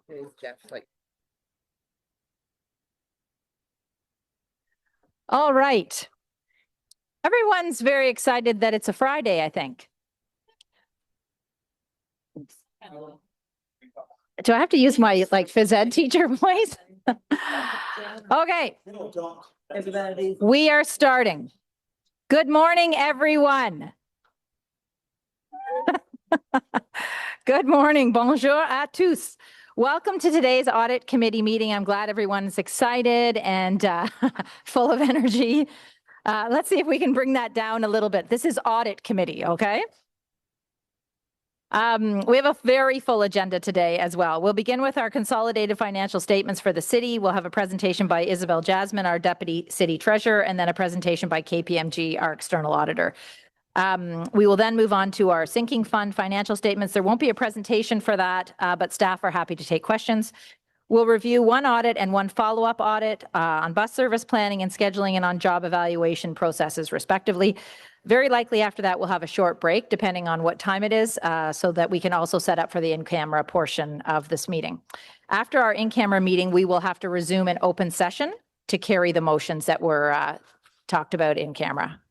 Is Jeff like? All right. Everyone's very excited that it's a Friday, I think. Do I have to use my like phys ed teacher voice? Okay. We are starting. Good morning, everyone. Good morning. Bonjour à tous. Welcome to today's Audit Committee meeting. I'm glad everyone's excited and full of energy. Let's see if we can bring that down a little bit. This is Audit Committee, okay? We have a very full agenda today as well. We'll begin with our consolidated financial statements for the city. We'll have a presentation by Isabel Jasmine, our Deputy City Treasurer, and then a presentation by KPMG, our external auditor. We will then move on to our sinking fund financial statements. There won't be a presentation for that, but staff are happy to take questions. We'll review one audit and one follow-up audit on bus service planning and scheduling and on job evaluation processes, respectively. Very likely after that, we'll have a short break, depending on what time it is, so that we can also set up for the in-camera portion of this meeting. After our in-camera meeting, we will have to resume an open session to carry the motions that were talked about in camera.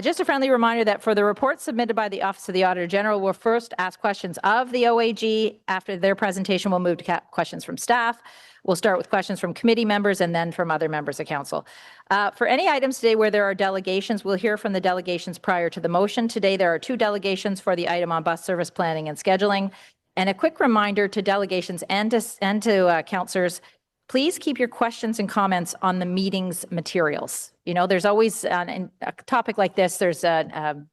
Just a friendly reminder that for the reports submitted by the Office of the Auditor General, we'll first ask questions of the OAG. After their presentation, we'll move to questions from staff. We'll start with questions from committee members and then from other members of council. For any items today where there are delegations, we'll hear from the delegations prior to the motion. Today, there are 2 delegations for the item on bus service planning and scheduling. And a quick reminder to delegations and to councillors, please keep your questions and comments on the meeting's materials. You know, there's always a topic like this, there's a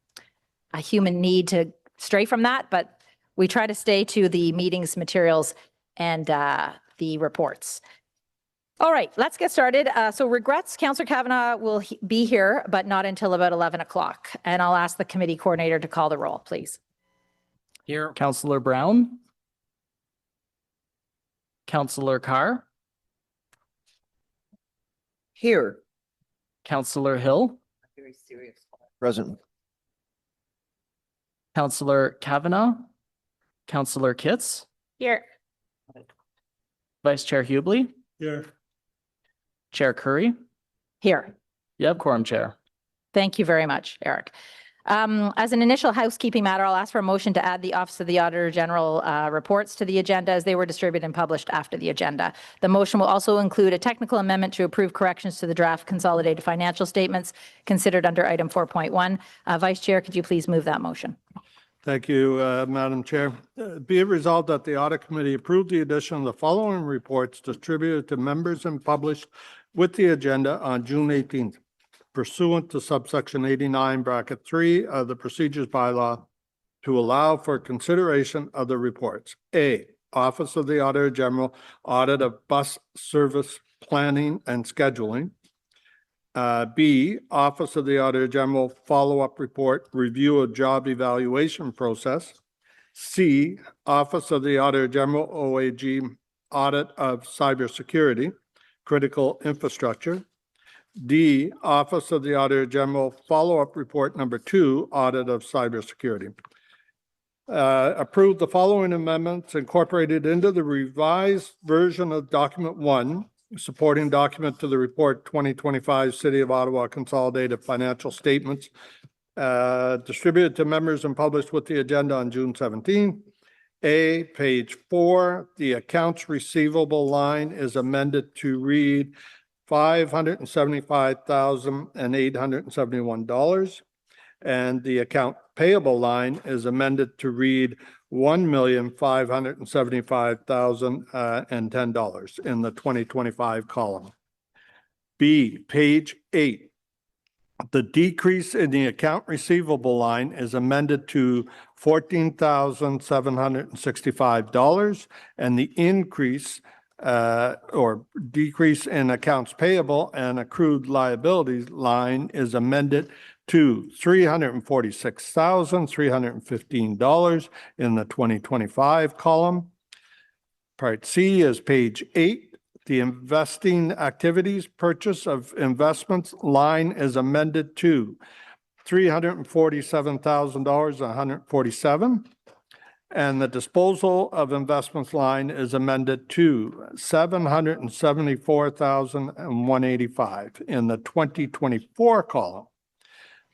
human need to stray from that, but we try to stay to the meeting's materials and the reports. All right, let's get started. So regrets, Councillor Kavanagh will be here, but not until about 11 o'clock. And I'll ask the committee coordinator to call the roll, please. Here. Councillor Brown. Councillor Carr. Here. Councillor Hill. Very serious. Present. Councillor Kavanagh. Councillor Kitts. Here. Vice Chair Hubley. Here. Chair Curry. Here. You have quorum, Chair. Thank you very much, Eric. As an initial housekeeping matter, I'll ask for a motion to add the Office of the Auditor General reports to the agenda as they were distributed and published after the agenda. The motion will also include a technical amendment to approve corrections to the draft consolidated financial statements considered under item 4.1. Vice Chair, could you please move that motion? Thank you, Madam Chair. Be it resolved that the Audit Committee approved the addition of the following reports distributed to members and published with the agenda on June 18th. Pursuant to subsection 89(3) of the Procedures Bylaw to allow for consideration of the reports. A, Office of the Auditor General, Audit of Bus Service Planning and Scheduling. B, Office of the Auditor General, Follow-up Report, Review of Job Evaluation Process. C, Office of the Auditor General, OAG, Audit of Cybersecurity, Critical Infrastructure. D, Office of the Auditor General, Follow-up Report number 2, Audit of Cybersecurity. Approve the following amendments incorporated into the revised version of Document 1, supporting document to the report 2025 City of Ottawa Consolidated Financial Statements, distributed to members and published with the agenda on June 17. A, page 4, the accounts receivable line is amended to read $575,871, and the account payable line is amended to read $1,575,010 in the 2025 column. B, page 8, the decrease in the account receivable line is amended to $14,765, and the increase or decrease in accounts payable and accrued liabilities line is amended to $346,315 in the 2025 column. Part C is page 8. The investing activities purchase of investments line is amended to $347,147. And the disposal of investments line is amended to 774,185 in the 2024 column.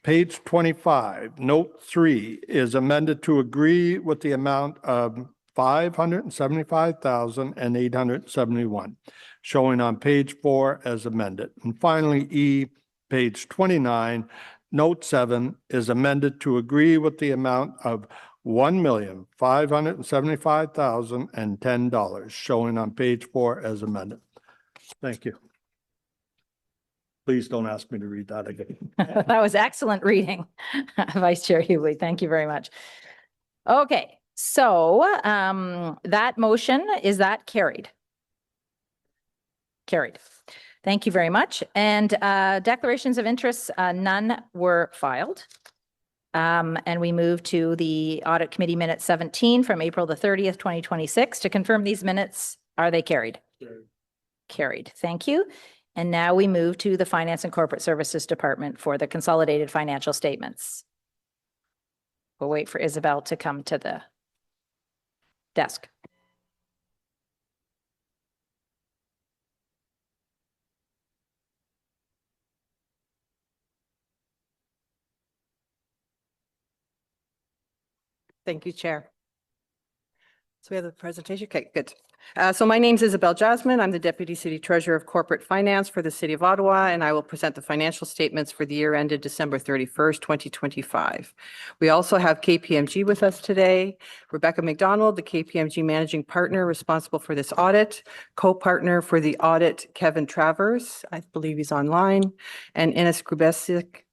Page 25, note 3 is amended to agree with the amount of 575,871, showing on page 4 as amended. And finally, E, page 29, note 7 is amended to agree with the amount of $1,575,010, showing on page 4 as amended. Thank you. Please don't ask me to read that again. That was excellent reading, Vice Chair Hubley. Thank you very much. Okay, so that motion, is that carried? Carried. Thank you very much. And declarations of interests, none were filed. And we move to the Audit Committee minutes 17 from April the 30th, 2026. To confirm these minutes, are they carried? Carried. Carried. Thank you. And now we move to the Finance and Corporate Services Department for the consolidated financial statements. We'll wait for Isabel to come to the desk. Thank you, Chair. So we have the presentation. Okay, good. So my name is Isabel Jasmine. I'm the Deputy City Treasurer of Corporate Finance for the City of Ottawa, and I will present the financial statements for the year ended December 31st, 2025. We also have KPMG with us today. Rebecca McDonald, the KPMG Managing Partner responsible for this audit, co-partner for the audit, Kevin Travers, I believe he's online, and Ines Grubesic,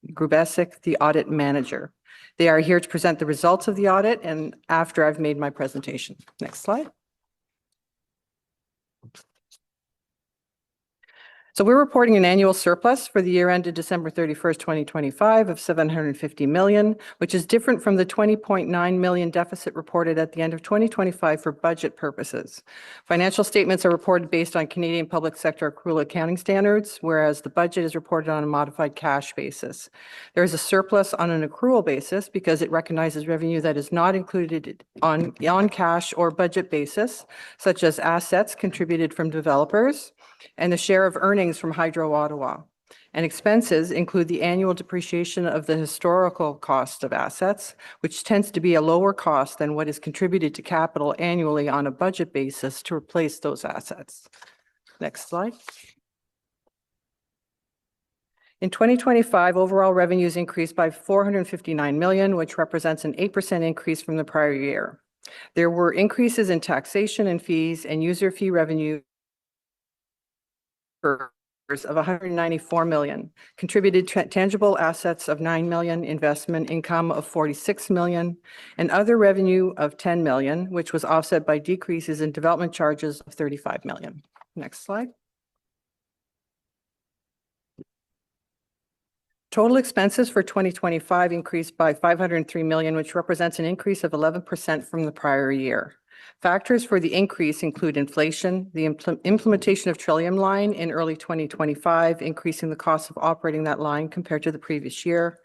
the Audit Manager. They are here to present the results of the audit and after I've made my presentation. Next slide. So we're reporting an annual surplus for the year ended December 31st, 2025 of $750 million, which is different from the $20.9 million deficit reported at the end of 2025 for budget purposes. Financial statements are reported based on Canadian public sector accrual accounting standards, whereas the budget is reported on a modified cash basis. There is a surplus on an accrual basis because it recognizes revenue that is not included on cash or budget basis, such as assets contributed from developers, and the share of earnings from Hydro Ottawa. And expenses include the annual depreciation of the historical cost of assets, which tends to be a lower cost than what is contributed to capital annually on a budget basis to replace those assets. Next slide. In 2025, overall revenues increased by $459 million, which represents an 8% increase from the prior year. There were increases in taxation and fees and user fee revenue of $194 million, contributed tangible assets of $9 million, investment income of $46 million, and other revenue of $10 million, which was offset by decreases in development charges of $35 million. Next slide. Total expenses for 2025 increased by $503 million, which represents an increase of 11% from the prior year. Factors for the increase include inflation, the implementation of Trillium Line in early 2025, increasing the cost of operating that line compared to the previous year,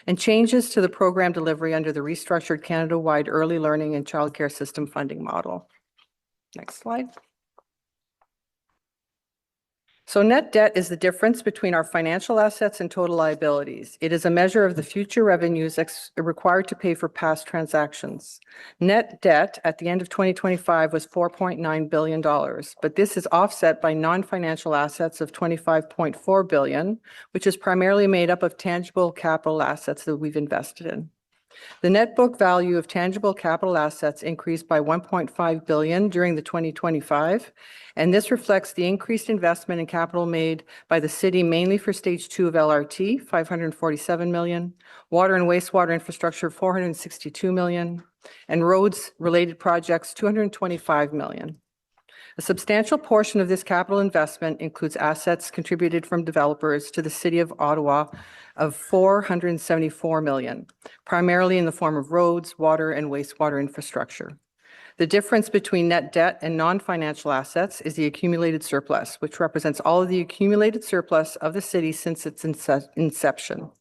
and changes to the program delivery under the restructured Canada-wide early learning and childcare system funding model. Next slide. So net debt is the difference between our financial assets and total liabilities. It is a measure of the future revenues required to pay for past transactions. Net debt at the end of 2025 was $4.9 billion, but this is offset by non-financial assets of $25.4 billion, which is primarily made up of tangible capital assets that we've invested in. The net book value of tangible capital assets increased by $1.5 billion during the 2025, and this reflects the increased investment in capital made by the city mainly for stage 2 of LRT, $547 million, water and wastewater infrastructure, $462 million, and roads related projects, $225 million. A substantial portion of this capital investment includes assets contributed from developers to the City of Ottawa of $474 million, primarily in the form of roads, water, and wastewater infrastructure. The difference between net debt and non-financial assets is the accumulated surplus, which represents all of the accumulated surplus of the city since its inception.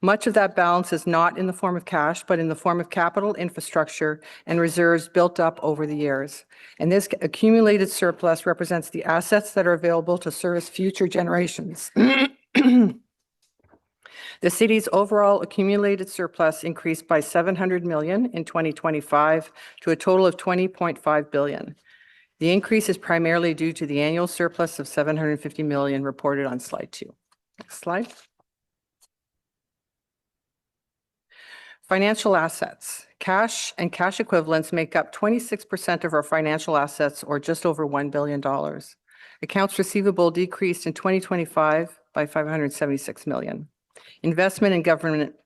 Much of that balance is not in the form of cash, but in the form of capital infrastructure and reserves built up over the years. And this accumulated surplus represents the assets that are available to service future generations. The city's overall accumulated surplus increased by 700 million in 2025 to a total of 20.5 billion. The increase is primarily due to the annual surplus of 750 million reported on slide 2. Next slide. Financial assets. Cash and cash equivalents make up 26% of our financial assets, or just over $1 billion. Accounts receivable decreased in 2025 by 576 million. Investment in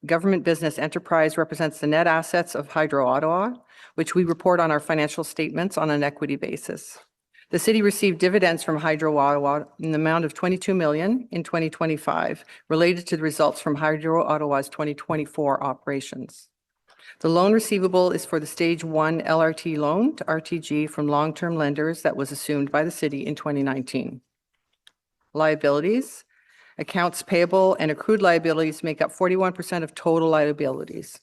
government business enterprise represents the net assets of Hydro Ottawa, which we report on our financial statements on an equity basis. The city received dividends from Hydro Ottawa in the amount of 22 million in 2025 related to the results from Hydro Ottawa's 2024 operations. The loan receivable is for the Stage 1 LRT loan to RTG from long-term lenders that was assumed by the city in 2019. Liabilities. Accounts payable and accrued liabilities make up 41% of total liabilities.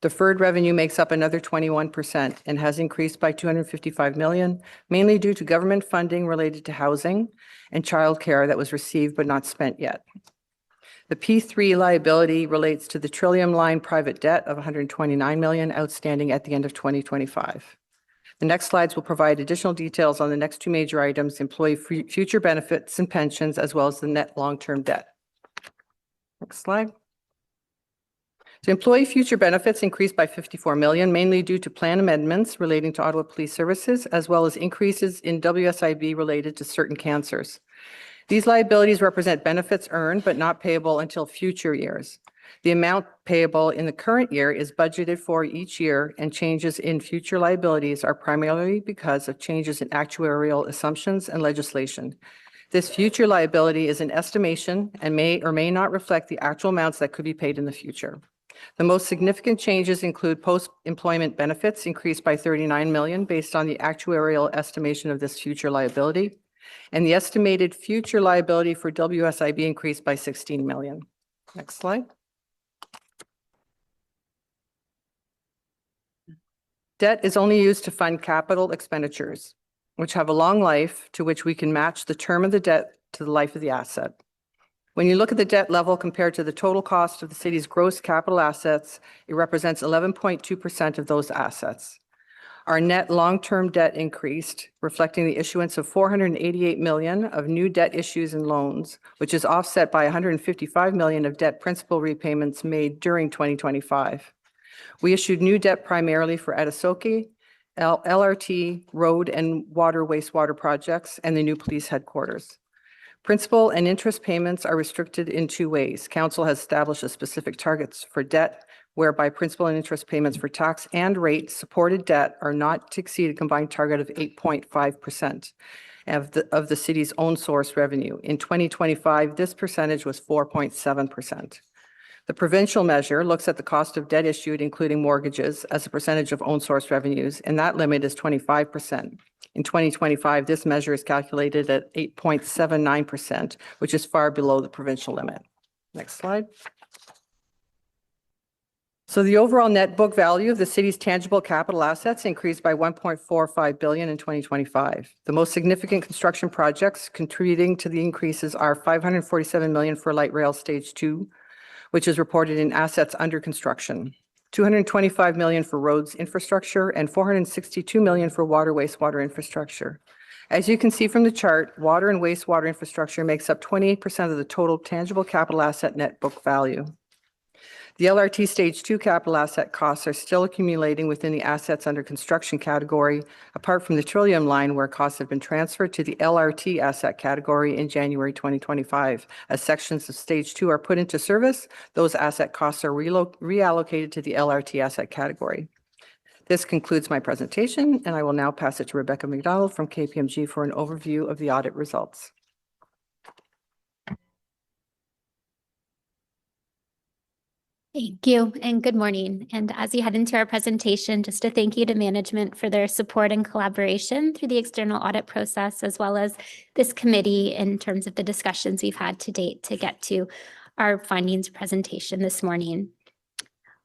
Deferred revenue makes up another 21% and has increased by 255 million, mainly due to government funding related to housing and childcare that was received but not spent yet. The P3 liability relates to the Trillium Line private debt of 129 million outstanding at the end of 2025. The next slides will provide additional details on the next two major items, employee future benefits and pensions, as well as the net long-term debt. Next slide. So employee future benefits increased by 54 million, mainly due to plan amendments relating to Ottawa Police Services, as well as increases in WSIB related to certain cancers. These liabilities represent benefits earned but not payable until future years. The amount payable in the current year is budgeted for each year, and changes in future liabilities are primarily because of changes in actuarial assumptions and legislation. This future liability is an estimation and may or may not reflect the actual amounts that could be paid in the future. The most significant changes include post-employment benefits increased by 39 million based on the actuarial estimation of this future liability, and the estimated future liability for WSIB increased by 16 million. Next slide. Debt is only used to fund capital expenditures, which have a long life to which we can match the term of the debt to the life of the asset. When you look at the debt level compared to the total cost of the city's gross capital assets, it represents 11.2% of those assets. Our net long-term debt increased, reflecting the issuance of 488 million of new debt issues and loans, which is offset by 155 million of debt principal repayments made during 2025. We issued new debt primarily for Etisoke, LRT, road and wastewater projects, and the new police headquarters. Principal and interest payments are restricted in two ways. Council has established a specific targets for debt, whereby principal and interest payments for tax and rate supported debt are not to exceed a combined target of 8.5% of the city's own source revenue. In 2025, this percentage was 4.7%. The provincial measure looks at the cost of debt issued, including mortgages, as a percentage of own source revenues, and that limit is 25%. In 2025, this measure is calculated at 8.79%, which is far below the provincial limit. Next slide. So the overall net book value of the city's tangible capital assets increased by 1.45 billion in 2025. The most significant construction projects contributing to the increases are 547 million for light rail stage 2, which is reported in assets under construction, 225 million for roads infrastructure, and 462 million for water wastewater infrastructure. As you can see from the chart, water and wastewater infrastructure makes up 28% of the total tangible capital asset net book value. The LRT Stage 2 capital asset costs are still accumulating within the assets under construction category, apart from the Trillium Line, where costs have been transferred to the LRT asset category in January 2025. As sections of Stage 2 are put into service, those asset costs are reallocated to the LRT asset category. This concludes my presentation, and I will now pass it to Rebecca McDonald from KPMG for an overview of the audit results. Thank you and good morning. And as you head into our presentation, just a thank you to management for their support and collaboration through the external audit process, as well as this committee in terms of the discussions we've had to date to get to our findings presentation this morning.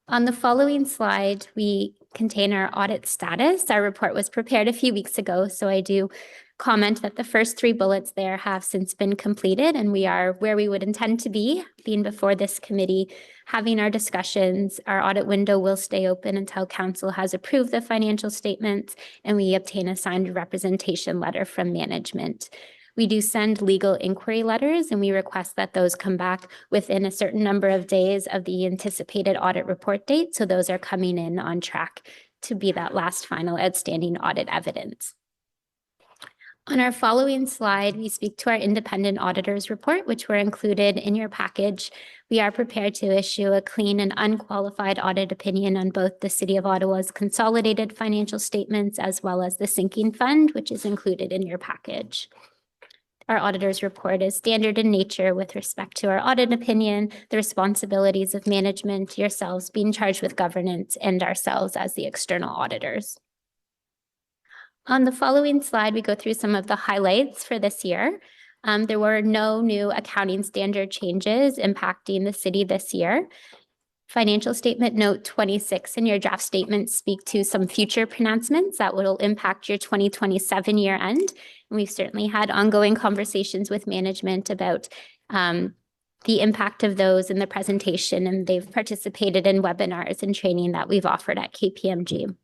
On the following slide, we contain our audit status. Our report was prepared a few weeks ago, so I do comment that the first 3 bullets there have since been completed, and we are where we would intend to be, being before this committee, having our discussions. Our audit window will stay open until council has approved the financial statements and we obtain a signed representation letter from management. We do send legal inquiry letters, and we request that those come back within a certain number of days of the anticipated audit report date. So those are coming in on track to be that last final outstanding audit evidence. On our following slide, we speak to our independent auditors report, which were included in your package. We are prepared to issue a clean and unqualified audit opinion on both the City of Ottawa's consolidated financial statements as well as the sinking fund, which is included in your package. Our auditor's report is standard in nature with respect to our audit opinion, the responsibilities of management, yourselves being charged with governance, and ourselves as the external auditors. On the following slide, we go through some of the highlights for this year. There were no new accounting standard changes impacting the city this year. Financial statement note 26 in your draft statement speak to some future pronouncements that will impact your 2027 year end. And we've certainly had ongoing conversations with management about the impact of those in the presentation, and they've participated in webinars and training that we've offered at KPMG.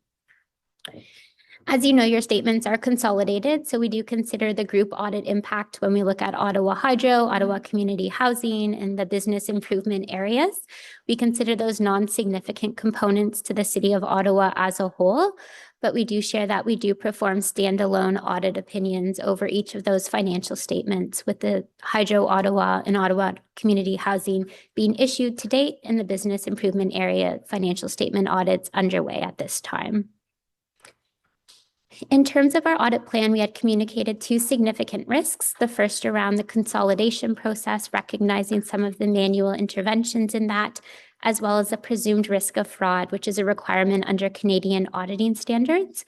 As you know, your statements are consolidated, so we do consider the group audit impact when we look at Ottawa Hydro, Ottawa Community Housing, and the business improvement areas. We consider those non-significant components to the City of Ottawa as a whole, but we do share that we do perform standalone audit opinions over each of those financial statements, with the Hydro Ottawa and Ottawa Community Housing being issued to date and the business improvement area financial statement audits underway at this time. In terms of our audit plan, we had communicated 2 significant risks. The first around the consolidation process, recognizing some of the manual interventions in that, as well as a presumed risk of fraud, which is a requirement under Canadian auditing standards.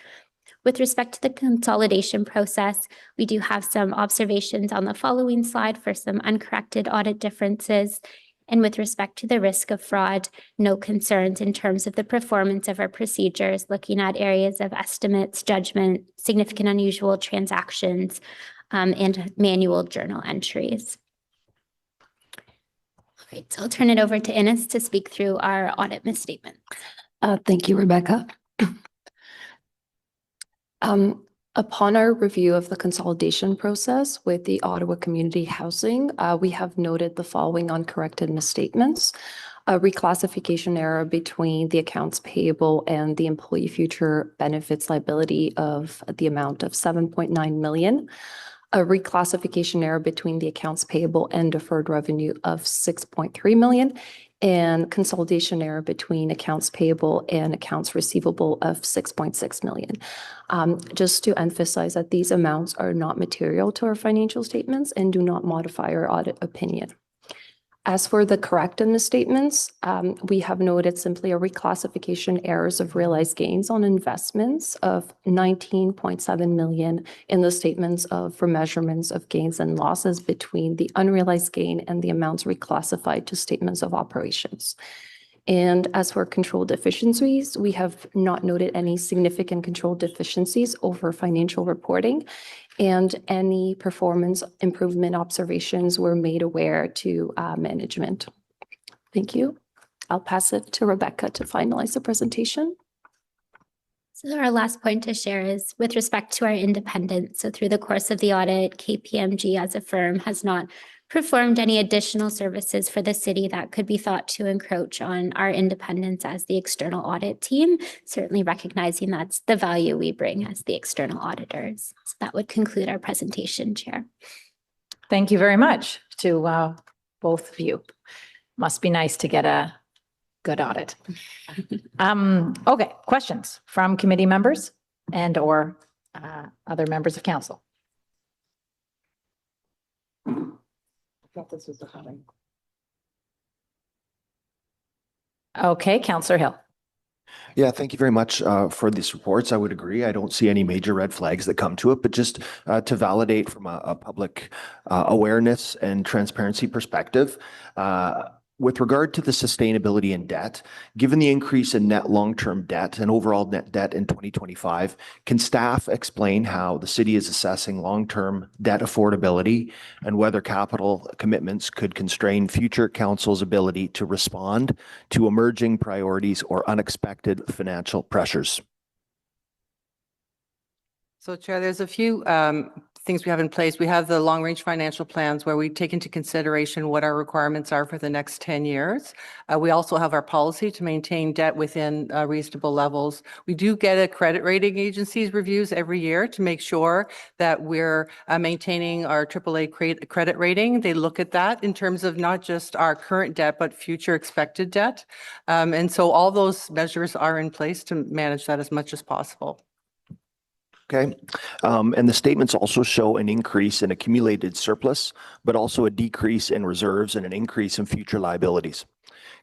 With respect to the consolidation process, we do have some observations on the following slide for some uncorrected audit differences. And with respect to the risk of fraud, no concerns in terms of the performance of our procedures, looking at areas of estimates, judgment, significant unusual transactions, and manual journal entries. All right, so I'll turn it over to Ines to speak through our audit misstatement. Thank you, Rebecca. Upon our review of the consolidation process with the Ottawa Community Housing, we have noted the following uncorrected misstatements. A reclassification error between the accounts payable and the employee future benefits liability of the amount of 7.9 million. A reclassification error between the accounts payable and deferred revenue of 6.3 million. And consolidation error between accounts payable and accounts receivable of 6.6 million. Just to emphasize that these amounts are not material to our financial statements and do not modify our audit opinion. As for the corrected misstatements, we have noted simply a reclassification errors of realized gains on investments of 19.7 million in the statements of remeasurements of gains and losses between the unrealized gain and the amounts reclassified to statements of operations. And as for control deficiencies, we have not noted any significant control deficiencies over financial reporting, and any performance improvement observations were made aware to management. Thank you. I'll pass it to Rebecca to finalize the presentation. So our last point to share is with respect to our independence. So through the course of the audit, KPMG as a firm has not performed any additional services for the city that could be thought to encroach on our independence as the external audit team, certainly recognizing that's the value we bring as the external auditors. So that would conclude our presentation, Chair. Thank you very much to both of you. Must be nice to get a good audit. Okay, questions from committee members and or other members of council? Okay, Councillor Hill. Yeah, thank you very much for these reports. I would agree. I don't see any major red flags that come to it, but just to validate from a public awareness and transparency perspective, with regard to the sustainability and debt, given the increase in net long-term debt and overall net debt in 2025, can staff explain how the city is assessing long-term debt affordability and whether capital commitments could constrain future council's ability to respond to emerging priorities or unexpected financial pressures? So Chair, there's a few things we have in place. We have the long-range financial plans where we take into consideration what our requirements are for the next 10 years. We also have our policy to maintain debt within reasonable levels. We do get a credit rating agencies reviews every year to make sure that we're maintaining our AAA credit rating. They look at that in terms of not just our current debt, but future expected debt. And so all those measures are in place to manage that as much as possible. Okay. And the statements also show an increase in accumulated surplus, but also a decrease in reserves and an increase in future liabilities.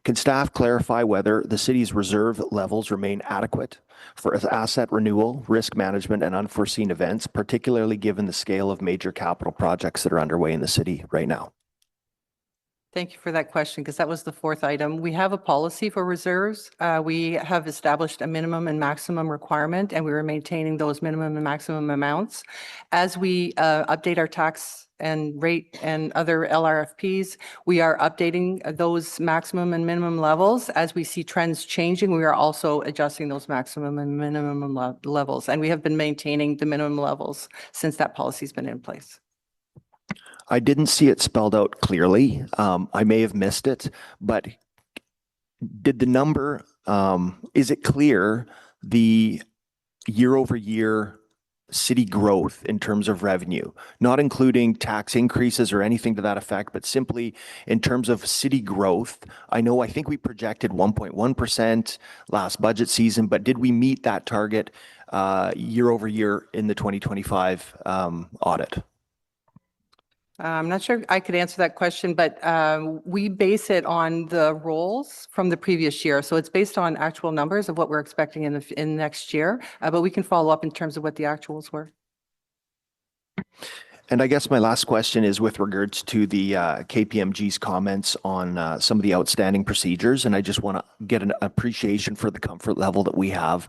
Can staff clarify whether the city's reserve levels remain adequate for asset renewal, risk management, and unforeseen events, particularly given the scale of major capital projects that are underway in the city right now? Thank you for that question, because that was the fourth item. We have a policy for reserves. We have established a minimum and maximum requirement, and we are maintaining those minimum and maximum amounts. As we update our tax and rate and other LRFPs, we are updating those maximum and minimum levels. As we see trends changing, we are also adjusting those maximum and minimum levels, and we have been maintaining the minimum levels since that policy's been in place. I didn't see it spelled out clearly. I may have missed it, but did the number, is it clear the year-over-year city growth in terms of revenue, not including tax increases or anything to that effect, but simply in terms of city growth? I think we projected 1.1% last budget season, but did we meet that target year over year in the 2025 audit? I'm not sure I could answer that question, but we base it on the rolls from the previous year. So it's based on actual numbers of what we're expecting in next year, but we can follow up in terms of what the actuals were. And I guess my last question is with regards to the KPMG's comments on some of the outstanding procedures. And I just want to get an appreciation for the comfort level that we have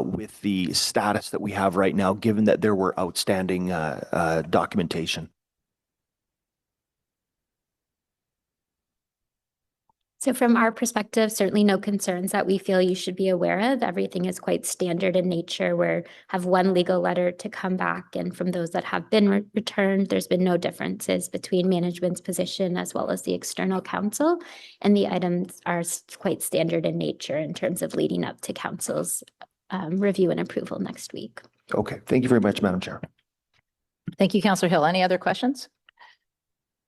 with the status that we have right now, given that there were outstanding documentation. So from our perspective, certainly no concerns that we feel you should be aware of. Everything is quite standard in nature. We have one legal letter to come back, and from those that have been returned, there's been no differences between management's position as well as the external counsel. And the items are quite standard in nature in terms of leading up to council's review and approval next week. Okay. Thank you very much, Madam Chair. Thank you, Councillor Hill. Any other questions?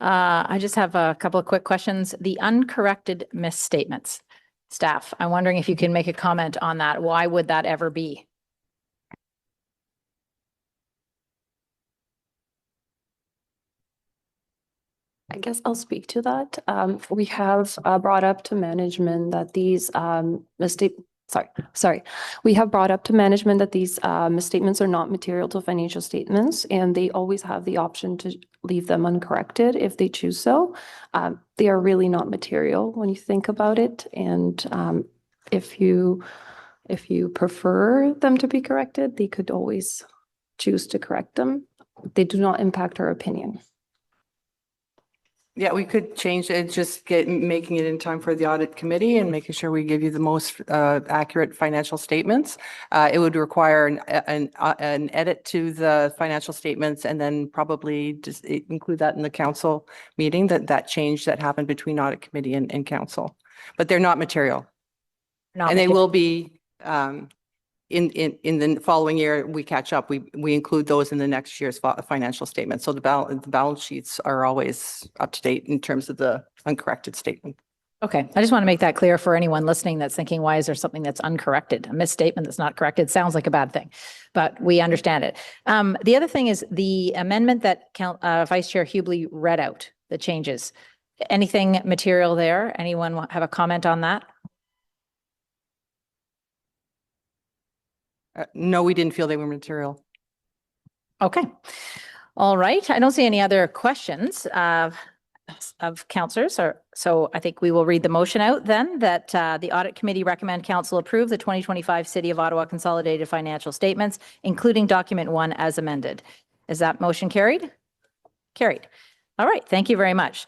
I just have a couple of quick questions. The uncorrected misstatements. Staff, I'm wondering if you can make a comment on that. Why would that ever be? I guess I'll speak to that. We have brought up to management that these we have brought up to management that these misstatements are not material to financial statements, and they always have the option to leave them uncorrected if they choose so. They are really not material when you think about it, and if you prefer them to be corrected, they could always choose to correct them. They do not impact our opinion. Yeah, we could change it, just making it in time for the audit committee and making sure we give you the most accurate financial statements. It would require an edit to the financial statements, and then probably just include that in the council meeting, that change that happened between audit committee and council. But they're not material. They will be in the following year. We catch up. We include those in the next year's financial statement. So the balance sheets are always up to date in terms of the uncorrected statement. Okay, I just want to make that clear for anyone listening that's thinking, why is there something that's uncorrected? A misstatement that's not corrected sounds like a bad thing, but we understand it. The other thing is the amendment that Vice Chair Hubley read out, the changes. Anything material there? Anyone have a comment on that? No, we didn't feel they were material. Okay. All right. I don't see any other questions of counselors, so I think we will read the motion out then that the Audit Committee recommend council approve the 2025 City of Ottawa Consolidated Financial Statements, including document 1 as amended. Is that motion carried? Carried. All right. Thank you very much.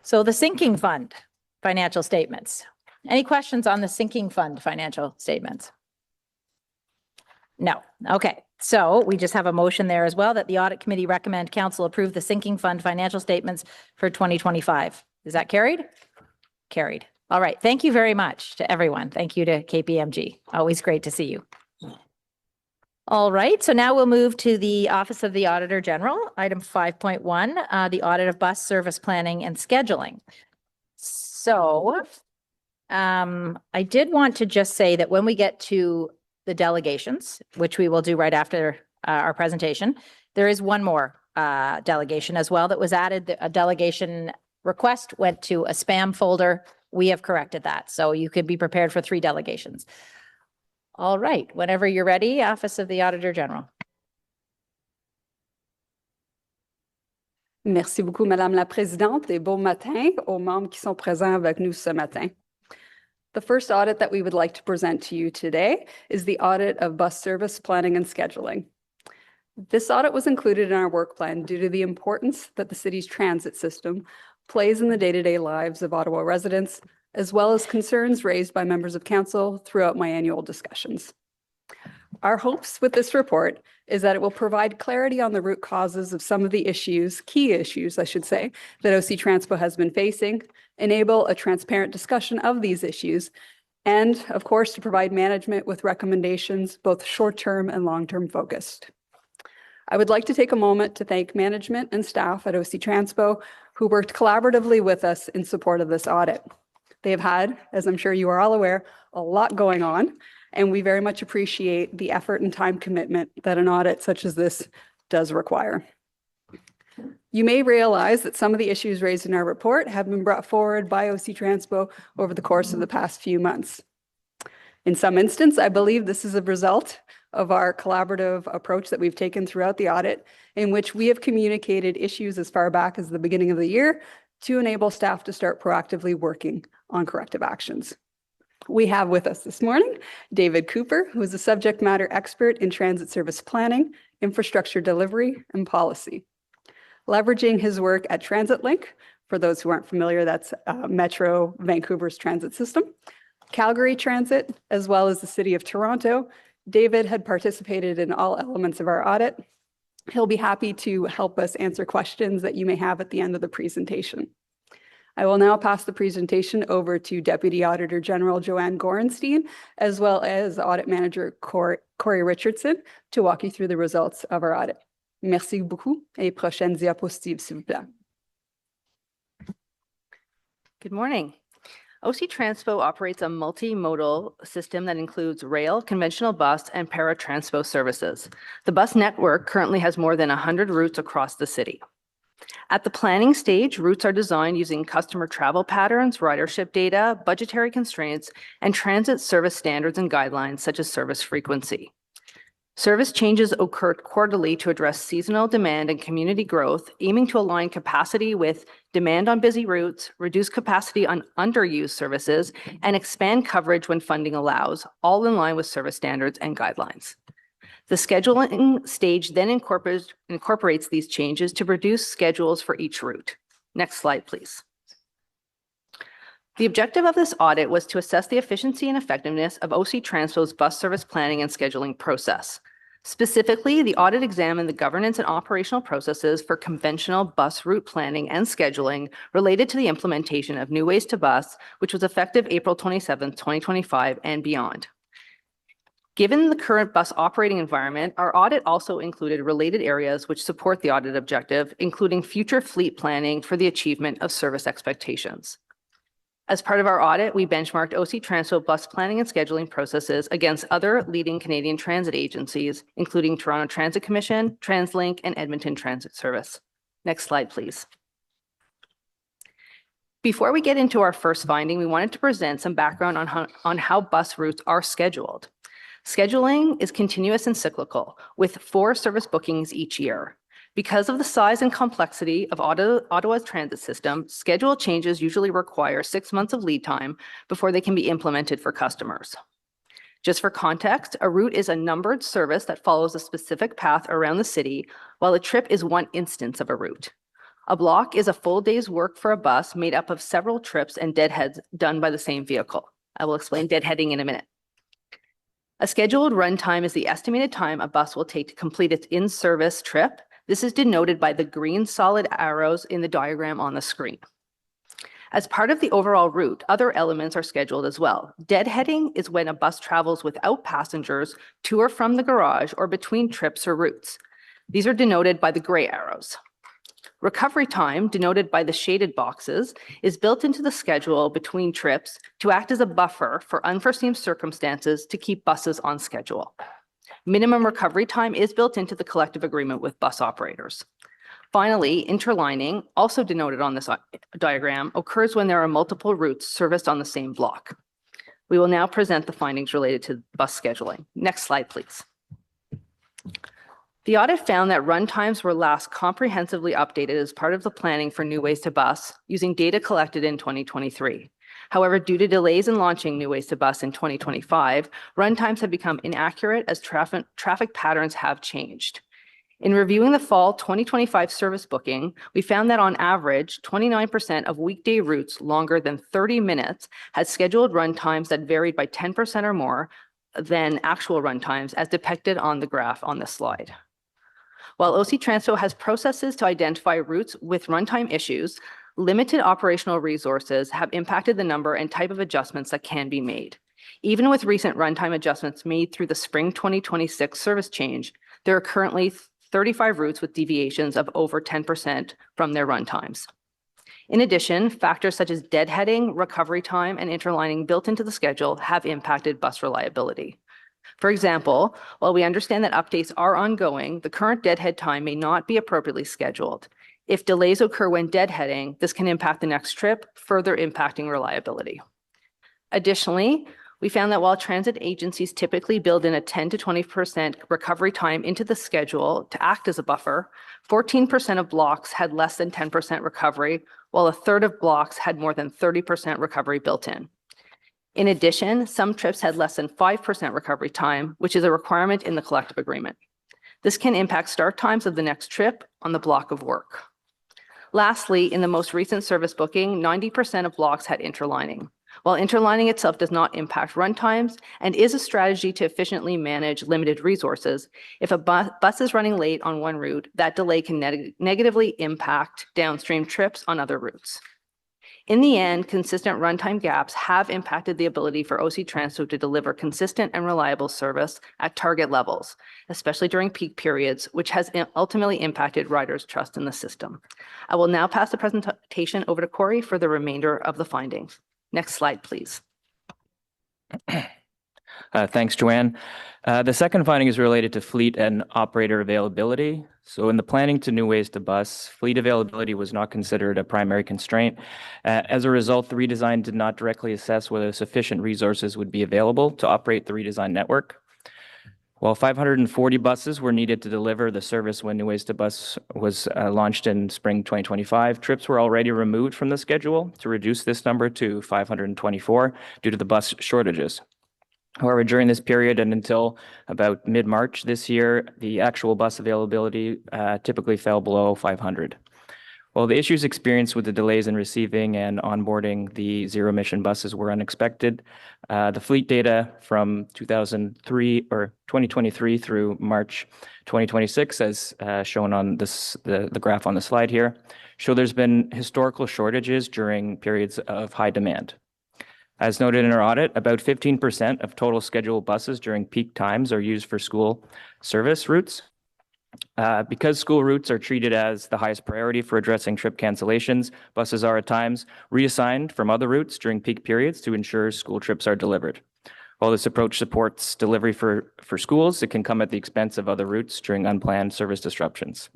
So the sinking fund financial statements. Any questions on the sinking fund financial statements? No. Okay. So we just have a motion there as well that the Audit Committee recommend council approve the sinking fund financial statements for 2025. Is that carried? Carried. All right. Thank you very much to everyone. Thank you to KPMG. Always great to see you. All right. So now we'll move to the Office of the Auditor General, item 5.1, the audit of bus service planning and scheduling. So I did want to just say that when we get to the delegations, which we will do right after our presentation, there is one more delegation as well that was added. A delegation request went to a spam folder. We have corrected that. So you could be prepared for 3 delegations. All right. Whenever you're ready, Office of the Auditor General. Merci beaucoup, Madame la Présidente, et bon matin aux membres qui sont présents avec nous ce matin. The first audit that we would like to present to you today is the audit of bus service planning and scheduling. This audit was included in our work plan due to the importance that the city's transit system plays in the day-to-day lives of Ottawa residents, as well as concerns raised by members of council throughout my annual discussions. Our hopes with this report is that it will provide clarity on the root causes of some of the issues, key issues, I should say, that OC Transpo has been facing, enable a transparent discussion of these issues, and of course, to provide management with recommendations, both short-term and long-term focused. I would like to take a moment to thank management and staff at OC Transpo who worked collaboratively with us in support of this audit. They've had, as I'm sure you are all aware, a lot going on, and we very much appreciate the effort and time commitment that an audit such as this does require. You may realize that some of the issues raised in our report have been brought forward by OC Transpo over the course of the past few months. In some instance, I believe this is a result of our collaborative approach that we've taken throughout the audit, in which we have communicated issues as far back as the beginning of the year to enable staff to start proactively working on corrective actions. We have with us this morning David Cooper, who is a subject matter expert in transit service planning, infrastructure delivery, and policy. Leveraging his work at TransitLink, for those who aren't familiar, that's Metro Vancouver's transit system, Calgary Transit, as well as the City of Toronto, David had participated in all elements of our audit. He'll be happy to help us answer questions that you may have at the end of the presentation. I will now pass the presentation over to Deputy Auditor General Joanne Gorenstein, as well as Audit Manager Corey Richardson, to walk you through the results of our audit. Merci beaucoup, et prochaine diapositive, s'il vous plaît. Good morning. OC Transpo operates a multimodal system that includes rail, conventional bus, and paratranspo services. The bus network currently has more than 100 routes across the city. At the planning stage, routes are designed using customer travel patterns, ridership data, budgetary constraints, and transit service standards and guidelines such as service frequency. Service changes occur quarterly to address seasonal demand and community growth, aiming to align capacity with demand on busy routes, reduce capacity on underused services, and expand coverage when funding allows, all in line with service standards and guidelines. The scheduling stage then incorporates these changes to produce schedules for each route. Next slide, please. The objective of this audit was to assess the efficiency and effectiveness of OC Transpo's bus service planning and scheduling process. Specifically, the audit examined the governance and operational processes for conventional bus route planning and scheduling related to the implementation of New Ways to Bus, which was effective April 27, 2025 and beyond. Given the current bus operating environment, our audit also included related areas which support the audit objective, including future fleet planning for the achievement of service expectations. As part of our audit, we benchmarked OC Transpo bus planning and scheduling processes against other leading Canadian transit agencies, including Toronto Transit Commission, TransLink, and Edmonton Transit Service. Next slide, please. Before we get into our first finding, we wanted to present some background on how bus routes are scheduled. Scheduling is continuous and cyclical, with 4 service bookings each year. Because of the size and complexity of Ottawa's transit system, schedule changes usually require 6 months of lead time before they can be implemented for customers. Just for context, a route is a numbered service that follows a specific path around the city, while a trip is one instance of a route. A block is a full day's work for a bus made up of several trips and deadheads done by the same vehicle. I will explain deadheading in a minute. A scheduled run time is the estimated time a bus will take to complete its in-service trip. This is denoted by the green solid arrows in the diagram on the screen. As part of the overall route, other elements are scheduled as well. Deadheading is when a bus travels without passengers to or from the garage or between trips or routes. These are denoted by the gray arrows. Recovery time, denoted by the shaded boxes, is built into the schedule between trips to act as a buffer for unforeseen circumstances to keep buses on schedule. Minimum recovery time is built into the collective agreement with bus operators. Finally, interlining, also denoted on this diagram, occurs when there are multiple routes serviced on the same block. We will now present the findings related to bus scheduling. Next slide, please. The audit found that run times were last comprehensively updated as part of the planning for New Ways to Bus using data collected in 2023. However, due to delays in launching New Ways to Bus in 2025, run times have become inaccurate as traffic patterns have changed. In reviewing the fall 2025 service booking, we found that on average, 29% of weekday routes longer than 30 minutes had scheduled run times that varied by 10% or more than actual run times as depicted on the graph on this slide. While OC Transpo has processes to identify routes with runtime issues, limited operational resources have impacted the number and type of adjustments that can be made. Even with recent runtime adjustments made through the spring 2026 service change, there are currently 35 routes with deviations of over 10% from their runtimes. In addition, factors such as deadheading, recovery time, and interlining built into the schedule have impacted bus reliability. For example, while we understand that updates are ongoing, the current deadhead time may not be appropriately scheduled. If delays occur when deadheading, this can impact the next trip, further impacting reliability. Additionally, we found that while transit agencies typically build in a 10 to 20% recovery time into the schedule to act as a buffer, 14% of blocks had less than 10% recovery, while a third of blocks had more than 30% recovery built in. In addition, some trips had less than 5% recovery time, which is a requirement in the collective agreement. This can impact start times of the next trip on the block of work. Lastly, in the most recent service booking, 90% of blocks had interlining. While interlining itself does not impact run times and is a strategy to efficiently manage limited resources, if a bus is running late on one route, that delay can negatively impact downstream trips on other routes. In the end, consistent runtime gaps have impacted the ability for OC Transpo to deliver consistent and reliable service at target levels, especially during peak periods, which has ultimately impacted riders' trust in the system. I will now pass the presentation over to Corey for the remainder of the findings. Next slide, please. Thanks, Joanne. The second finding is related to fleet and operator availability. So in the planning to New Ways to Bus, fleet availability was not considered a primary constraint. As a result, the redesign did not directly assess whether sufficient resources would be available to operate the redesigned network. While 540 buses were needed to deliver the service when New Ways to Bus was launched in spring 2025, trips were already removed from the schedule to reduce this number to 524 due to the bus shortages. However, during this period and until about mid-March this year, the actual bus availability typically fell below 500. While the issues experienced with the delays in receiving and onboarding the zero-emission buses were unexpected, the fleet data from 2023 through March 2026, as shown on the graph on the slide here, show there's been historical shortages during periods of high demand. As noted in our audit, about 15% of total scheduled buses during peak times are used for school service routes. Because school routes are treated as the highest priority for addressing trip cancellations, buses are at times reassigned from other routes during peak periods to ensure school trips are delivered. While this approach supports delivery for schools, it can come at the expense of other routes during unplanned service disruptions.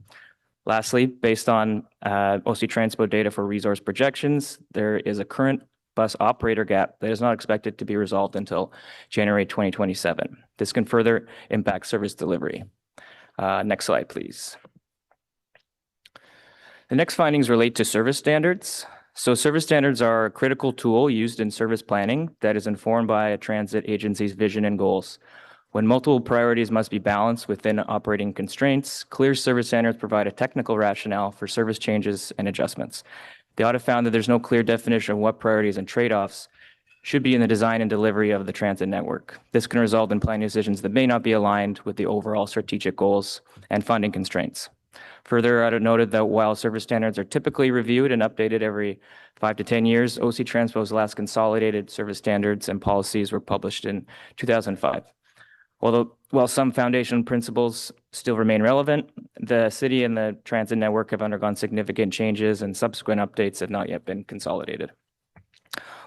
Lastly, based on OC Transpo data for resource projections, there is a current bus operator gap that is not expected to be resolved until January 2027. This can further impact service delivery. Next slide, please. The next findings relate to service standards. So service standards are a critical tool used in service planning that is informed by a transit agency's vision and goals. When multiple priorities must be balanced within operating constraints, clear service standards provide a technical rationale for service changes and adjustments. The audit found that there's no clear definition of what priorities and trade-offs should be in the design and delivery of the transit network. This can result in planning decisions that may not be aligned with the overall strategic goals and funding constraints. Further, audit noted that while service standards are typically reviewed and updated every 5 to 10 years, OC Transpo's last consolidated service standards and policies were published in 2005. While some foundation principles still remain relevant, the city and the transit network have undergone significant changes and subsequent updates have not yet been consolidated.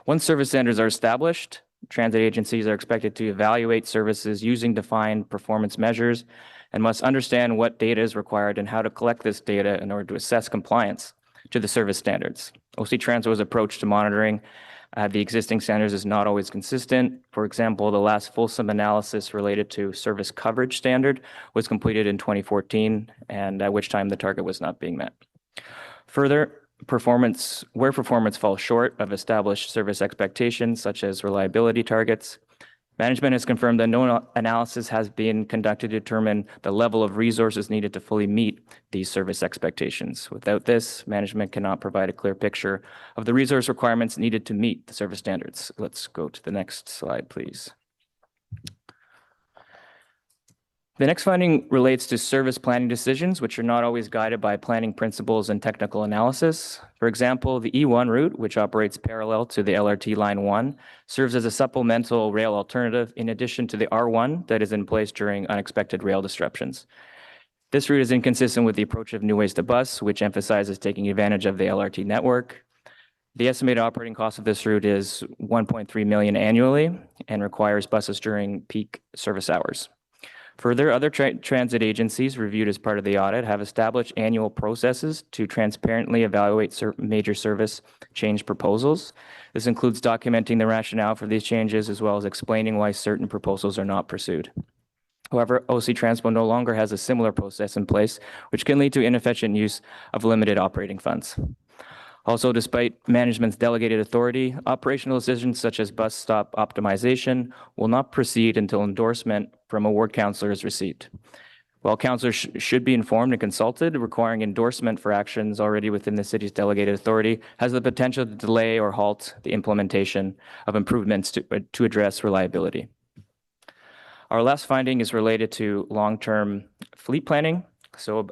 Once service standards are established, transit agencies are expected to evaluate services using defined performance measures and must understand what data is required and how to collect this data in order to assess compliance to the service standards. OC Transpo's approach to monitoring the existing standards is not always consistent. For example, the last fulsome analysis related to service coverage standard was completed in 2014, and at which time the target was not being met. Further, where performance falls short of established service expectations, such as reliability targets, management has confirmed that no analysis has been conducted to determine the level of resources needed to fully meet these service expectations. Without this, management cannot provide a clear picture of the resource requirements needed to meet the service standards. Let's go to the next slide, please. The next finding relates to service planning decisions, which are not always guided by planning principles and technical analysis. For example, the E1 route, which operates parallel to the LRT Line 1, serves as a supplemental rail alternative in addition to the R1 that is in place during unexpected rail disruptions. This route is inconsistent with the approach of New Ways to Bus, which emphasizes taking advantage of the LRT network. The estimated operating cost of this route is $1.3 million annually and requires buses during peak service hours. Further, other transit agencies reviewed as part of the audit have established annual processes to transparently evaluate major service change proposals. This includes documenting the rationale for these changes as well as explaining why certain proposals are not pursued. However, OC Transpo no longer has a similar process in place, which can lead to inefficient use of limited operating funds. Also, despite management's delegated authority, operational decisions such as bus stop optimization will not proceed until endorsement from a ward councillor is received. While councillors should be informed and consulted, requiring endorsement for actions already within the city's delegated authority has the potential to delay or halt the implementation of improvements to address reliability. Our last finding is related to long-term fleet planning. So,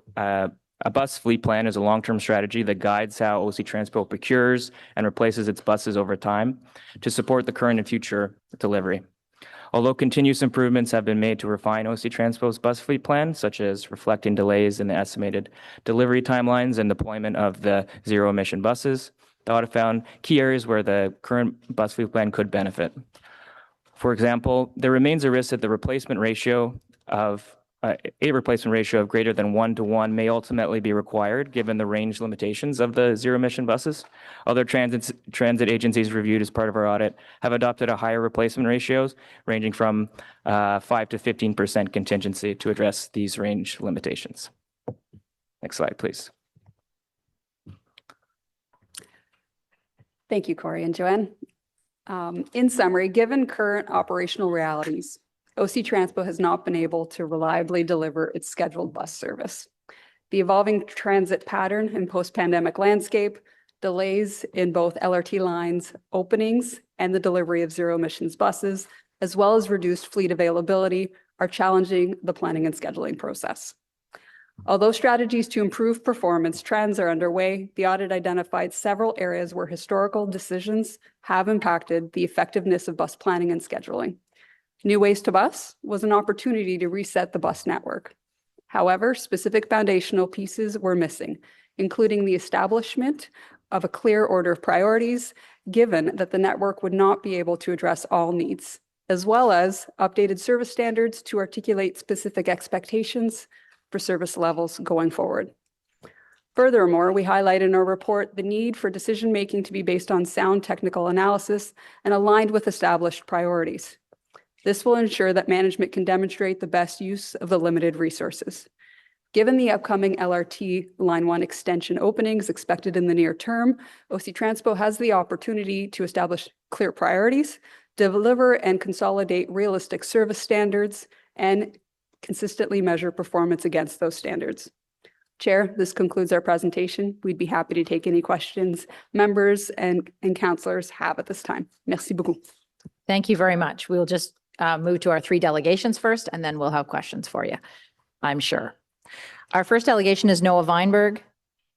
a bus fleet plan is a long-term strategy that guides how OC Transpo procures and replaces its buses over time to support the current and future delivery. Although continuous improvements have been made to refine OC Transpo's bus fleet plan, such as reflecting delays in the estimated delivery timelines and deployment of the zero-emission buses, the audit found key areas where the current bus fleet plan could benefit. For example, there remains a risk that the replacement ratio of a replacement ratio of greater than 1:1 may ultimately be required given the range limitations of the zero-emission buses. Other transit agencies reviewed as part of our audit have adopted a higher replacement ratios ranging from 5 to 15% contingency to address these range limitations. Next slide, please. Thank you, Corey and Joanne. In summary, given current operational realities, OC Transpo has not been able to reliably deliver its scheduled bus service. The evolving transit pattern and post-pandemic landscape, delays in both LRT lines openings and the delivery of zero-emissions buses, as well as reduced fleet availability, are challenging the planning and scheduling process. Although strategies to improve performance trends are underway, the audit identified several areas where historical decisions have impacted the effectiveness of bus planning and scheduling. New Ways to Bus was an opportunity to reset the bus network. However, specific foundational pieces were missing, including the establishment of a clear order of priorities, given that the network would not be able to address all needs, as well as updated service standards to articulate specific expectations for service levels going forward. Furthermore, we highlight in our report the need for decision-making to be based on sound technical analysis and aligned with established priorities. This will ensure that management can demonstrate the best use of the limited resources. Given the upcoming LRT Line 1 extension openings expected in the near term, OC Transpo has the opportunity to establish clear priorities, deliver and consolidate realistic service standards, and consistently measure performance against those standards. Chair, this concludes our presentation. We'd be happy to take any questions members and councillors have at this time. Merci beaucoup. Thank you very much. We'll just move to our 3 delegations first, and then we'll have questions for you, I'm sure. Our first delegation is Noah Weinberg,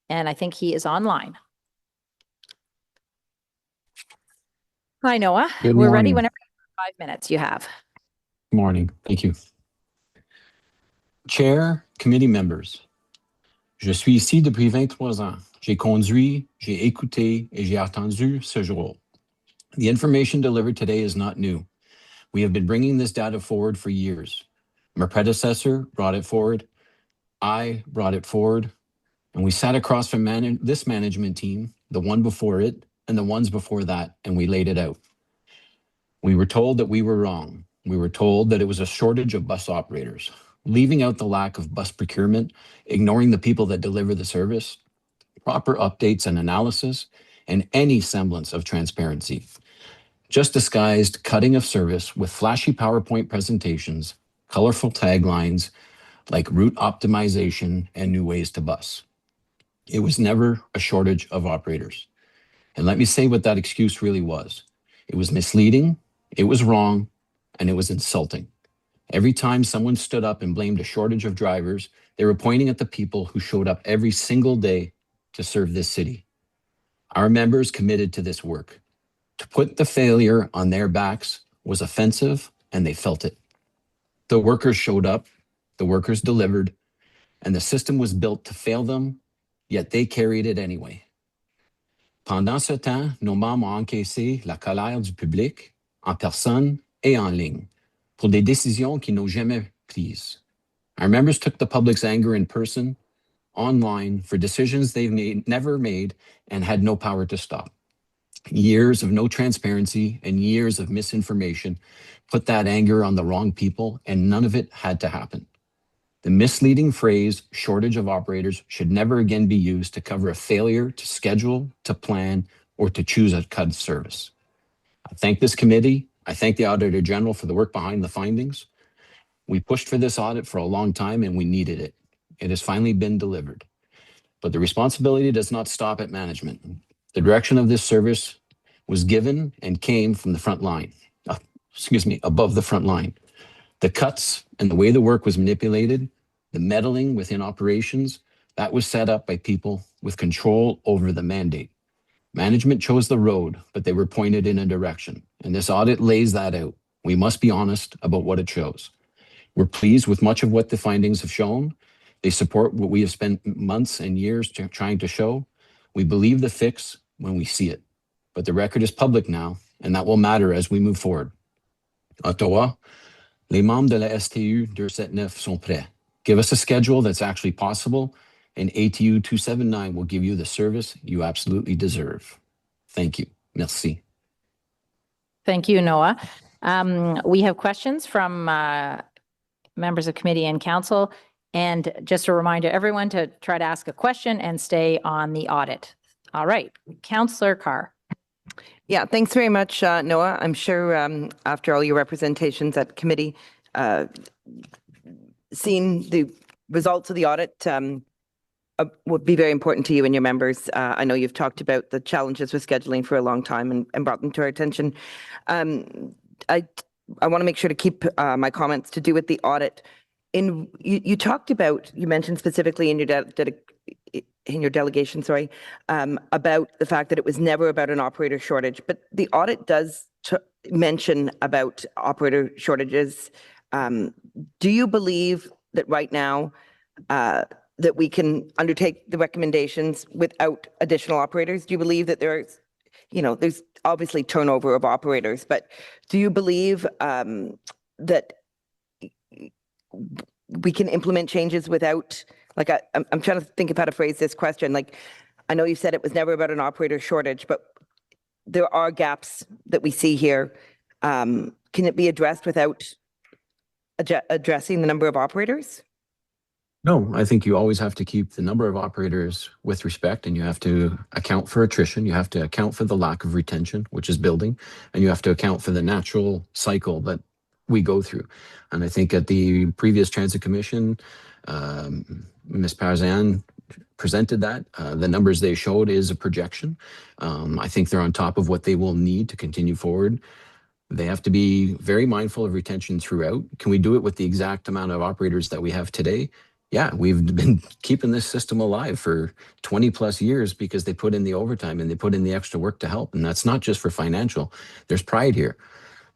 and I think he is online. Hi, Noah. Good We're ready morning. whenever 5 minutes you have. Good morning. Thank you. Chair, committee members, je suis ici depuis 23 ans. J'ai conduit, j'ai écouté, et j'ai attendu ce jour. The information delivered today is not new. We have been bringing this data forward for years. My predecessor brought it forward. I brought it forward. And we sat across from this management team, the one before it, and the ones before that, and we laid it out. We were told that we were wrong. We were told that it was a shortage of bus operators, leaving out the lack of bus procurement, ignoring the people that deliver the service, proper updates and analysis, and any semblance of transparency. Just disguised cutting of service with flashy PowerPoint presentations, colorful taglines like route optimization and new ways to bus. It was never a shortage of operators. And let me say what that excuse really was. It was misleading, it was wrong, and it was insulting. Every time someone stood up and blamed a shortage of drivers, they were pointing at the people who showed up every single day to serve this city. Our members committed to this work. To put the failure on their backs was offensive, and they felt it. The workers showed up, the workers delivered, and the system was built to fail them, yet they carried it anyway. Pendant ce temps, nos membres ont encaissé la colère du public, en personne et en ligne, pour des décisions qu'ils n'ont jamais prises. Our members took the public's anger in person, online, for decisions they've never made and had no power to stop. Years of no transparency and years of misinformation put that anger on the wrong people, and none of it had to happen. The misleading phrase shortage of operators should never again be used to cover a failure to schedule, to plan, or to choose a cut service. I thank this committee. I thank the Auditor General for the work behind the findings. We pushed for this audit for a long time and we needed it. It has finally been delivered. But the responsibility does not stop at management. The direction of this service was given and came from the front line, above the front line. The cuts and the way the work was manipulated, the meddling within operations, that was set up by people with control over the mandate. Management chose the road, but they were pointed in a direction. And this audit lays that out. We must be honest about what it shows. We're pleased with much of what the findings have shown. They support what we have spent months and years trying to show. We believe the fix when we see it. But the record is public now, and that will matter as we move forward. Ottawa, les membres de la STU 279 sont prêts. Give us a schedule that's actually possible, and ATU 279 will give you the service you absolutely deserve. Thank you. Merci. Thank you, Noah. We have questions from members of committee and council. And just a reminder, everyone to try to ask a question and stay on the audit. All right, Councillor Carr. Yeah, thanks very much, Noah. I'm sure after all your representations at committee, seeing the results of the audit would be very important to you and your members. I know you've talked about the challenges with scheduling for a long time and brought them to our attention. I want to make sure to keep my comments to do with the audit. You talked about, you mentioned specifically in your delegation, about the fact that it was never about an operator shortage, but the audit does mention about operator shortages. Do you believe that right now that we can undertake the recommendations without additional operators? Do you believe that there's obviously turnover of operators, but do you believe that we can implement changes without Like I'm trying to think of how to phrase this question. Like, I know you said it was never about an operator shortage, but there are gaps that we see here. Can it be addressed without addressing the number of operators? No, I think you always have to keep the number of operators with respect, and you have to account for attrition. You have to account for the lack of retention, which is building, and you have to account for the natural cycle that we go through. And I think at the previous Transit Commission, Ms. Parzan presented that. The numbers they showed is a projection. I think they're on top of what they will need to continue forward. They have to be very mindful of retention throughout. Can we do it with the exact amount of operators that we have today? Yeah, we've been keeping this system alive for 20 plus years because they put in the overtime and they put in the extra work to help. And that's not just for financial. There's pride here.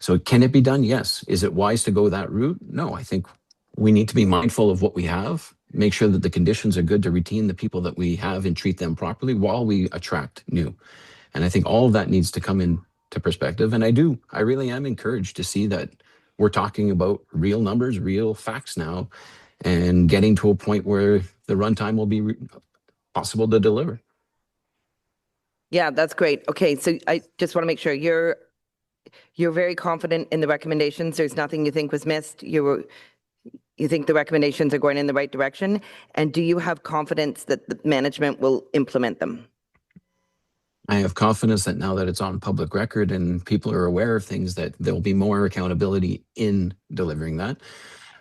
So can it be done? Yes. Is it wise to go that route? No, I think we need to be mindful of what we have, make sure that the conditions are good to retain the people that we have and treat them properly while we attract new. And I think all of that needs to come into perspective. And I really am encouraged to see that we're talking about real numbers, real facts now, and getting to a point where the runtime will be possible to deliver. Yeah, that's great. Okay, so I just want to make sure you're very confident in the recommendations. There's nothing you think was missed. You think the recommendations are going in the right direction, and do you have confidence that the management will implement them? I have confidence that now that it's on public record and people are aware of things, that there'll be more accountability in delivering that.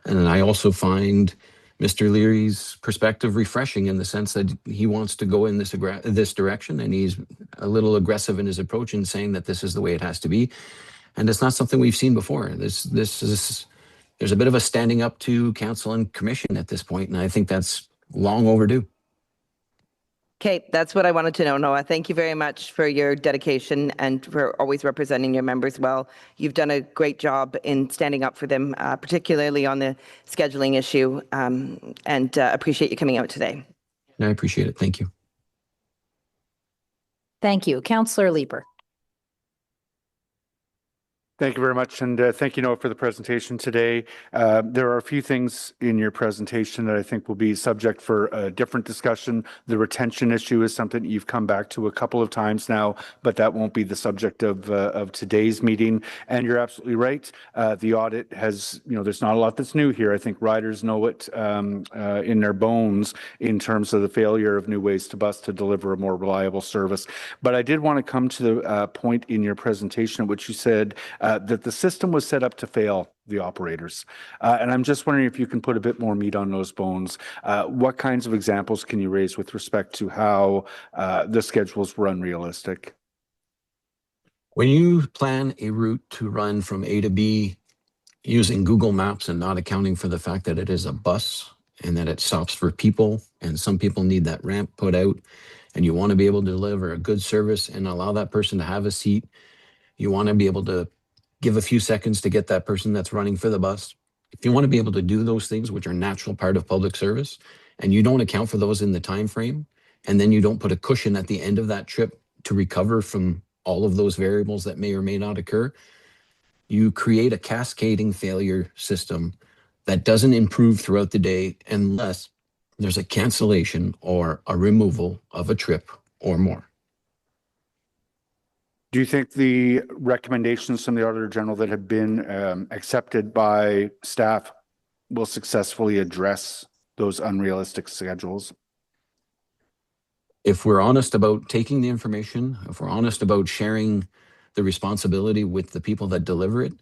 And I also find Mr. Leary's perspective refreshing in the sense that he wants to go in this direction, and he's a little aggressive in his approach in saying that this is the way it has to be. And it's not something we've seen before. There's a bit of a standing up to council and commission at this point, and I think that's long overdue. Okay, that's what I wanted to know, Noah. Thank you very much for your dedication and for always representing your members well. You've done a great job in standing up for them, particularly on the scheduling issue, and appreciate you coming out today. I appreciate it. Thank you. Thank you. Councillor Leeper. Thank you very much, and thank you, Noah, for the presentation today. There are a few things in your presentation that I think will be subject for a different discussion. The retention issue is something you've come back to a couple of times now, but that won't be the subject of today's meeting. And you're absolutely right. The audit has, there's not a lot that's new here. I think riders know it in their bones in terms of the failure of New Ways to Bus to deliver a more reliable service. But I did want to come to the point in your presentation at which you said that the system was set up to fail the operators. And I'm just wondering if you can put a bit more meat on those bones. What kinds of examples can you raise with respect to how the schedules were unrealistic? When you plan a route to run from A to B using Google Maps and not accounting for the fact that it is a bus and that it stops for people, and some people need that ramp put out, and you want to be able to deliver a good service and allow that person to have a seat, you want to be able to give a few seconds to get that person that's running for the bus. If you want to be able to do those things, which are a natural part of public service, and you don't account for those in the time frame, and then you don't put a cushion at the end of that trip to recover from all of those variables that may or may not occur, you create a cascading failure system that doesn't improve throughout the day unless there's a cancellation or a removal of a trip or more. Do you think the recommendations from the Auditor General that have been accepted by staff will successfully address those unrealistic schedules? If we're honest about taking the information, if we're honest about sharing the responsibility with the people that deliver it,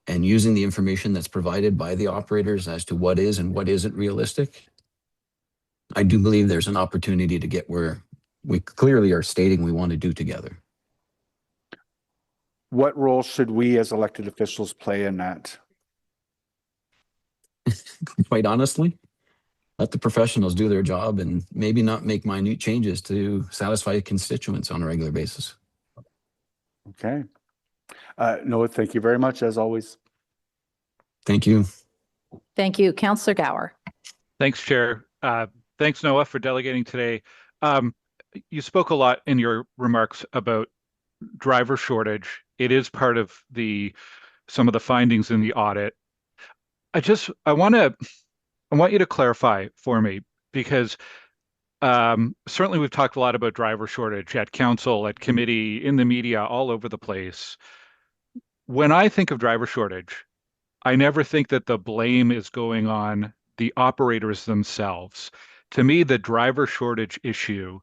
and using the information that's provided by the operators as to what is and what isn't realistic, I do believe there's an opportunity to get where we clearly are stating we want to do together. What role should we as elected officials play in that? Quite honestly, let the professionals do their job and maybe not make minute changes to satisfy constituents on a regular basis. Okay. Noah, thank you very much, as always. Thank you. Thank you. Councillor Gower. Thanks, Chair. Thanks, Noah, for delegating today. You spoke a lot in your remarks about driver shortage. It is part of some of the findings in the audit. I want you to clarify for me. because certainly we've talked a lot about driver shortage at council, at committee, in the media, all over the place. When I think of driver shortage, I never think that the blame is going on the operators themselves. To me, the driver shortage issue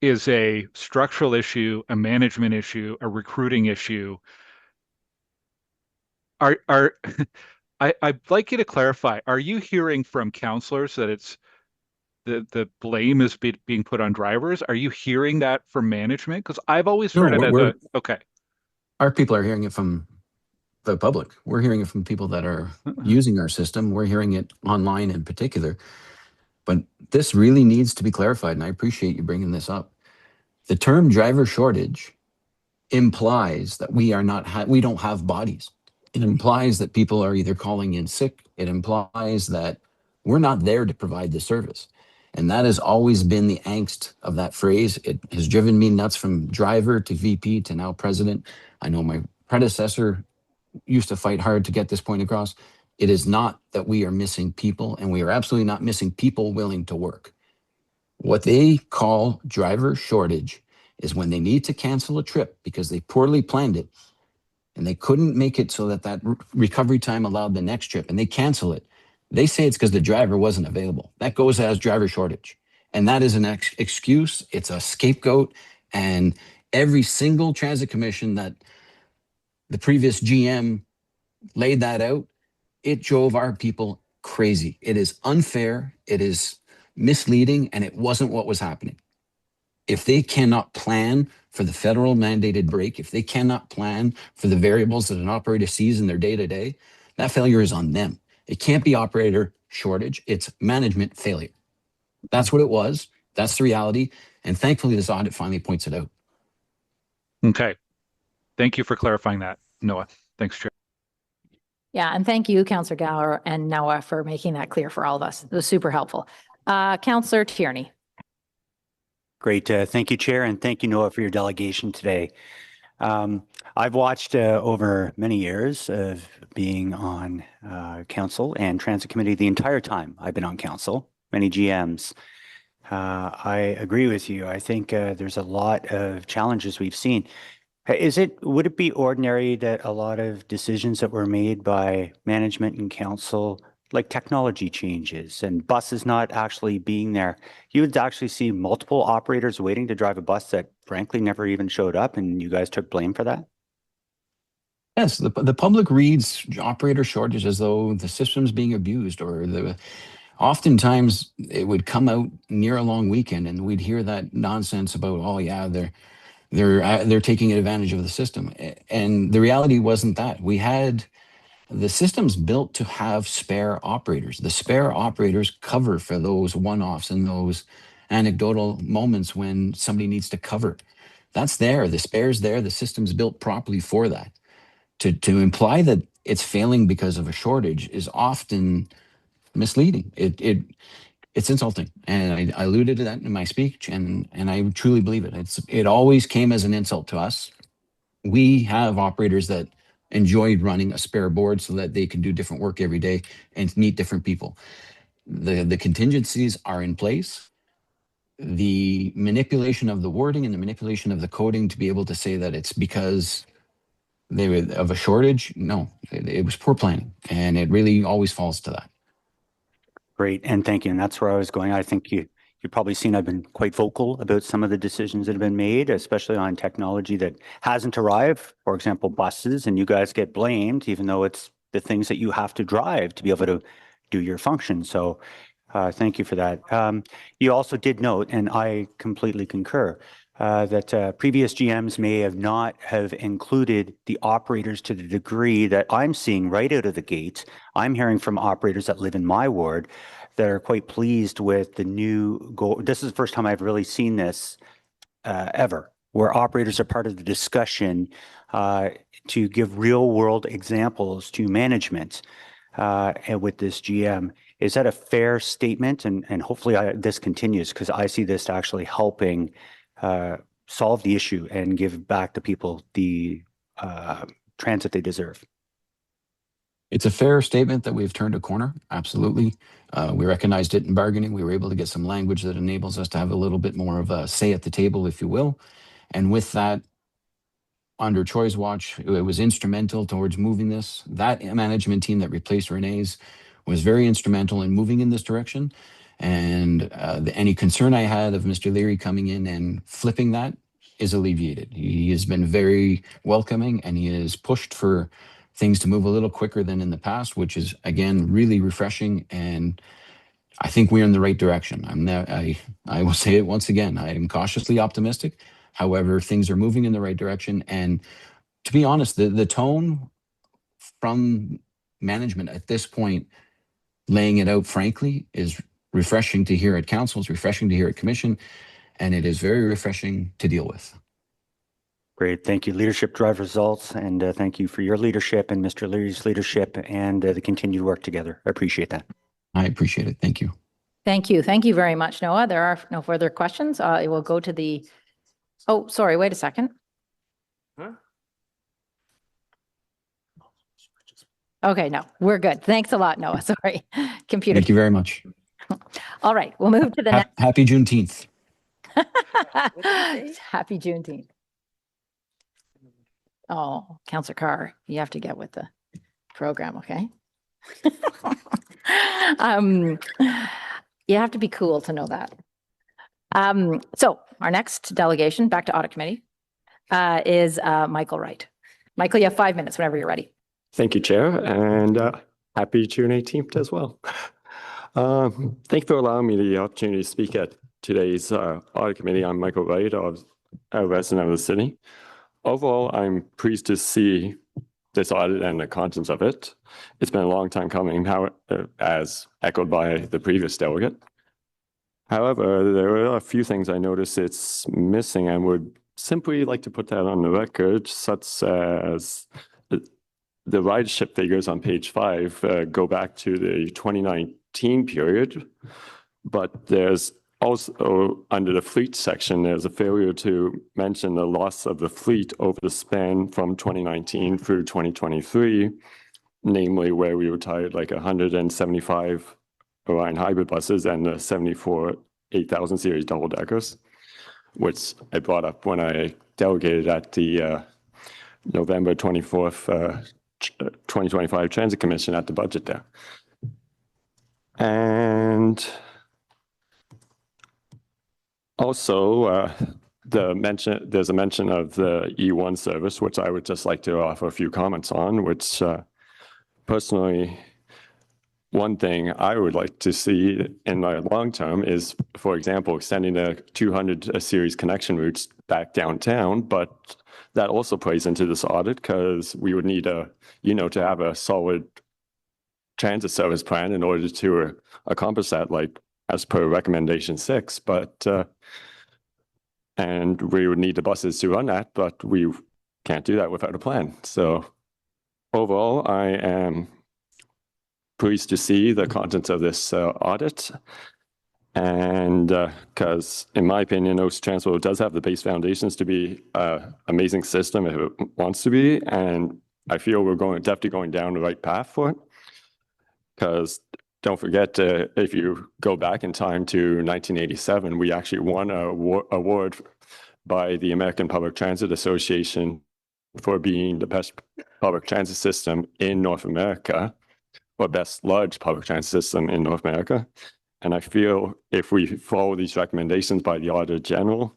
is a structural issue, a management issue, a recruiting issue. I'd like you to clarify, are you hearing from counselors that it's the blame is being put on drivers? Are you hearing that from management? Because I've always heard it as okay. Our people are hearing it from the public. We're hearing it from people that are using our system. We're hearing it online in particular. But this really needs to be clarified, and I appreciate you bringing this up. The term driver shortage implies that we don't have bodies. It implies that people are either calling in sick. It implies that we're not there to provide the service. And that has always been the angst of that phrase. It has driven me nuts from driver to VP to now president. I know my predecessor used to fight hard to get this point across. It is not that we are missing people, and we are absolutely not missing people willing to work. What they call driver shortage is when they need to cancel a trip because they poorly planned it and they couldn't make it so that recovery time allowed the next trip, and they cancel it. They say it's because the driver wasn't available. That goes as driver shortage. And that is an excuse. It's a scapegoat. And every single transit commission that the previous GM laid that out, it drove our people crazy. It is unfair. It is misleading, and it wasn't what was happening. If they cannot plan for the federal mandated break, if they cannot plan for the variables that an operator sees in their day-to-day, that failure is on them. It can't be operator shortage. It's management failure. That's what it was. That's the reality. And thankfully, this audit finally points it out. Okay. Thank you for clarifying that, Noah. Thanks, Chair. Yeah, and thank you, Councillor Gower and Noah, for making that clear for all of us. It was super helpful. Councillor Tierney. Great. Thank you, Chair, and thank you, Noah, for your delegation today. I've watched over many years of being on council and transit committee the entire time I've been on council, many GMs. I agree with you. I think there's a lot of challenges we've seen. Would it be ordinary that a lot of decisions that were made by management and council, like technology changes and buses not actually being there, you would actually see multiple operators waiting to drive a bus that frankly never even showed up, and you guys took blame for that? Yes, the public reads operator shortage as though the system's being abused, or oftentimes it would come out near a long weekend and we'd hear that nonsense about, oh yeah, they're taking advantage of the system. And the reality wasn't that. We had the system's built to have spare operators. The spare operators cover for those one-offs and those anecdotal moments when somebody needs to cover. That's there. The spare's there. The system's built properly for that. To imply that it's failing because of a shortage is often misleading. It's insulting, and I alluded to that in my speech, and I truly believe it. It always came as an insult to us. We have operators that enjoy running a spare board so that they can do different work every day and meet different people. The contingencies are in place. The manipulation of the wording and the manipulation of the coding to be able to say that it's because they were of a shortage, no, it was poor planning, and it really always falls to that. Great, and thank you. And that's where I was going. I think you've probably seen I've been quite vocal about some of the decisions that have been made, especially on technology that hasn't arrived. For example, buses, and you guys get blamed, even though it's the things that you have to drive to be able to do your function. So thank you for that. You also did note, and I completely concur, that previous GMs may not have included the operators to the degree that I'm seeing right out of the gate. I'm hearing from operators that live in my ward that are quite pleased with the new goal. This is the first time I've really seen this ever, where operators are part of the discussion to give real world examples to management and with this GM. Is that a fair statement? And hopefully this continues, because I see this actually helping solve the issue and give back to people the transit they deserve. It's a fair statement that we've turned a corner. Absolutely. We recognized it in bargaining. We were able to get some language that enables us to have a little bit more of a say at the table, if you will. And with that, under Troy's watch, it was instrumental towards moving this. That management team that replaced Renee's was very instrumental in moving in this direction. And any concern I had of Mr. Leary coming in and flipping that is alleviated. He has been very welcoming, and he has pushed for things to move a little quicker than in the past, which is, again, really refreshing. And I think we're in the right direction. I will say it once again, I am cautiously optimistic. However, things are moving in the right direction. And to be honest, the tone from management at this point, laying it out frankly, is refreshing to hear at council, it's refreshing to hear at commission, and it is very refreshing to deal with. Great. Thank you. Leadership drive results, and thank you for your leadership and Mr. Leary's leadership and the continued work together. I appreciate that. I appreciate it. Thank you. Thank you. Thank you very much, Noah. There are no further questions. It will go to the, oh, sorry, wait a second. Okay, no, we're good. Thanks a lot, Noah. Sorry. Computer. Thank you very much. All right, we'll move to the next. Happy Juneteenth. Happy Juneteenth. Oh, Councillor Carr, you have to get with the program, okay? You have to be cool to know that. So our next delegation, back to Audit Committee, is Michael Wright. Michael, you have 5 minutes whenever you're ready. Thank you, Chair, and happy June 18th as well. Thank you for allowing me the opportunity to speak at today's Audit Committee. I'm Michael Wright, a resident of the city. Overall, I'm pleased to see this audit and the contents of it. It's been a long time coming, as echoed by the previous delegate. However, there are a few things I noticed it's missing and would simply like to put that on the record, such as the ridership figures on page 5 go back to the 2019 period, but there's also, under the fleet section, there's a failure to mention the loss of the fleet over the span from 2019 through 2023, namely where we retired like 175 Orion hybrid buses and the 74 8000 series double deckers, which I brought up when I delegated at the November 24th, 2025 Transit Commission at the budget there. And also, there's a mention of the E1 service, which I would just like to offer a few comments on, which personally, one thing I would like to see in my long term is, for example, extending the 200 series connection routes back downtown, but that also plays into this audit because we would need to have a solid transit service plan in order to accomplish that, like as per recommendation 6, but and we would need the buses to run that, but we can't do that without a plan. So overall, I am pleased to see the contents of this audit, and because in my opinion, Ocean Transport does have the base foundations to be an amazing system if it wants to be, and I feel we're definitely going down the right path for it. Because don't forget, if you go back in time to 1987, we actually won an award by the American Public Transit Association for being the best public transit system in North America, or best large public transit system in North America. And I feel if we follow these recommendations by the Auditor General,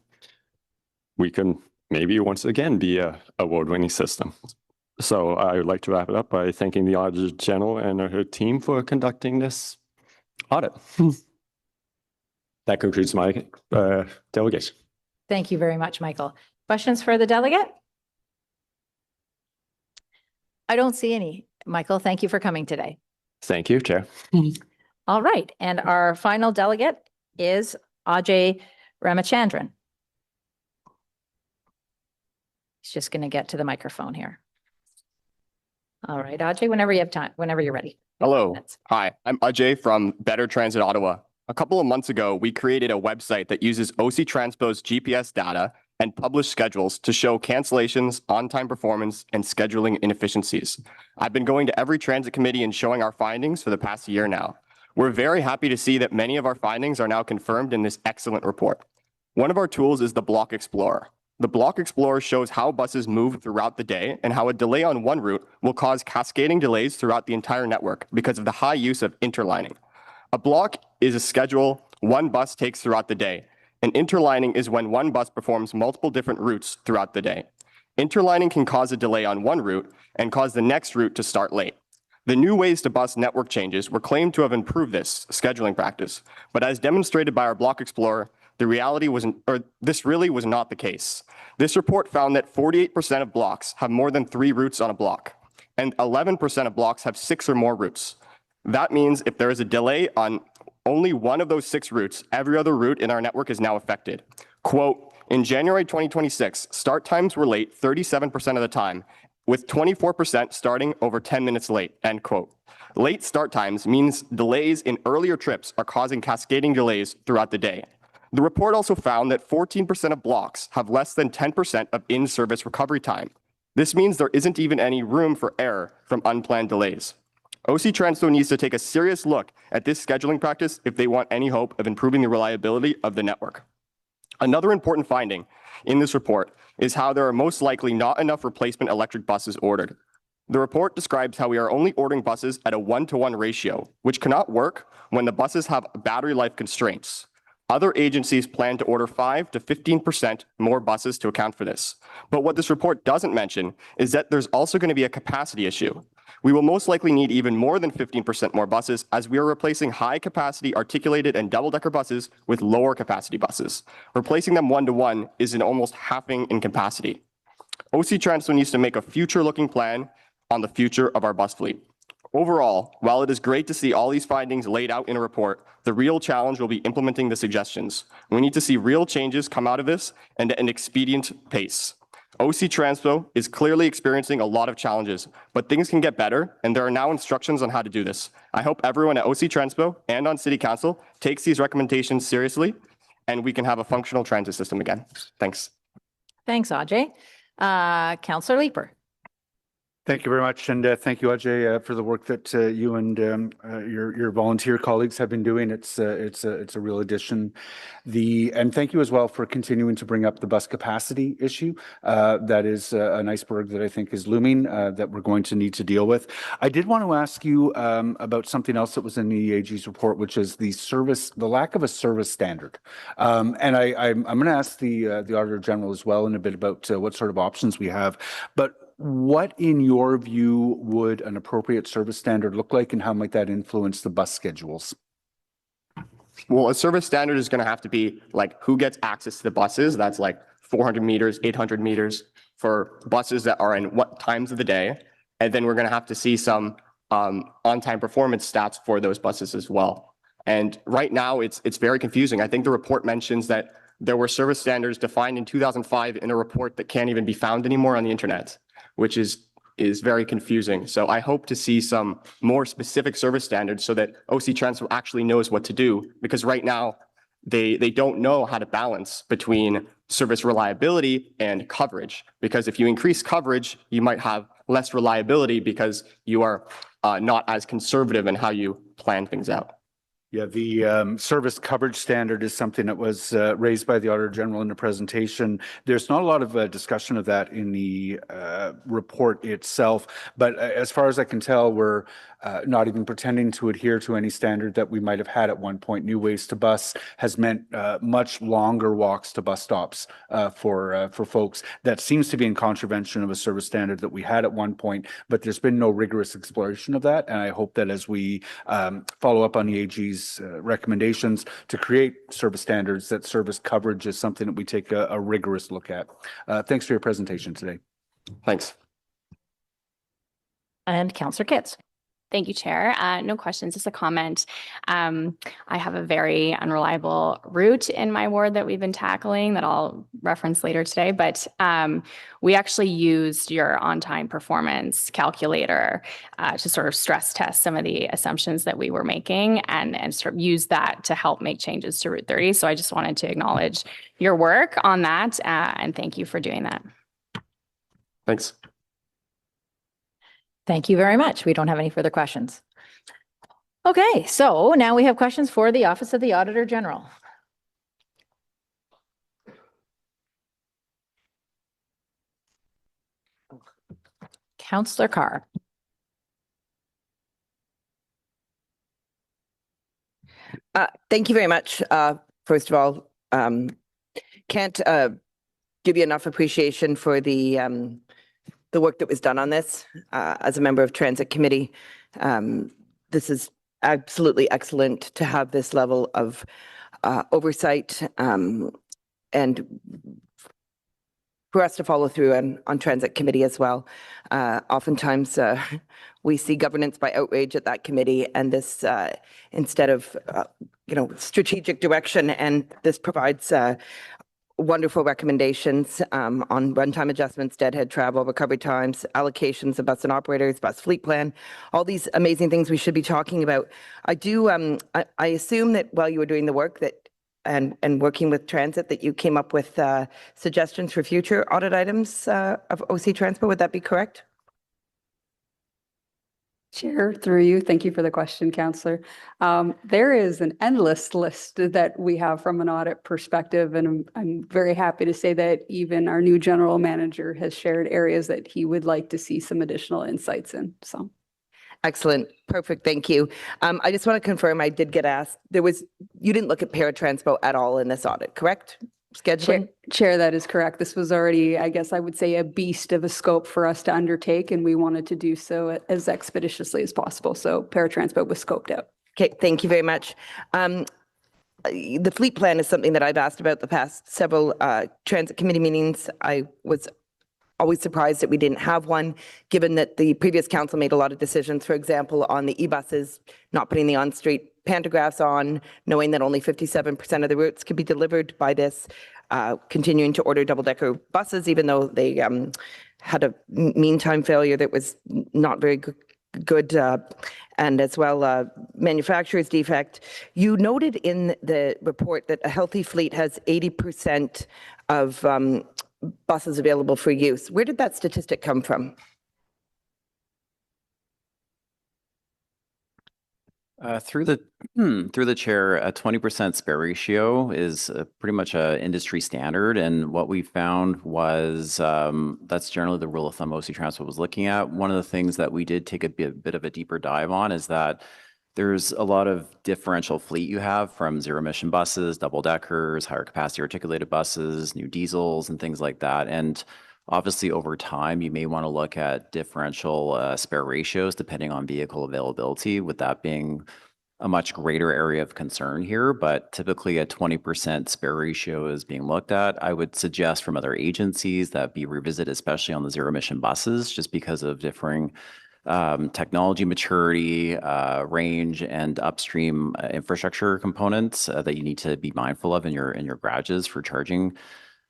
we can maybe once again be an award-winning system. So I would like to wrap it up by thanking the Auditor General and her team for conducting this audit. That concludes my delegation. Thank you very much, Michael. Questions for the delegate? I don't see any. Michael, thank you for coming today. Thank you, Chair. All right. And our final delegate is Ajay Ramachandran. He's just going to get to the microphone here. All right, Ajay, whenever you have time, whenever you're ready. Hello. Hi, I'm Ajay from Better Transit Ottawa. A couple of months ago, we created a website that uses OC Transpo's GPS data and publish schedules to show cancellations, on-time performance, and scheduling inefficiencies. I've been going to every transit committee and showing our findings for the past year now. We're very happy to see that many of our findings are now confirmed in this excellent report. One of our tools is the Block Explorer. The Block Explorer shows how buses move throughout the day and how a delay on one route will cause cascading delays throughout the entire network because of the high use of interlining. A block is a schedule one bus takes throughout the day. And interlining is when one bus performs multiple different routes throughout the day. Interlining can cause a delay on one route and cause the next route to start late. The new ways to bus network changes were claimed to have improved this scheduling practice, but as demonstrated by our Block Explorer, this really was not the case. This report found that 48% of blocks have more than 3 routes on a block, and 11% of blocks have 6 or more routes. That means if there is a delay on only one of those 6 routes, every other route in our network is now affected. Quote, in January 2026, start times were late 37% of the time, with 24% starting over 10 minutes late, end quote. Late start times means delays in earlier trips are causing cascading delays throughout the day. The report also found that 14% of blocks have less than 10% of in-service recovery time. This means there isn't even any room for error from unplanned delays. OC Transpo needs to take a serious look at this scheduling practice if they want any hope of improving the reliability of the network. Another important finding in this report is how there are most likely not enough replacement electric buses ordered. The report describes how we are only ordering buses at a 1-to-1 ratio, which cannot work when the buses have battery life constraints. Other agencies plan to order 5 to 15% more buses to account for this. But what this report doesn't mention is that there's also going to be a capacity issue. We will most likely need even more than 15% more buses as we are replacing high-capacity articulated and double-decker buses with lower-capacity buses. Replacing them 1-to-1 is an almost halving in capacity. OC Transpo needs to make a future-looking plan on the future of our bus fleet. Overall, while it is great to see all these findings laid out in a report, the real challenge will be implementing the suggestions. We need to see real changes come out of this and at an expedient pace. OC Transpo is clearly experiencing a lot of challenges, but things can get better, and there are now instructions on how to do this. I hope everyone at OC Transpo and on City Council takes these recommendations seriously, and we can have a functional transit system again. Thanks. Thanks, Ajay. Councillor Leeper. Thank you very much, and thank you, Ajay, for the work that you and your volunteer colleagues have been doing. It's a real addition. And thank you as well for continuing to bring up the bus capacity issue. That is an iceberg that I think is looming that we're going to need to deal with. I did want to ask you about something else that was in the AG's report, which is the lack of a service standard. And I'm going to ask the Auditor General as well in a bit about what sort of options we have, but what, in your view, would an appropriate service standard look like, and how might that influence the bus schedules? Well, a service standard is going to have to be like who gets access to the buses. That's like 400 meters, 800 meters for buses that are in what times of the day. And then we're going to have to see some on-time performance stats for those buses as well. And right now, it's very confusing. I think the report mentions that there were service standards defined in 2005 in a report that can't even be found anymore on the internet, which is very confusing. So I hope to see some more specific service standards so that OC Transpo actually knows what to do, because right now they don't know how to balance between service reliability and coverage. Because if you increase coverage, you might have less reliability because you are not as conservative in how you plan things out. Yeah, the service coverage standard is something that was raised by the Auditor General in the presentation. There's not a lot of discussion of that in the report itself, but as far as I can tell, we're not even pretending to adhere to any standard that we might have had at one point. New ways to bus has meant much longer walks to bus stops for folks. That seems to be in contravention of a service standard that we had at one point, but there's been no rigorous exploration of that. And I hope that as we follow up on the AG's recommendations to create service standards, that service coverage is something that we take a rigorous look at. Thanks for your presentation today. Thanks. And Councillor Kitts. Thank you, Chair. No questions, just a comment. I have a very unreliable route in my ward that we've been tackling that I'll reference later today, but we actually used your on-time performance calculator to sort of stress test some of the assumptions that we were making and sort of use that to help make changes to Route 30. So I just wanted to acknowledge your work on that and thank you for doing that. Thanks. Thank you very much. We don't have any further questions. Okay, so now we have questions for the Office of the Auditor General. Councillor Carr. Thank you very much. First of all, can't give you enough appreciation for the work that was done on this. As a member of Transit Committee, this is absolutely excellent to have this level of oversight and for us to follow through on Transit Committee as well. Oftentimes we see governance by outrage at that committee, and this instead of strategic direction, and this provides wonderful recommendations on runtime adjustments, deadhead travel, recovery times, allocations of bus and operators, bus fleet plan, all these amazing things we should be talking about. I assume that while you were doing the work that and working with Transit that you came up with suggestions for future audit items of OC Transport. Would that be correct? Chair, through you, thank you for the question, Councillor. There is an endless list that we have from an audit perspective, and I'm very happy to say that even our new general manager has shared areas that he would like to see some additional insights in. So, excellent, perfect, thank you. I just want to confirm, I did get asked. You didn't look at paratranspo at all in this audit, correct? Scheduling? Chair, that is correct. This was already, I guess I would say, a beast of a scope for us to undertake, and we wanted to do so as expeditiously as possible. So paratranspo was scoped out. Okay, thank you very much. The fleet plan is something that I've asked about the past several Transit Committee meetings. I was always surprised that we didn't have one, given that the previous council made a lot of decisions, for example, on the e-buses, not putting the on-street pantographs on, knowing that only 57% of the routes could be delivered by this, continuing to order double-decker buses, even though they had a meantime failure that was not very good, and as well manufacturer's defect. You noted in the report that a healthy fleet has 80% of buses available for use. Where did that statistic come from? Through the chair, a 20% spare ratio is pretty much an industry standard, and what we found was that's generally the rule of thumb OC Transport was looking at. One of the things that we did take a bit of a deeper dive on is that there's a lot of differential fleet you have, from zero emission buses, double deckers, higher capacity articulated buses, new diesels, and things like that. And obviously, over time, you may want to look at differential spare ratios depending on vehicle availability, with that being a much greater area of concern here. But typically, a 20% spare ratio is being looked at. I would suggest from other agencies that be revisited, especially on the zero emission buses, just because of differing technology maturity, range, and upstream infrastructure components that you need to be mindful of in your garages for charging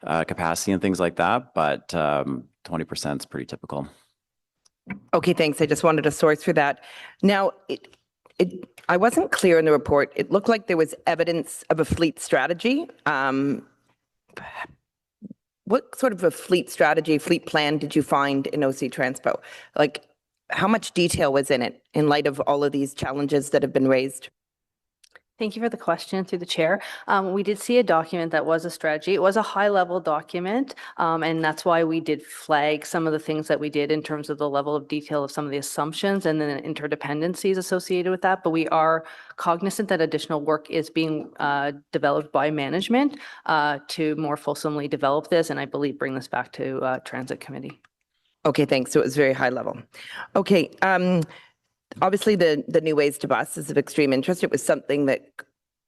capacity and things like that. But 20% is pretty typical. Okay, thanks. I just wanted a source for that. Now, I wasn't clear in the report. It looked like there was evidence of a fleet strategy. What sort of a fleet strategy, fleet plan did you find in OC Transpo? Like, how much detail was in it in light of all of these challenges that have been raised? Thank you for the question through the chair. We did see a document that was a strategy. It was a high-level document, and that's why we did flag some of the things that we did in terms of the level of detail of some of the assumptions and then interdependencies associated with that. But we are cognizant that additional work is being developed by management to more fulsomely develop this, and I believe bring this back to Transit Committee. Okay, thanks. So it was very high level. Okay. Obviously, the new ways to bus is of extreme interest. It was something that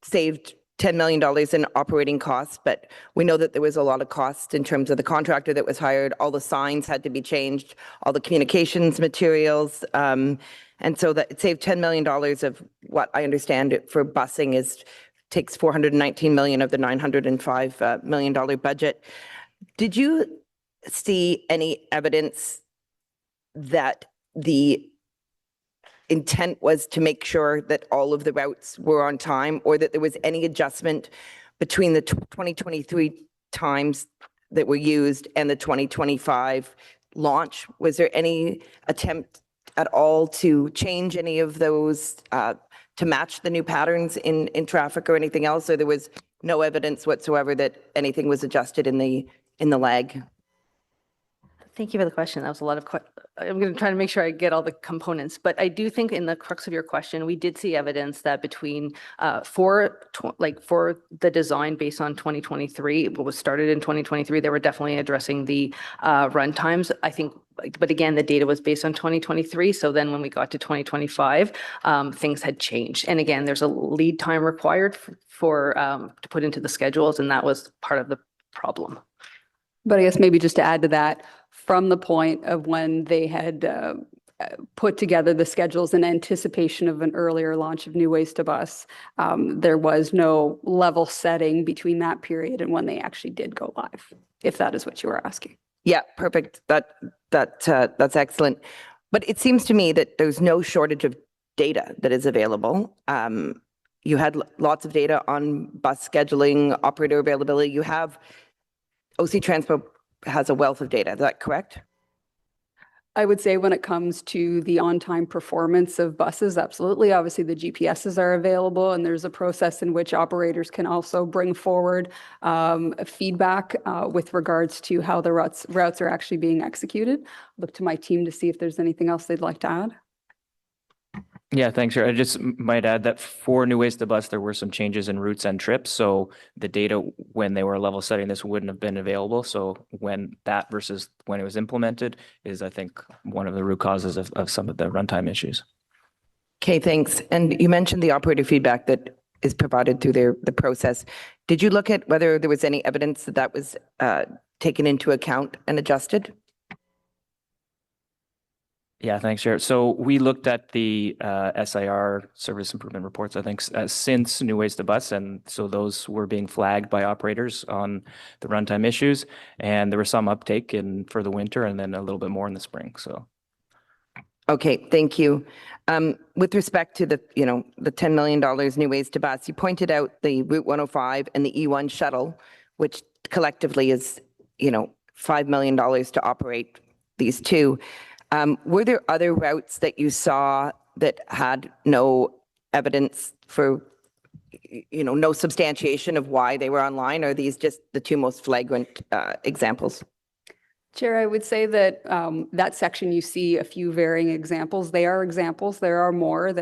saved $10 million in operating costs, but we know that there was a lot of cost in terms of the contractor that was hired. All the signs had to be changed, all the communications materials, and And so that it saved $10 million of what I understand it for busing takes 419 million of the $905 million budget. Did you see any evidence that the intent was to make sure that all of the routes were on time, or that there was any adjustment between the 2023 times that were used and the 2025 launch? Was there any attempt at all to change any of those to match the new patterns in traffic or anything else, or there was no evidence whatsoever that anything was adjusted in the lag? Thank you for the question. That was a lot of, I'm going to try to make sure I get all the components, but I do think in the crux of your question, we did see evidence that between for the design based on 2023, what was started in 2023, they were definitely addressing the run times. I think, but again, the data was based on 2023. So then when we got to 2025, things had changed. And again, there's a lead time required for to put into the schedules, and that was part of the problem. But I guess maybe just to add to that, from the point of when they had put together the schedules in anticipation of an earlier launch of New Ways to Bus, there was no level setting between that period and when they actually did go live, if that is what you were asking. Yeah, perfect. That's excellent. But it seems to me that there's no shortage of data that is available. You had lots of data on bus scheduling, operator availability. You have OC Transpo has a wealth of data. Is that correct? I would say when it comes to the on-time performance of buses, absolutely. Obviously, the GPSs are available, and there's a process in which operators can also bring forward feedback with regards to how the routes are actually being executed. Look to my team to see if there's anything else they'd like to add. Yeah, thanks, Chair. I just might add that for New Ways to Bus, there were some changes in routes and trips. So the data, when they were level setting this, wouldn't have been available. So when that versus when it was implemented is, I think, one of the root causes of some of the runtime issues. Okay, thanks. And you mentioned the operator feedback that is provided through the process. Did you look at whether there was any evidence that that was taken into account and adjusted? Yeah, thanks, Chair. So we looked at the SIR service improvement reports, I think, since New Ways to Bus, and so those were being flagged by operators on the runtime issues, and there was some uptake for the winter, and then a little bit more in the spring. So, okay, thank you. With respect to the $10 million New Ways to Bus, you pointed out the Route 105 and the E1 shuttle, which collectively is $5 million to operate these two. Were there other routes that you saw that had no evidence for, no substantiation of why they were online? Or are these just the two most flagrant examples? Chair, I would say that that section, you see a few varying examples. They are examples. There are more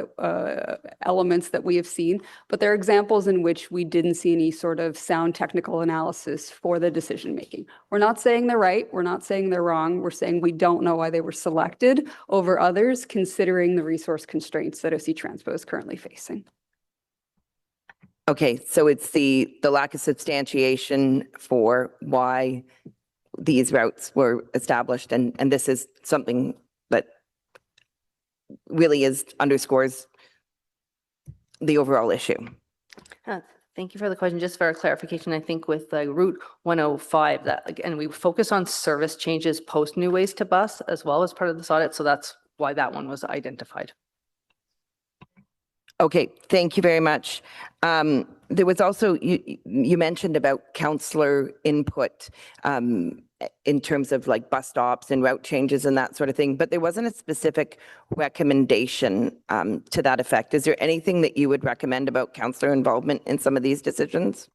elements that we have seen, but there are examples in which we didn't see any sort of sound technical analysis for the decision making. We're not saying they're right. We're not saying they're wrong. We're saying we don't know why they were selected over others, considering the resource constraints that OC Transpo is currently facing. Okay, so it's the lack of substantiation for why these routes were established, and this is something that really underscores the overall issue. Thank you for the question. Just for a clarification, I think with Route 105, that again, we focus on service changes post New Ways to Bus as well as part of this audit, so that's why that one was identified. Okay, thank you very much. There was also, you mentioned about councillor input in terms of like bus stops and route changes and that sort of thing, but there wasn't a specific recommendation to that effect. Is there anything that you would recommend about councillor involvement in some of these decisions?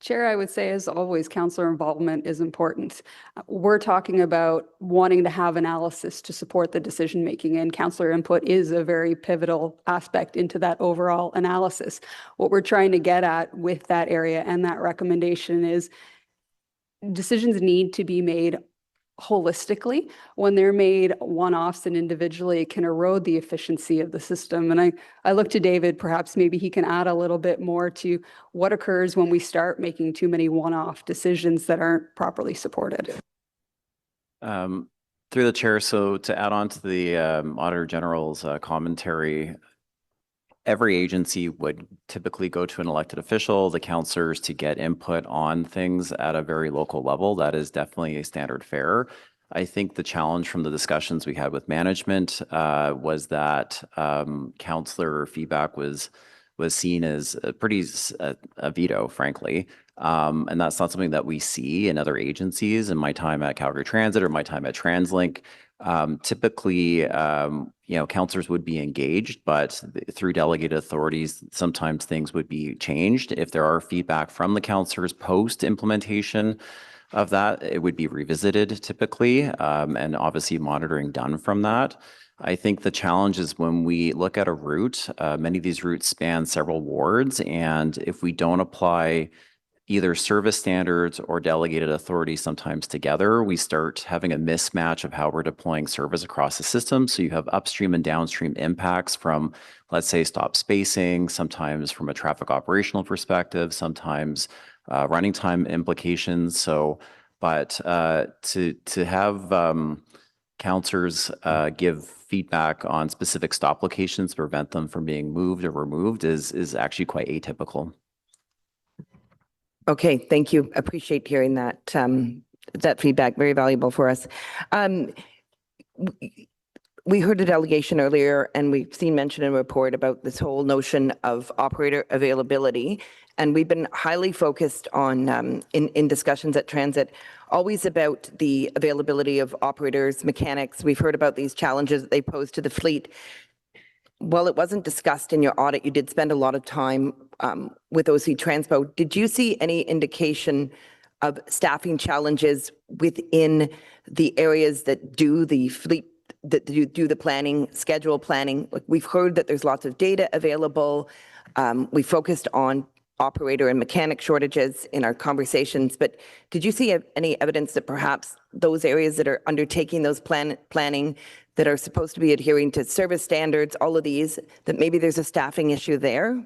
Chair, I would say, as always, councillor involvement is important. We're talking about wanting to have analysis to support the decision making, and councillor input is a very pivotal aspect into that overall analysis. What we're trying to get at with that area and that recommendation is decisions need to be made holistically. When they're made one-offs and individually, it can erode the efficiency of the system. And I look to David, perhaps maybe he can add a little bit more to what occurs when we start making too many one-off decisions that aren't properly supported. Through the chair, so to add on to the Auditor General's commentary, every agency would typically go to an elected official, the counselors, to get input on things at a very local level. That is definitely a standard fare. I think the challenge from the discussions we had with management was that counselor feedback was seen as a veto, frankly. And that's not something that we see in other agencies. In my time at Calgary Transit or my time at TransLink, typically, counselors would be engaged, but through delegated authorities, sometimes things would be changed. If there are feedback from the counselors post-implementation of that, it would be revisited typically, and obviously monitoring done from that. I think the challenge is when we look at a route, many of these routes span several wards, and if we don't apply either service standards or delegated authority sometimes together, we start having a mismatch of how we're deploying service across the system. So you have upstream and downstream impacts from, let's say, stop spacing, sometimes from a traffic operational perspective, sometimes running time implications. So, but to have counselors give feedback on specific stop locations to prevent them from being moved or removed is actually quite atypical. Okay, thank you. Appreciate hearing that that feedback. Very valuable for us. We heard a delegation earlier, and we've seen mention in a report about this whole notion of operator availability. And we've been highly focused on, in discussions at Transit, always about the availability of operators, mechanics. We've heard about these challenges that they pose to the fleet. While it wasn't discussed in your audit, you did spend a lot of time with OC Transpo. Did you see any indication of staffing challenges within the areas that do the fleet, that do the planning, schedule planning? Like, we've heard that there's lots of data available. We focused on operator and mechanic shortages in our conversations, but did you see any evidence that perhaps those areas that are undertaking those planning, that are supposed to be adhering to service standards, all of these, that maybe there's a staffing issue there?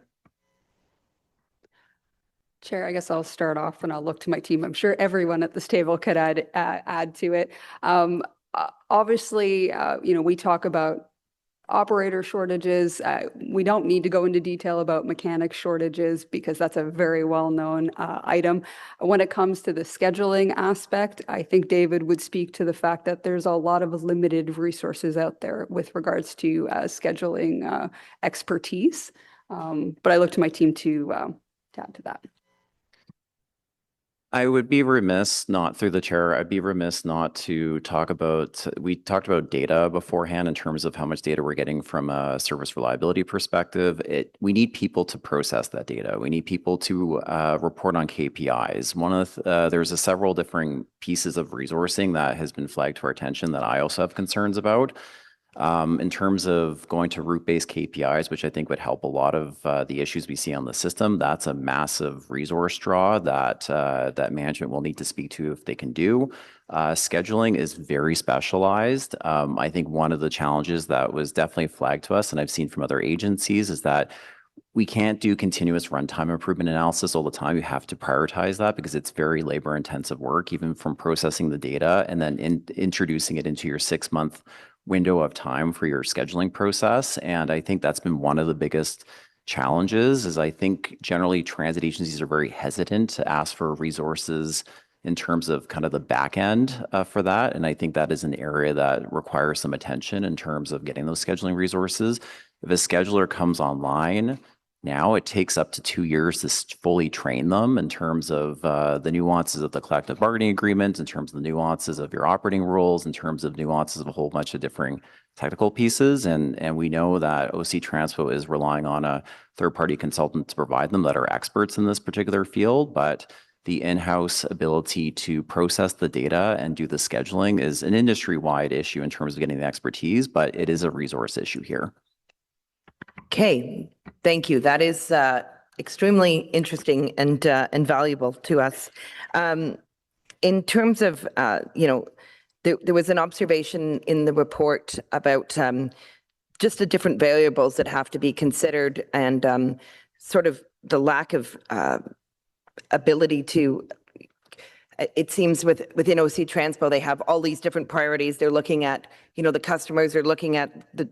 Chair, I guess I'll start off and I'll look to my team. I'm sure everyone at this table could add to it. Obviously, we talk about operator shortages. We don't need to go into detail about mechanic shortages because that's a very well-known item. When it comes to the scheduling aspect, I think David would speak to the fact that there's a lot of limited resources out there with regards to scheduling expertise. But I look to my team to add to that. I would be remiss, not through the chair, I'd be remiss not to talk about, we talked about data beforehand in terms of how much data we're getting from a service reliability perspective. We need people to process that data. We need people to report on KPIs. There's several different pieces of resourcing that has been flagged to our attention that I also have concerns about. In terms of going to route-based KPIs, which I think would help a lot of the issues we see on the system, that's a massive resource draw that that management will need to speak to if they can do. Scheduling is very specialized. I think one of the challenges that was definitely flagged to us, and I've seen from other agencies, is that we can't do continuous runtime improvement analysis all the time. You have to prioritize that because it's very labor-intensive work, even from processing the data and then introducing it into your 6-month window of time for your scheduling process. And I think that's been one of the biggest challenges, is I think generally transit agencies are very hesitant to ask for resources in terms of kind of the back end for that. And I think that is an area that requires some attention in terms of getting those scheduling resources. If a scheduler comes online now, it takes up to 2 years to fully train them in terms of the nuances of the collective bargaining agreement, in terms of the nuances of your operating rules, in terms of nuances of a whole bunch of different technical pieces. And we know that OC Transpo is relying on a third-party consultant to provide them that are experts in this particular field, but the in-house ability to process the data and do the scheduling is an industry-wide issue in terms of getting the expertise, but it is a resource issue here. Okay, thank you. That is extremely interesting and valuable to us. In terms of, there was an observation in the report about just the different variables that have to be considered and sort of the lack of ability to it seems within OC Transpo, they have all these different priorities. They're looking at, the customers, they're looking at the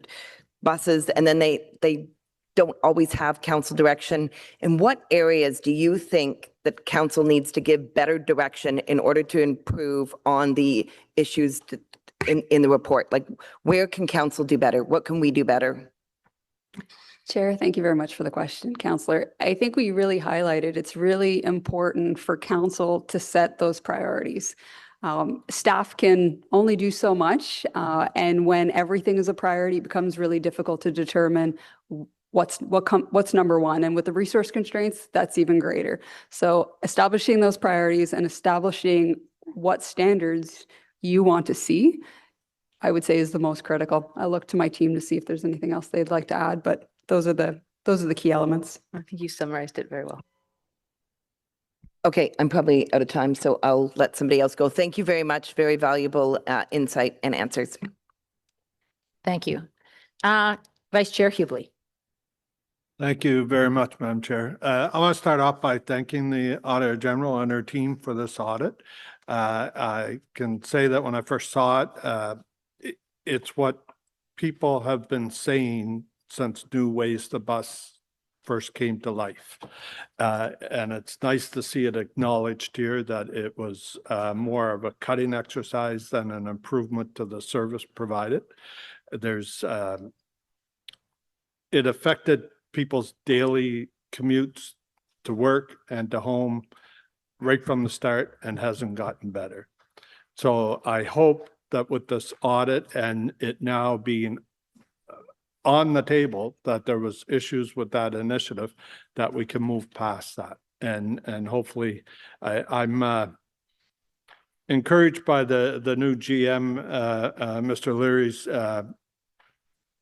buses, and then they don't always have council direction. In what areas do you think that council needs to give better direction in order to improve on the issues in the report? Like, where can council do better? What can we do better? Chair, thank you very much for the question, Councillor. I think we really highlighted it's really important for council to set those priorities. Staff can only do so much, and when everything is a priority, it becomes really difficult to determine what's number one. And with the resource constraints, that's even greater. So establishing those priorities and establishing what standards you want to see, I would say, is the most critical. I look to my team to see if there's anything else they'd like to add, but those are the key elements. I think you summarized it very well. Okay, I'm probably out of time, so I'll let somebody else go. Thank you very much. Very valuable insight and answers. Thank you. Vice Chair Hubley. Thank you very much, Madam Chair. I want to start off by thanking the Auditor General and her team for this audit. I can say that when I first saw it, it's what people have been saying since New Ways to Bus first came to life. And it's nice to see it acknowledged here that it was more of a cutting exercise than an improvement to the service provided. It affected people's daily commutes to work and to home right from the start and hasn't gotten better. So I hope that with this audit and it now being on the table, that there was issues with that initiative, that we can move past that. And hopefully I'm encouraged by the new GM, Mr. Leary's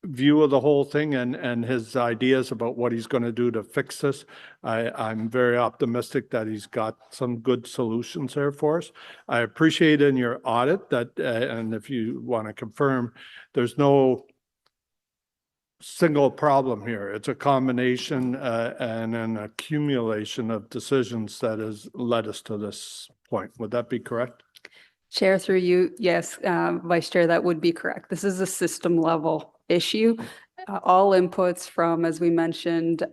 view of the whole thing and his ideas about what he's going to do to fix this. I'm very optimistic that he's got some good solutions there for us. I appreciate in your audit that, and if you want to confirm, there's no single problem here. It's a combination and an accumulation of decisions that has led us to this point. Would that be correct? Chair, through you, yes, Vice Chair, that would be correct. This is a system level issue. All inputs from, as we mentioned,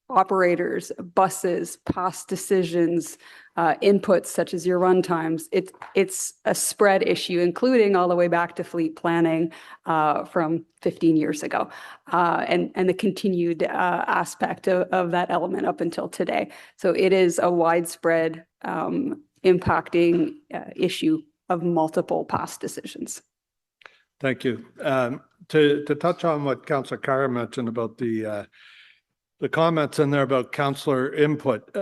operators, buses, past decisions, inputs such as your run times. It's a spread issue, including all the way back to fleet planning from 15 years ago, and the continued aspect of that element up until today. So it is a widespread impacting issue of multiple past decisions. Thank you. To touch on what Councillor Carr mentioned about the comments in there about councillor input,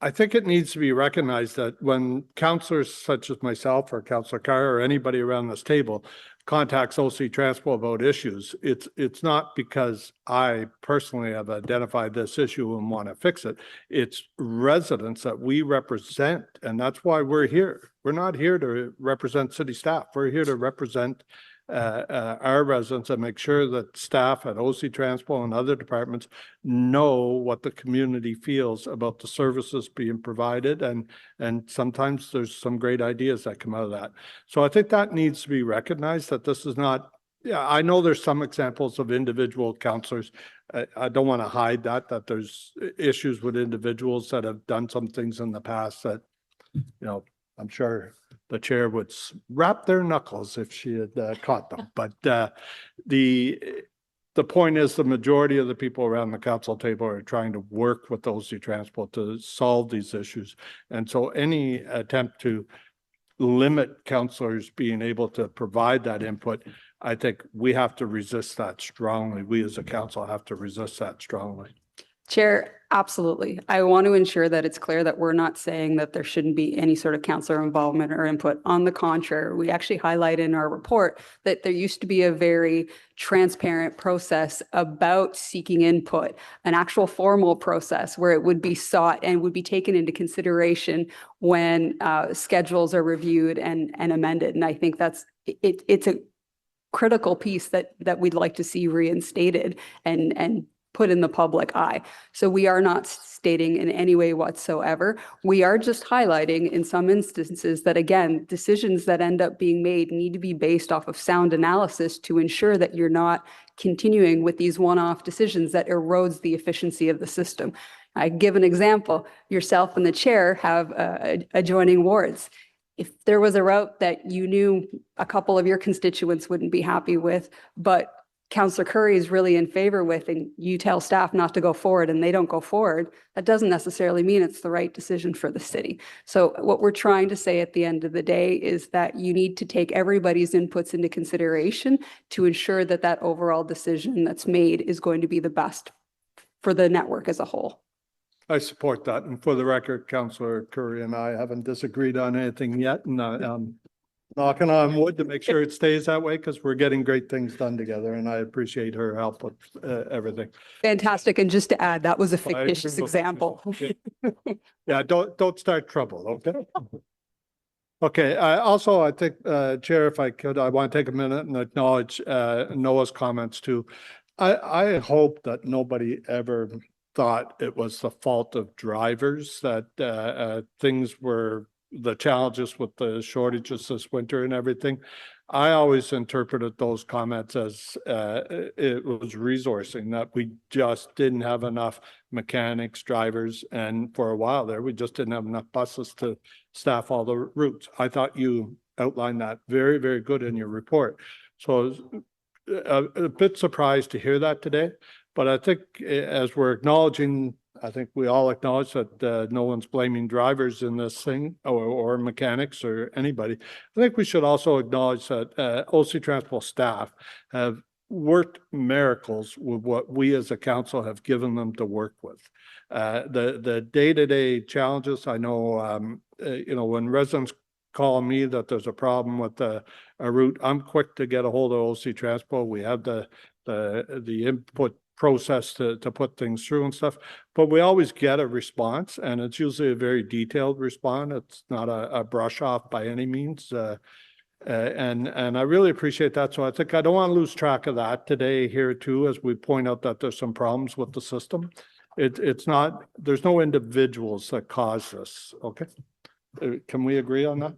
I think it needs to be recognized that when councillors such as myself or Councillor Carr or anybody around this table contacts OC Transpo about issues, it's not because I personally have identified this issue and want to fix it. It's residents that we represent, and that's why we're here. We're not here to represent city staff. We're here to represent our residents and make sure that staff at OC Transpo and other departments know what the community feels about the services being provided, and sometimes there's some great ideas that come out of that. So I think that needs to be recognized, that this is not, yeah, I know there's some examples of individual councillors. I don't want to hide that there's issues with individuals that have done some things in the past that, I'm sure the chair would wrap their knuckles if she had caught them. But the point is, the majority of the people around the council table are trying to work with OC Transport to solve these issues. And so any attempt to limit councillors being able to provide that input, I think we have to resist that strongly. We as a council have to resist that strongly. Chair, absolutely. I want to ensure that it's clear that we're not saying that there shouldn't be any sort of councillor involvement or input. On the contrary, we actually highlight in our report that there used to be a very transparent process about seeking input, an actual formal process where it would be sought and would be taken into consideration when schedules are reviewed and amended. And I think it's a critical piece that we'd like to see reinstated and put in the public eye. So we are not stating in any way whatsoever. We are just highlighting in some instances that, again, decisions that end up being made need to be based off of sound analysis to ensure that you're not continuing with these one-off decisions that erodes the efficiency of the system. I give an example. Yourself and the chair have adjoining wards. If there was a route that you knew a couple of your constituents wouldn't be happy with, but Councillor Curry is really in favor with, and you tell staff not to go forward and they don't go forward, that doesn't necessarily mean it's the right decision for the city. So what we're trying to say at the end of the day is that you need to take everybody's inputs into consideration to ensure that that overall decision that's made is going to be the best for the network as a whole. I support that. And for the record, Councillor Curry and I haven't disagreed on anything yet. And I'm knocking on wood to make sure it stays that way because we're getting great things done together. And I appreciate her help with everything. Fantastic. And just to add, that was a fictitious example. Yeah, don't start trouble, okay? Okay, I think, Chair, if I could, I want to take a minute and acknowledge Noah's comments too. I hope that nobody ever thought it was the fault of drivers that things were the challenges with the shortages this winter and everything. I always interpreted those comments as it was resourcing, that we just didn't have enough mechanics, drivers, and for a while there, we just didn't have enough buses to staff all the routes. I thought you outlined that very, very good in your report. So I was a bit surprised to hear that today. But I think as we're acknowledging, I think we all acknowledge that no one's blaming drivers in this thing or mechanics or anybody. I think we should also acknowledge that OC Transport staff have worked miracles with what we as a council have given them to work with. The day-to-day challenges, I know, when residents call me that there's a problem with a route, I'm quick to get a hold of OC Transport. We have the input process to put things through and stuff, but we always get a response, and it's usually a very detailed response. It's not a brush off by any means, and I really appreciate that. So I think I don't want to lose track of that today here too, as we point out that there's some problems with the system. It's not, there's no individuals that cause this. Okay, can we agree on that?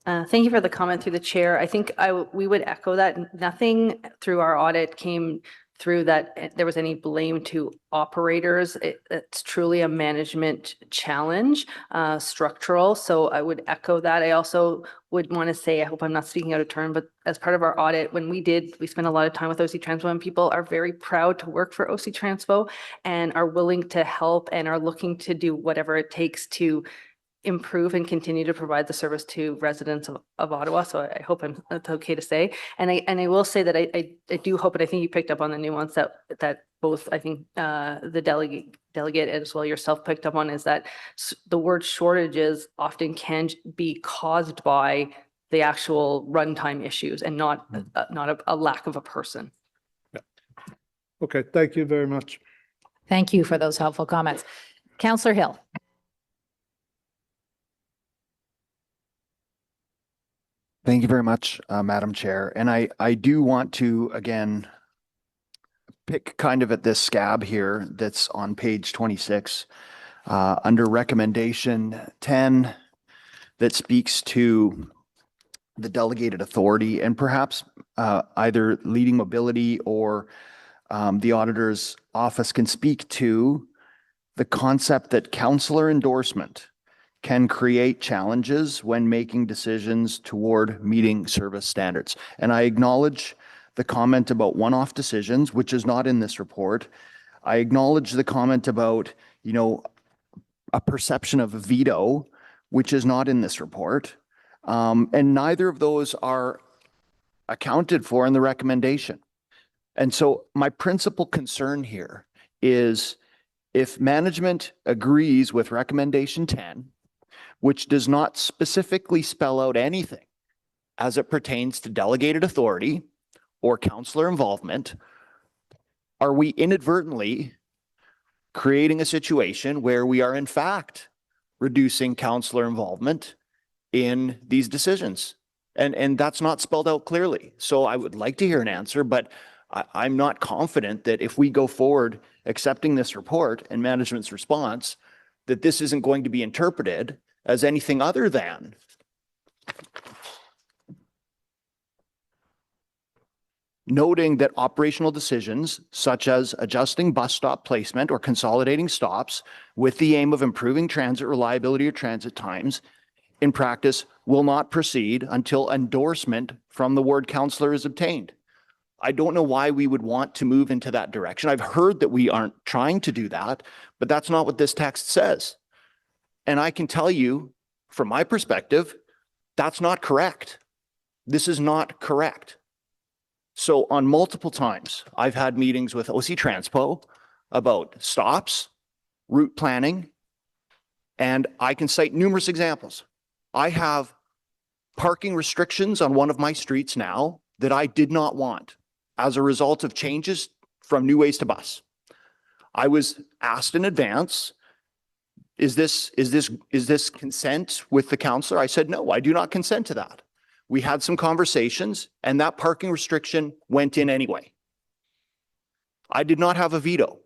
Thank you for the comment through the chair. I think we would echo that. Nothing through our audit came through that there was any blame to operators. It's truly a management challenge, structural. So I would echo that. I also would want to say, I hope I'm not speaking out of turn, but as part of our audit, when we spent a lot of time with OC Transpo, and people are very proud to work for OC Transpo and are willing to help and are looking to do whatever it takes to improve and continue to provide the service to residents of Ottawa. So I hope that's okay to say. And I will say that I do hope, and I think you picked up on the nuance that both, I think the delegate as well yourself picked up on, is that the word shortages often can be caused by the actual runtime issues and not a lack of a person. Yeah. Okay, thank you very much. Thank you for those helpful comments. Councillor Hill. Thank you very much, Madam Chair. And I do want to, again, pick kind of at this scab here that's on page 26 under recommendation 10 that speaks to the delegated authority, and perhaps either leading mobility or the auditor's office can speak to the concept that councillor endorsement can create challenges when making decisions toward meeting service standards. And I acknowledge the comment about one-off decisions, which is not in this report. I acknowledge the comment about, a perception of a veto, which is not in this report. And neither of those are accounted for in the recommendation. And so my principal concern here is if management agrees with recommendation 10, which does not specifically spell out anything as it pertains to delegated authority or councillor involvement, are we inadvertently creating a situation where we are in fact reducing councillor involvement in these decisions? And that's not spelled out clearly. So I would like to hear an answer, but I'm not confident that if we go forward accepting this report and management's response, that this isn't going to be interpreted as anything other than noting that operational decisions such as adjusting bus stop placement or consolidating stops with the aim of improving transit reliability or transit times in practice will not proceed until endorsement from the ward councillor is obtained. I don't know why we would want to move into that direction. I've heard that we aren't trying to do that, but that's not what this text says. And I can tell you, from my perspective, that's not correct. This is not correct. So on multiple times, I've had meetings with OC Transpo about stops, route planning, and I can cite numerous examples. I have parking restrictions on one of my streets now that I did not want as a result of changes from New Ways to Bus. I was asked in advance, is this consent with the councillor? I said, no, I do not consent to that. We had some conversations and that parking restriction went in anyway. I did not have a veto.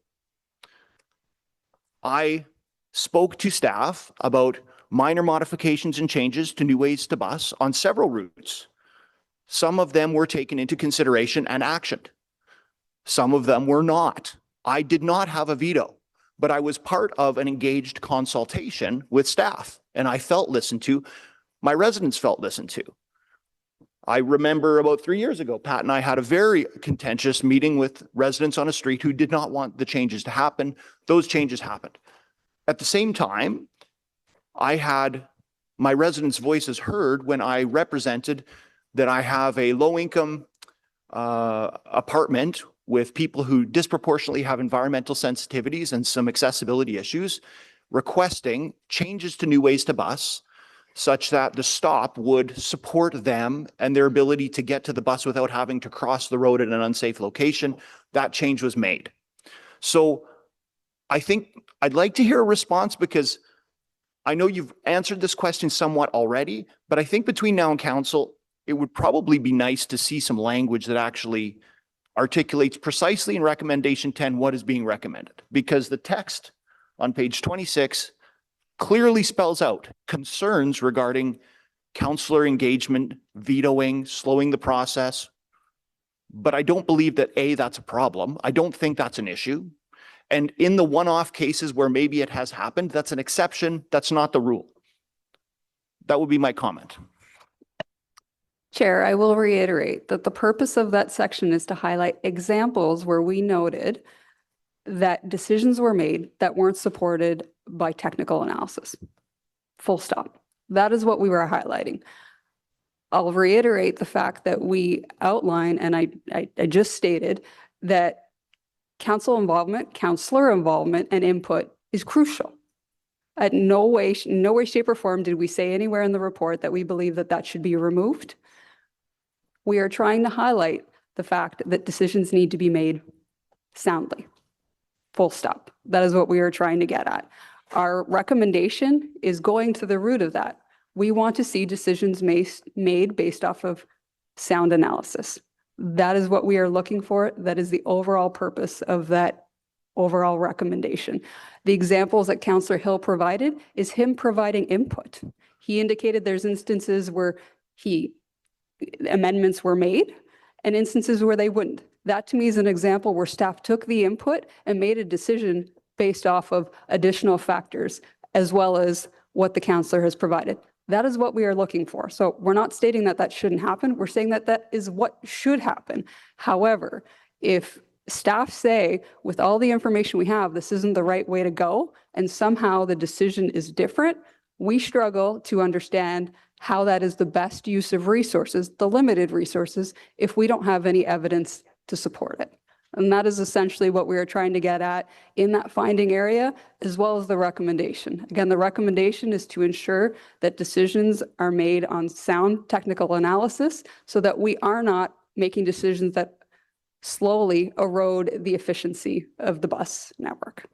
I spoke to staff about minor modifications and changes to New Ways to Bus on several routes. Some of them were taken into consideration and actioned. Some of them were not. I did not have a veto, but I was part of an engaged consultation with staff and I felt listened to. My residents felt listened to. I remember about 3 years ago, Pat and I had a very contentious meeting with residents on a street who did not want the changes to happen. Those changes happened. At the same time, I had my residents' voices heard when I represented that I have a low-income apartment with people who disproportionately have environmental sensitivities and some accessibility issues, requesting changes to New Ways to Bus such that the stop would support them and their ability to get to the bus without having to cross the road at an unsafe location. That change was made. So I think I'd like to hear a response because I know you've answered this question somewhat already, but I think between now and council, it would probably be nice to see some language that actually articulates precisely in recommendation 10 what is being recommended, because the text on page 26 clearly spells out concerns regarding councillor engagement, vetoing, slowing the process. But I don't believe that A, that's a problem. I don't think that's an issue. And in the one-off cases where maybe it has happened, that's an exception. That's not the rule. That would be my comment. Chair, I will reiterate that the purpose of that section is to highlight examples where we noted that decisions were made that weren't supported by technical analysis. Full stop. That is what we were highlighting. I'll reiterate the fact that we outline, and I just stated that council involvement, councillor involvement, and input is crucial. At no way, shape, or form did we say anywhere in the report that we believe that that should be removed. We are trying to highlight the fact that decisions need to be made soundly. Full stop. That is what we are trying to get at. Our recommendation is going to the root of that. We want to see decisions made based off of sound analysis. That is what we are looking for. That is the overall purpose of that overall recommendation. The examples that Councillor Hill provided is him providing input. He indicated there's instances where amendments were made and instances where they wouldn't. That to me is an example where staff took the input and made a decision based off of additional factors as well as what the councillor has provided. That is what we are looking for. So we're not stating that that shouldn't happen. We're saying that that is what should happen. However, if staff say with all the information we have, this isn't the right way to go, and somehow the decision is different, we struggle to understand how that is the best use of resources, the limited resources, if we don't have any evidence to support it. And that is essentially what we are trying to get at in that finding area, as well as the recommendation. Again, the recommendation is to ensure that decisions are made on sound technical analysis so that we are not making decisions that slowly erode the efficiency of the bus network.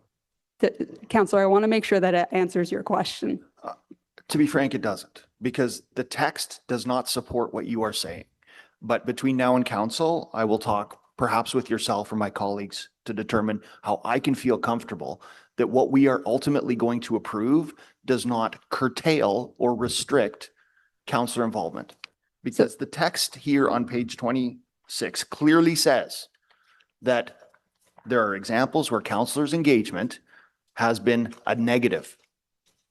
Councillor, I want to make sure that it answers your question. To be frank, it doesn't, because the text does not support what you are saying. But between now and council, I will talk perhaps with yourself or my colleagues, to determine how I can feel comfortable that what we are ultimately going to approve does not curtail or restrict counselor involvement. Because the text here on page 26 clearly says that there are examples where counselors' engagement has been a negative.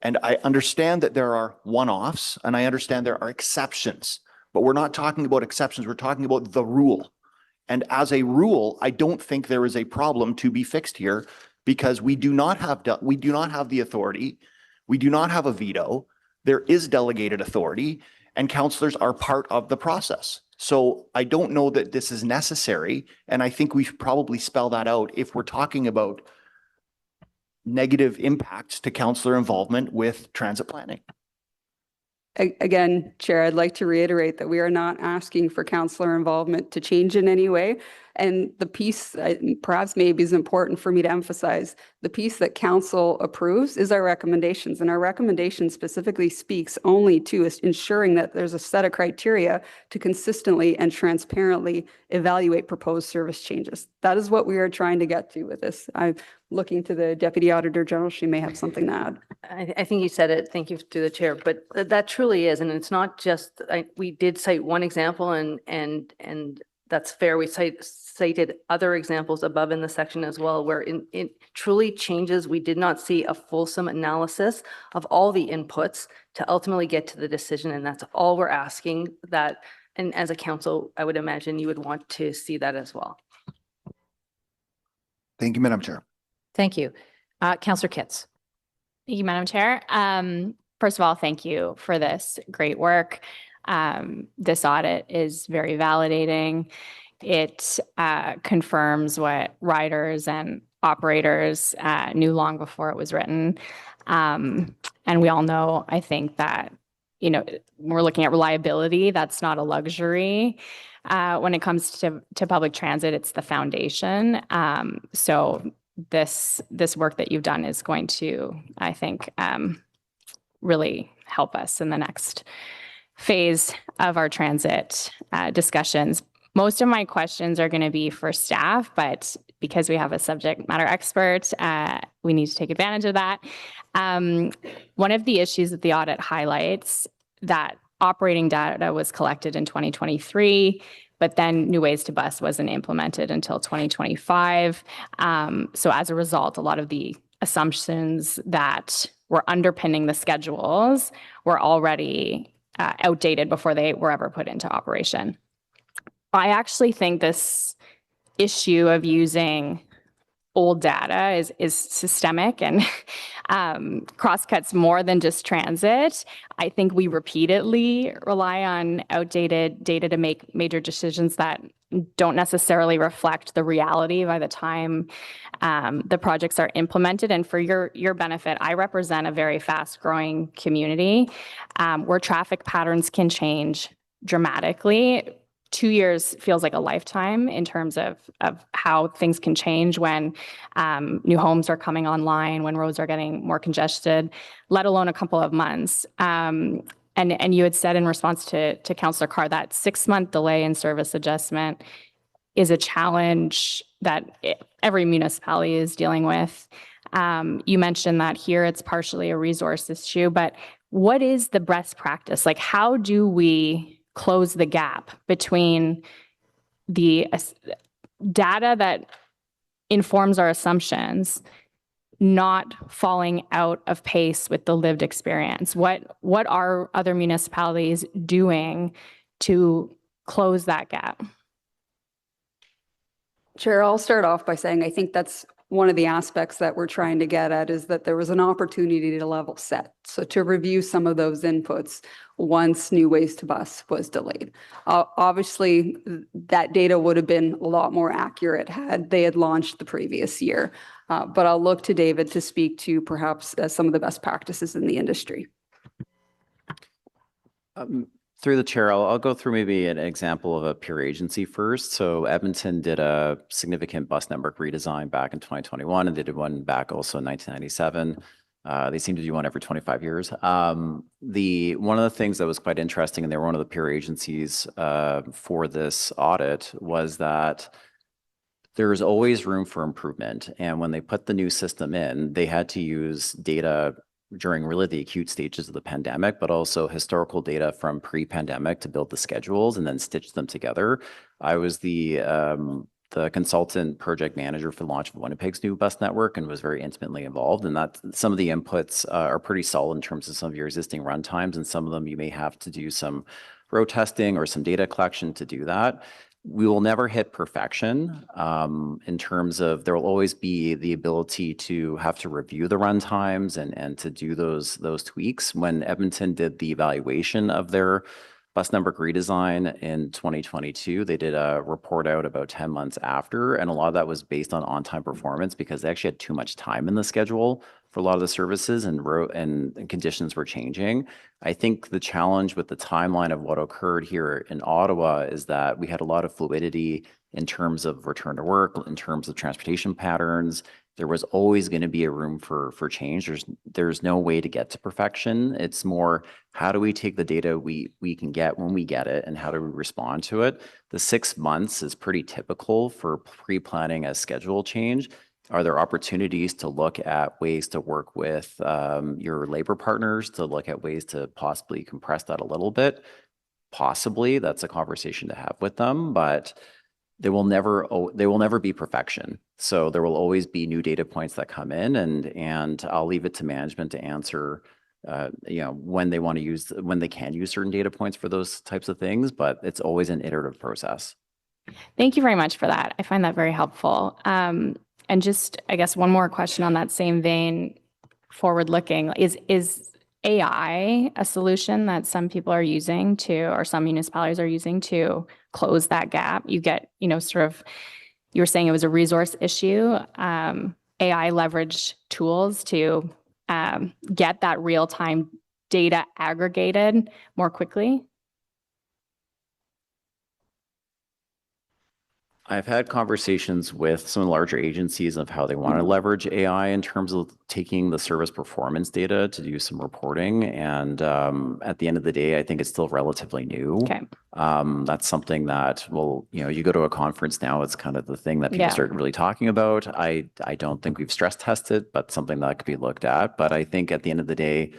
And I understand that there are one-offs and I understand there are exceptions, but we're not talking about exceptions. We're talking about the rule. And as a rule, I don't think there is a problem to be fixed here because we do not have the authority. We do not have a veto. There is delegated authority and counselors are part of the process. So I don't know that this is necessary. And I think we should probably spell that out if we're talking about negative impacts to counselor involvement with transit planning. Again, Chair, I'd like to reiterate that we are not asking for counselor involvement to change in any way. And the piece perhaps maybe is important for me to emphasize, the piece that council approves is our recommendations. And our recommendation specifically speaks only to ensuring that there's a set of criteria to consistently and transparently evaluate proposed service changes. That is what we are trying to get to with this. I'm looking to the Deputy Auditor General. She may have something to add. I think you said it. Thank you to the chair, but that truly is, and it's not just, we did cite one example and that's fair. We cited other examples above in the section as well, where it truly changes. We did not see a fulsome analysis of all the inputs to ultimately get to the decision. And that's all we're asking that. And as a council, I would imagine you would want to see that as well. Thank you, Madam Chair. Thank you. Councillor Kitts. Thank you, Madam Chair. First of all, thank you for this great work. This audit is very validating. It confirms what riders and operators knew long before it was written. And we all know, I think, that, you know, we're looking at reliability. That's not a luxury. When it comes to public transit, it's the foundation. So this work that you've done is going to, I think, really help us in the next phase of our transit discussions. Most of my questions are going to be for staff, but because we have a subject matter expert, we need to take advantage of that. One of the issues that the audit highlights, that operating data was collected in 2023, but then New Ways to Bus wasn't implemented until 2025. So as a result, a lot of the assumptions that were underpinning the schedules were already outdated before they were ever put into operation. I actually think this issue of using old data is systemic and crosscuts more than just transit. I think we repeatedly rely on outdated data to make major decisions that don't necessarily reflect the reality by the time the projects are implemented. And for your benefit, I represent a very fast-growing community where traffic patterns can change dramatically. 2 years feels like a lifetime in terms of how things can change when new homes are coming online, when roads are getting more congested, let alone a couple of months. And you had said in response to Councillor Carr that 6-month delay in service adjustment is a challenge that every municipality is dealing with. You mentioned that here it's partially a resource issue, but what is the best practice? Like, how do we close the gap between the data that informs our assumptions not falling out of pace with the lived experience? What are other municipalities doing to close that gap? Chair, I'll start off by saying I think that's one of the aspects that we're trying to get at, is that there was an opportunity to level set. So to review some of those inputs once New Ways to Bus was delayed. Obviously, that data would have been a lot more accurate had they had launched the previous year. But I'll look to David to speak to perhaps some of the best practices in the industry. Through the chair, I'll go through maybe an example of a peer agency first. So Edmonton did a significant bus network redesign back in 2021, and they did one back also in 1997. They seem to do one every 25 years. One of the things that was quite interesting, and they were one of the peer agencies for this audit, was that there's always room for improvement. And when they put the new system in, they had to use data during really the acute stages of the pandemic, but also historical data from pre-pandemic to build the schedules and then stitch them together. I was the consultant project manager for the launch of Winnipeg's new bus network and was very intimately involved. And that some of the inputs are pretty solid in terms of some of your existing run times, and some of them you may have to do some road testing or some data collection to do that. We will never hit perfection in terms of there will always be the ability to have to review the run times and to do those tweaks. When Edmonton did the evaluation of their bus network redesign in 2022, they did a report out about 10 months after, and a lot of that was based on-time performance because they actually had too much time in the schedule for a lot of the services, and conditions were changing. I think the challenge with the timeline of what occurred here in Ottawa is that we had a lot of fluidity in terms of return to work, in terms of transportation patterns. There was always going to be a room for change. There's no way to get to perfection. It's more, how do we take the data we can get when we get it, and how do we respond to it? The 6 months is pretty typical for pre-planning a schedule change. Are there opportunities to look at ways to work with your labor partners to look at ways to possibly compress that a little bit? Possibly, that's a conversation to have with them, but they will never be perfection. So there will always be new data points that come in, and I'll leave it to management to answer when they can use certain data points for those types of things, but it's always an iterative process. Thank you very much for that. I find that very helpful. And just, I guess, one more question on that same vein, forward-looking, is AI a solution that some people are using or some municipalities are using to close that gap? You get, you were saying it was a resource issue, AI leveraged tools to get that real-time data aggregated more quickly? I've had conversations with some larger agencies of how they want to leverage AI in terms of taking the service performance data to do some reporting. And at the end of the day, I think it's still relatively new. Okay. That's something that you go to a conference now, it's kind of the thing that people start really talking about. I don't think we've stress tested, but something that could be looked at. But I think at the end of the day,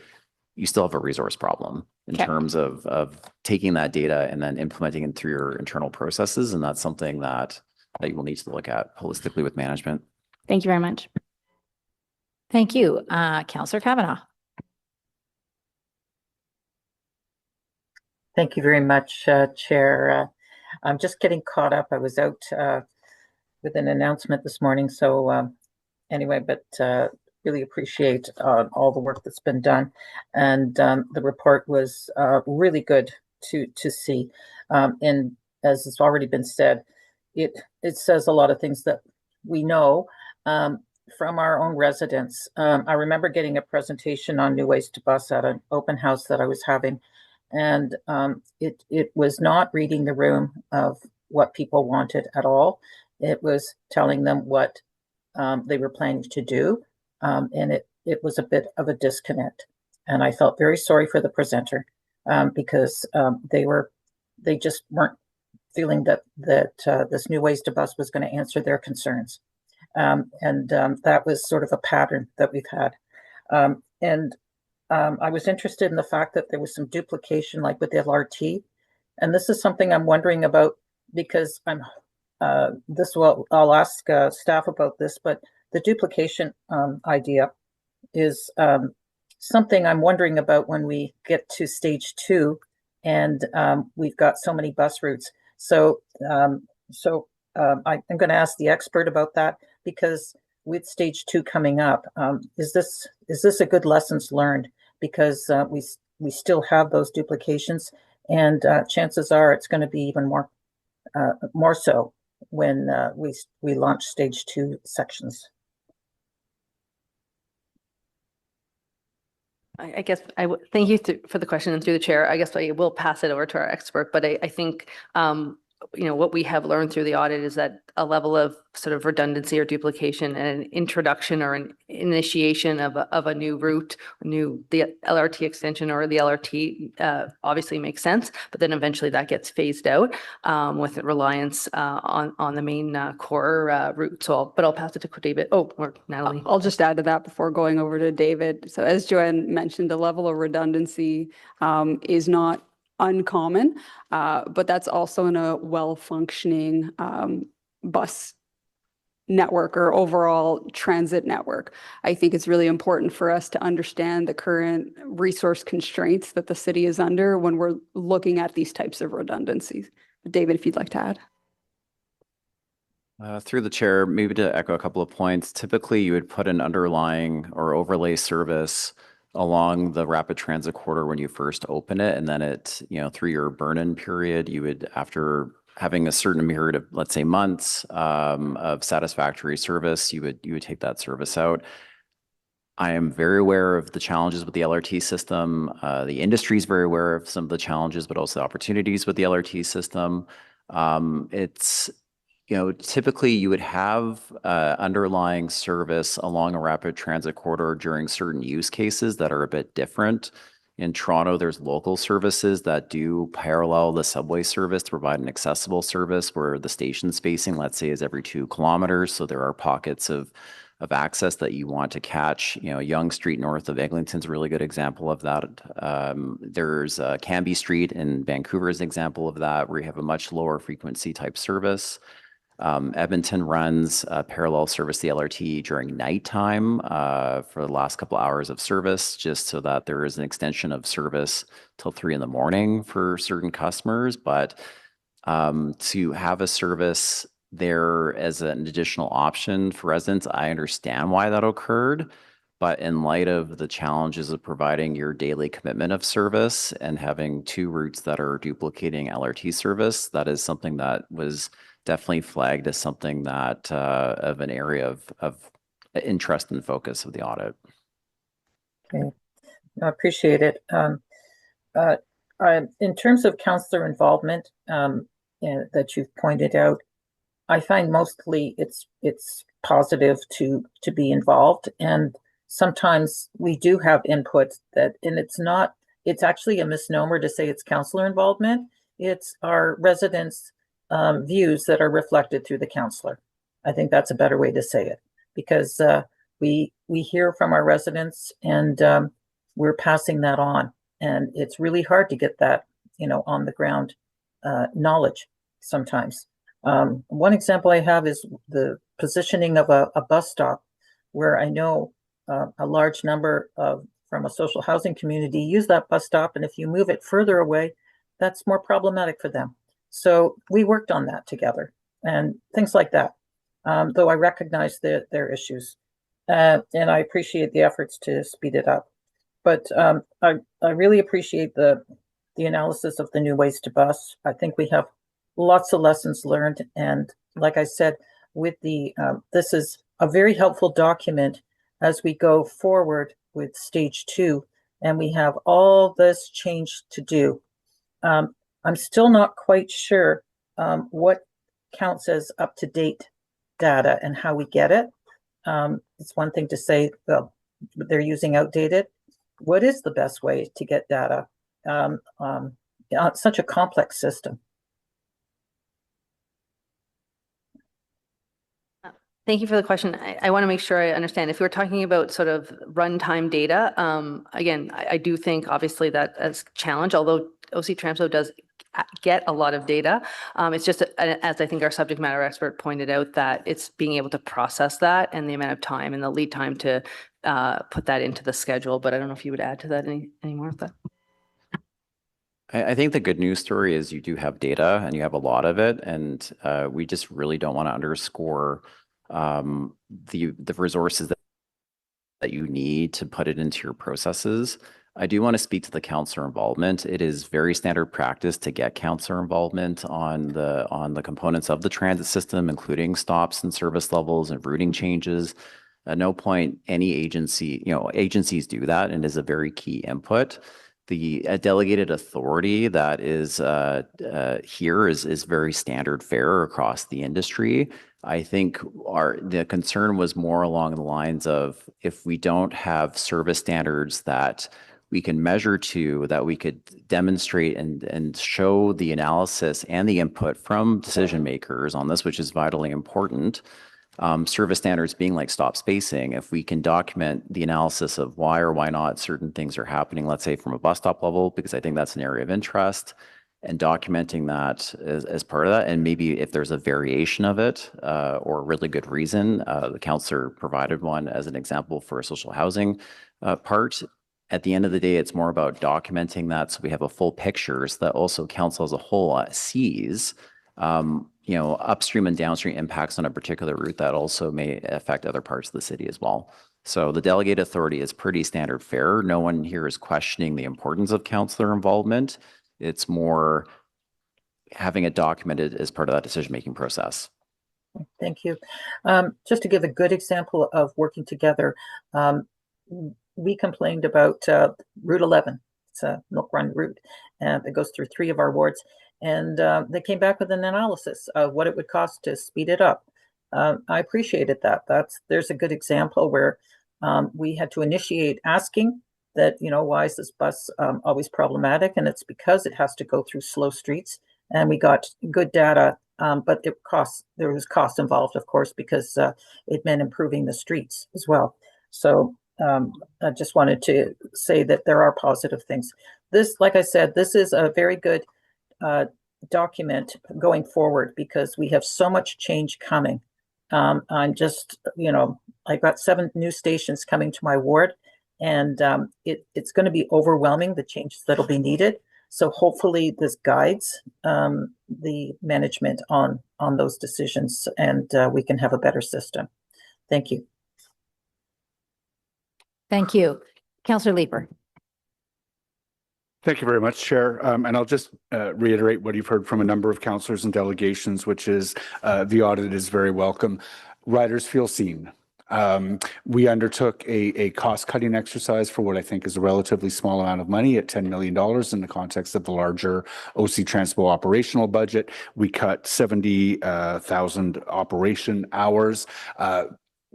you still have a resource problem in terms of taking that data and then implementing it through your internal processes. And that's something that you will need to look at holistically with management. Thank you very much. Thank you. Councillor Kavanagh. Thank you very much, Chair. I'm just getting caught up. I was out with an announcement this morning. So anyway, but really appreciate all the work that's been done. And the report was really good to see. And as has already been said, it says a lot of things that we know from our own residents. I remember getting a presentation on new ways to bus at an open house that I was having. And it was not reading the room of what people wanted at all. It was telling them what they were planning to do. And it was a bit of a disconnect. And I felt very sorry for the presenter because they just weren't feeling that this new ways to bus was going to answer their concerns. And that was sort of a pattern that we've had. I was interested in the fact that there was some duplication, like with the LRT. And this is something I'm wondering about because I'll ask staff about this, but the duplication idea is something I'm wondering about when we get to stage 2 and we've got so many bus routes. So I'm going to ask the expert about that because with stage 2 coming up, is this a good lessons learned? Because we still have those duplications, and chances are it's going to be even more so when we launch stage 2 sections. I guess thank you for the question, and through the chair, I guess I will pass it over to our expert. But I think what we have learned through the audit is that a level of sort of redundancy or duplication and an introduction or an initiation of a new route, the LRT extension or the LRT obviously makes sense, but then eventually that gets phased out with reliance on the main core route. So I'll pass it to David. Oh, or Natalie. I'll just add to that before going over to David. So as Joanne mentioned, the level of redundancy is not uncommon, but that's also in a well-functioning bus network or overall transit network. I think it's really important for us to understand the current resource constraints that the city is under when we're looking at these types of redundancies. David, if you'd like to add. Through the chair, maybe to echo a couple of points, typically you would put an underlying or overlay service along the rapid transit corridor when you first open it, and then it, through your burn-in period, you would, after having a certain period of, let's say, months of satisfactory service, you would take that service out. I am very aware of the challenges with the LRT system. The industry is very aware of some of the challenges, but also the opportunities with the LRT system. It's typically you would have underlying service along a rapid transit corridor during certain use cases that are a bit different. In Toronto, there's local services that do parallel the subway service to provide an accessible service where the station spacing, let's say, is every 2 kilometers. So there are pockets of access that you want to catch. Yonge Street north of Eglinton's a really good example of that. There's Cambie Street in Vancouver is an example of that, where you have a much lower frequency type service. Edmonton runs a parallel service, the LRT, during nighttime for the last couple hours of service, just so that there is an extension of service till 3 a.m. for certain customers. But to have a service there as an additional option for residents, I understand why that occurred. But in light of the challenges of providing your daily commitment of service and having 2 routes that are duplicating LRT service, that is something that was definitely flagged as something that of an area of interest and focus of the audit. Okay, I appreciate it. In terms of councillor involvement that you've pointed out, I find mostly it's positive to be involved, and sometimes we do have input and it's actually a misnomer to say it's councillor involvement. It's our residents' views that are reflected through the councillor. I think that's a better way to say it, because we hear from our residents and we're passing that on, and it's really hard to get that on the ground knowledge sometimes. One example I have is the positioning of a bus stop, where I know a large number from a social housing community use that bus stop, and if you move it further away, that's more problematic for them. So we worked on that together and things like that, though I recognize their issues, and I appreciate the efforts to speed it up. But I really appreciate the analysis of the new ways to bus. I think we have lots of lessons learned, and like I said, with this is a very helpful document as we go forward with stage 2, and we have all this change to do. I'm still not quite sure what counts as up-to-date data and how we get it. It's one thing to say, well, they're using outdated. What is the best way to get data on such a complex system? Thank you for the question. I want to make sure I understand. If we're talking about sort of runtime data, again, I do think obviously that as a challenge, although OC Transpo does get a lot of data. It's just, as I think our subject matter expert pointed out, that it's being able to process that and the amount of time and the lead time to put that into the schedule. But I don't know if you would add to that any more of that. I think the good news story is you do have data and you have a lot of it, and we just really don't want to underscore the resources that you need to put it into your processes. I do want to speak to the councillor involvement. It is very standard practice to get councillor involvement on the components of the transit system, including stops and service levels and routing changes. At no point any agencies do that, and is a very key input. The delegated authority that is here is very standard fare across the industry. I think the concern was more along the lines of if we don't have service standards that we can measure to, that we could demonstrate and show the analysis and the input from decision makers on this, which is vitally important. Service standards being like stop spacing, if we can document the analysis of why or why not certain things are happening, let's say from a bus stop level, because I think that's an area of interest, and documenting that as part of that, and maybe if there's a variation of it or a really good reason, the councillor provided one as an example for a social housing part. At the end of the day, it's more about documenting that so we have a full picture so that also council as a whole sees upstream and downstream impacts on a particular route that also may affect other parts of the city as well. So the delegated authority is pretty standard fare. No one here is questioning the importance of councillor involvement. It's more having it documented as part of that decision-making process. Thank you. Just to give a good example of working together, we complained about Route 11. It's a Milk Run route, and it goes through 3 of our wards. And they came back with an analysis of what it would cost to speed it up. I appreciated that. There's a good example where we had to initiate asking that, why is this bus always problematic? And it's because it has to go through slow streets. And we got good data, but there was cost involved, of course, because it meant improving the streets as well. So I just wanted to say that there are positive things. This, like I said, this is a very good document going forward because we have so much change coming. I'm just, I've got 7 new stations coming to my ward, and it's going to be overwhelming, the changes that'll be needed. So hopefully this guides the management on those decisions, and we can have a better system. Thank you. Thank you. Councillor Leeper. Thank you very much, Chair. And I'll just reiterate what you've heard from a number of councillors and delegations, which is the audit is very welcome. Riders feel seen. We undertook a cost-cutting exercise for what I think is a relatively small amount of money at $10 million in the context of the larger OC Transpo operational budget. We cut 70,000 operation hours.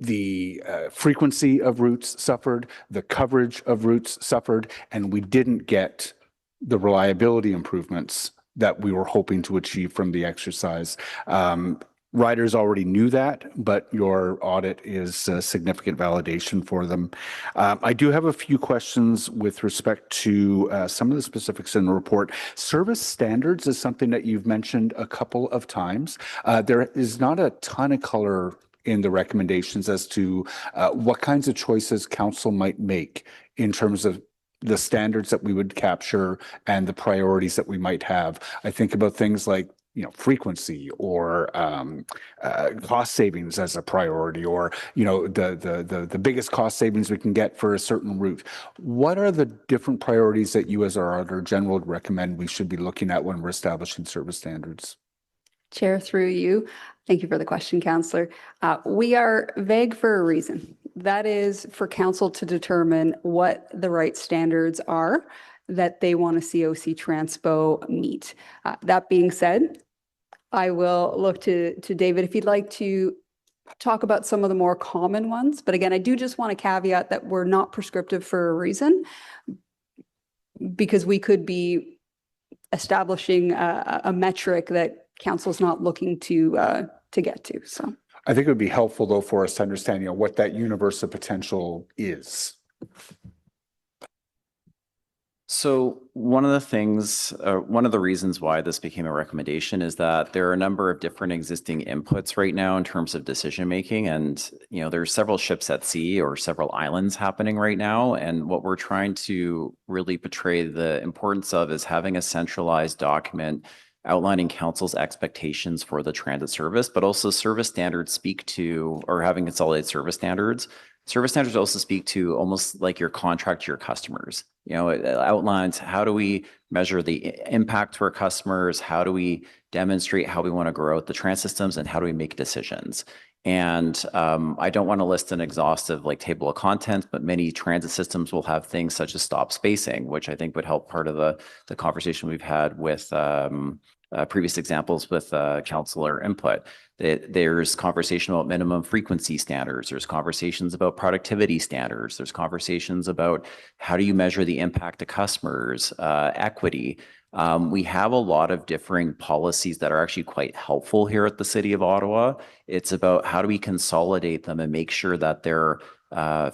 The frequency of routes suffered, the coverage of routes suffered, and we didn't get the reliability improvements that we were hoping to achieve from the exercise. Riders already knew that, but your audit is a significant validation for them. I do have a few questions with respect to some of the specifics in the report. Service standards is something that you've mentioned a couple of times. There is not a ton of color in the recommendations as to what kinds of choices council might make in terms of the standards that we would capture and the priorities that we might have. I think about things like frequency or cost savings as a priority, or the biggest cost savings we can get for a certain route. What are the different priorities that you as our Auditor General would recommend we should be looking at when we're establishing service standards? Chair, through you. Thank you for the question, Councillor. We are vague for a reason. That is for council to determine what the right standards are that they want to see OC Transpo meet. That being said, I will look to David if you'd like to talk about some of the more common ones. But again, I do just want to caveat that we're not prescriptive for a reason, because we could be establishing a metric that council's not looking to get to. So I think it would be helpful though for us to understand, what that universe of potential is. So one of the reasons why this became a recommendation is that there are a number of different existing inputs right now in terms of decision making, and there's several ships at sea or several islands happening right now, and what we're trying to really portray the importance of is having a centralized document outlining council's expectations for the transit service, but also service standards speak to, or having consolidated service standards. Service standards also speak to almost like your contract to your customers. It outlines how do we measure the impact to our customers, how do we demonstrate how we want to grow out the transit systems, and how do we make decisions. And I don't want to list an exhaustive like table of contents, but many transit systems will have things such as stop spacing, which I think would help part of the conversation we've had with previous examples with councillor input. There's conversation about minimum frequency standards. There's conversations about productivity standards. There's conversations about how do you measure the impact to customers, equity. We have a lot of differing policies that are actually quite helpful here at the City of Ottawa. It's about how do we consolidate them and make sure that they're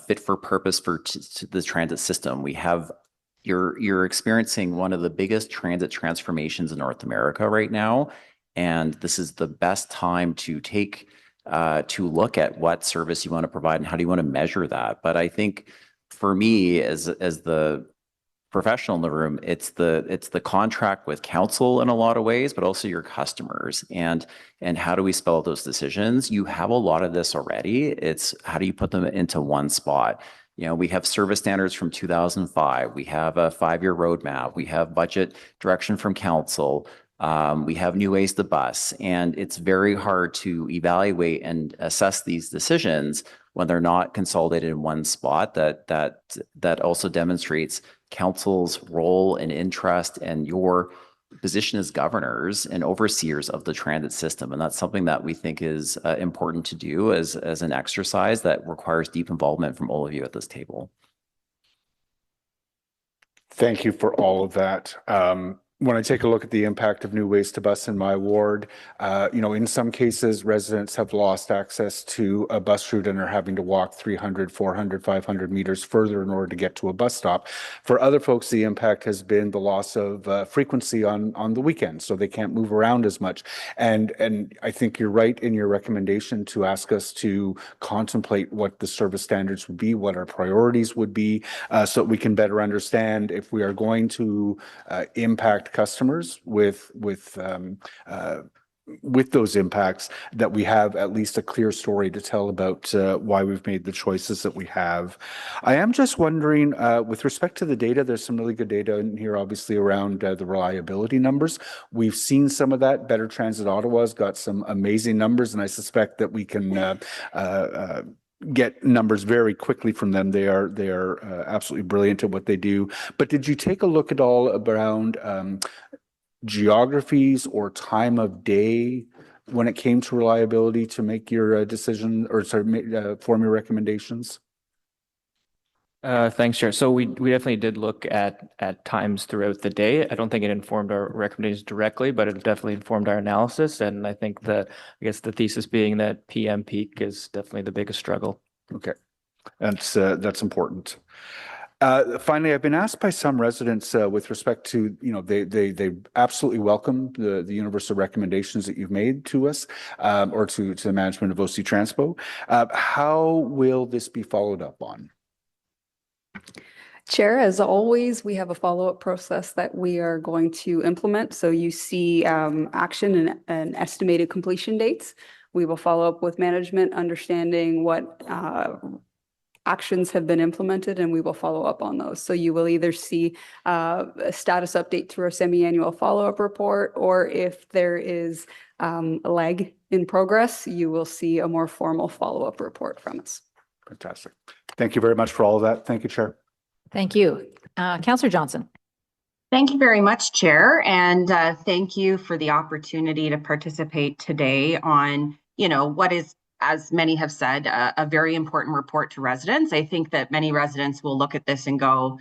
fit for purpose for the transit system. We have you're experiencing one of the biggest transit transformations in North America right now, and this is the best time to take to look at what service you want to provide and how do you want to measure that. But I think for me, as the professional in the room, it's the contract with council in a lot of ways, but also your customers and how do we spell out those decisions? You have a lot of this already. It's how do you put them into one spot? You know, we have service standards from 2005. We have a 5-year roadmap. We have budget direction from council. We have new ways to bus, and it's very hard to evaluate and assess these decisions when they're not consolidated in one spot. That also demonstrates council's role and interest and your position as governors and overseers of the transit system. And that's something that we think is important to do as an exercise that requires deep involvement from all of you at this table. Thank you for all of that. When I take a look at the impact of new ways to bus in my ward, in some cases, residents have lost access to a bus route and are having to walk 300, 400, 500 meters further in order to get to a bus stop. For other folks, the impact has been the loss of frequency on the weekend, so they can't move around as much. And I think you're right in your recommendation to ask us to contemplate what the service standards would be, what our priorities would be, so that we can better understand if we are going to impact customers with those impacts, that we have at least a clear story to tell about why we've made the choices that we have. I am just wondering, with respect to the data, there's some really good data in here, obviously, around the reliability numbers. We've seen some of that. Better Transit Ottawa's got some amazing numbers, and I suspect that we can get numbers very quickly from them. They are absolutely brilliant at what they do. But did you take a look at all around geographies or time of day when it came to reliability to make your decision or form your recommendations? Thanks, Chair. So we definitely did look at times throughout the day. I don't think it informed our recommendations directly, but it definitely informed our analysis. And I think I guess the thesis being that PM peak is definitely the biggest struggle. Okay, that's important. Finally, I've been asked by some residents with respect to, they absolutely welcome the universal recommendations that you've made to us or to the management of OC Transpo. How will this be followed up on? Chair, as always, we have a follow-up process that we are going to implement. So you see action and estimated completion dates. We will follow up with management, understanding what actions have been implemented, and we will follow up on those. So you will either see a status update through our semi-annual follow-up report, or if there is a lag in progress, you will see a more formal follow-up report from us. Fantastic. Thank you very much for all of that. Thank you, Chair. Thank you. Councillor Johnson. Thank you very much, Chair, and thank you for the opportunity to participate today on, what is, as many have said, a very important report to residents. I think that many residents will look at this and go,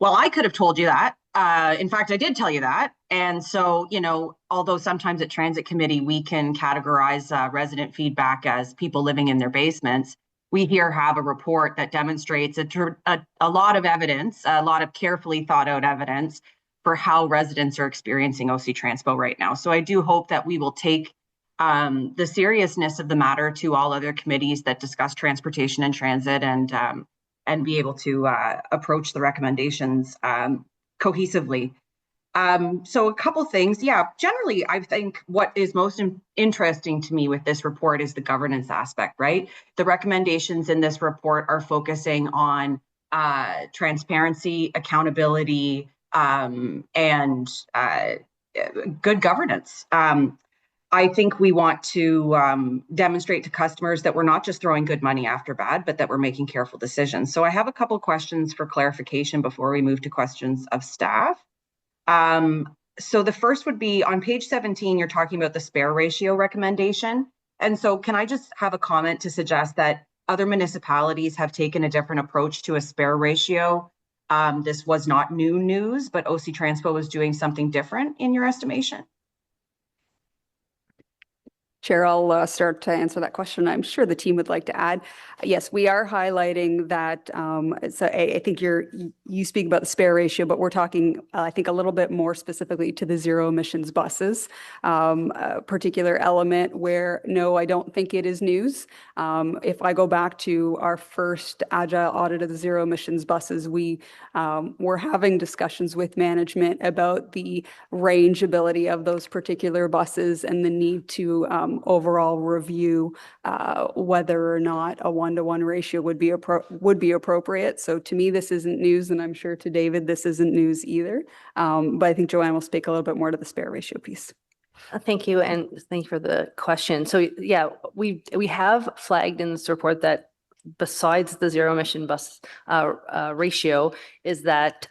well, I could have told you that. In fact, I did tell you that. And so, although sometimes at Transit Committee, we can categorize resident feedback as people living in their basements, we here have a report that demonstrates a lot of evidence, a lot of carefully thought out evidence for how residents are experiencing OC Transpo right now. So I do hope that we will take the seriousness of the matter to all other committees that discuss transportation and transit and be able to approach the recommendations cohesively. So a couple things. Yeah, generally, I think what is most interesting to me with this report is the governance aspect, right? The recommendations in this report are focusing on transparency, accountability, and good governance. I think we want to demonstrate to customers that we're not just throwing good money after bad, but that we're making careful decisions. So I have a couple of questions for clarification before we move to questions of staff. So the first would be on page 17, you're talking about the spare ratio recommendation. And so can I just have a comment to suggest that other municipalities have taken a different approach to a spare ratio? This was not new news, but OC Transpo was doing something different in your estimation? Chair, I'll start to answer that question. I'm sure the team would like to add. Yes, we are highlighting that. So I think you speak about the spare ratio, but we're talking, I think, a little bit more specifically to the zero emissions buses, a particular element where, no, I don't think it is news. If I go back to our first agile audit of the zero emissions buses, we were having discussions with management about the rangeability of those particular buses and the need to overall review whether or not a 1-to-1 ratio would be appropriate. So to me, this isn't news, and I'm sure to David, this isn't news either. But I think Joanne will speak a little bit more to the spare ratio piece. Thank you, and thank you for the question. So yeah, we have flagged in this report that besides the zero emission bus ratio is that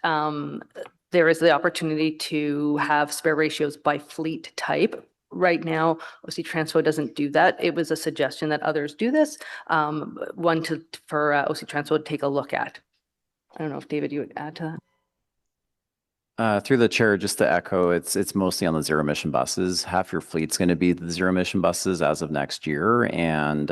there is the opportunity to have spare ratios by fleet type. Right now, OC Transpo doesn't do that. It was a suggestion that others do this. One for OC Transpo to take a look at. I don't know if David, you would add to that. Through the chair, just to echo, it's mostly on the zero emission buses. Half your fleet's going to be the zero emission buses as of next year, and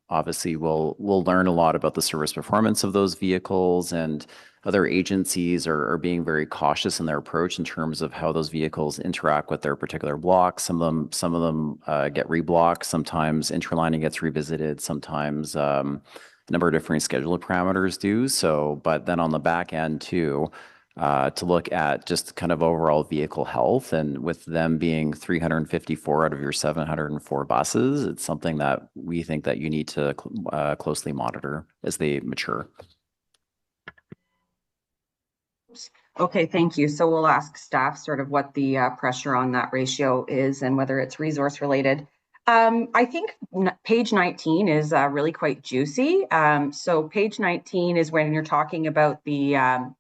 obviously we'll learn a lot about the service performance of those vehicles, and other agencies are being very cautious in their approach in terms of how those vehicles interact with their particular blocks. Some of them get reblocked. Sometimes interlining gets revisited. Sometimes a number of different scheduler parameters do. So, but then on the back end too, to look at just kind of overall vehicle health, and with them being 354 out of your 704 buses, it's something that we think that you need to closely monitor as they mature. Okay, thank you. So we'll ask staff sort of what the pressure on that ratio is and whether it's resource related. I think page 19 is really quite juicy. So page 19 is when you're talking about the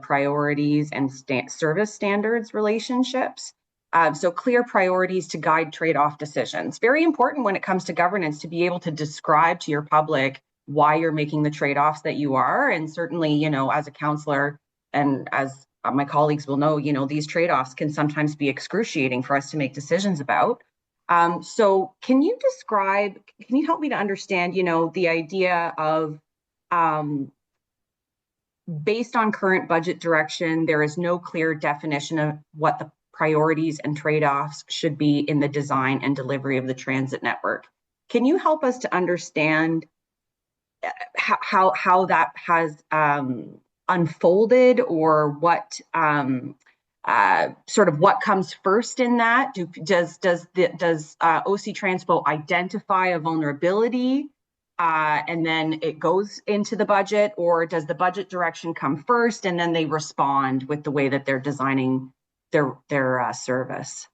priorities and service standards relationships. So clear priorities to guide trade-off decisions. Very important when it comes to governance to be able to describe to your public why you're making the trade-offs that you are. And certainly, you know, as a councillor and as my colleagues will know, you know, these trade-offs can sometimes be excruciating for us to make decisions about. So can you help me to understand, you know, the idea of based on current budget direction, there is no clear definition of what the priorities and trade-offs should be in the design and delivery of the transit network. Can you help us to understand how that has unfolded, or what sort of what comes first in that? Does OC Transpo identify a vulnerability and then it goes into the budget, or does the budget direction come first and then they respond with the way that they're designing their service?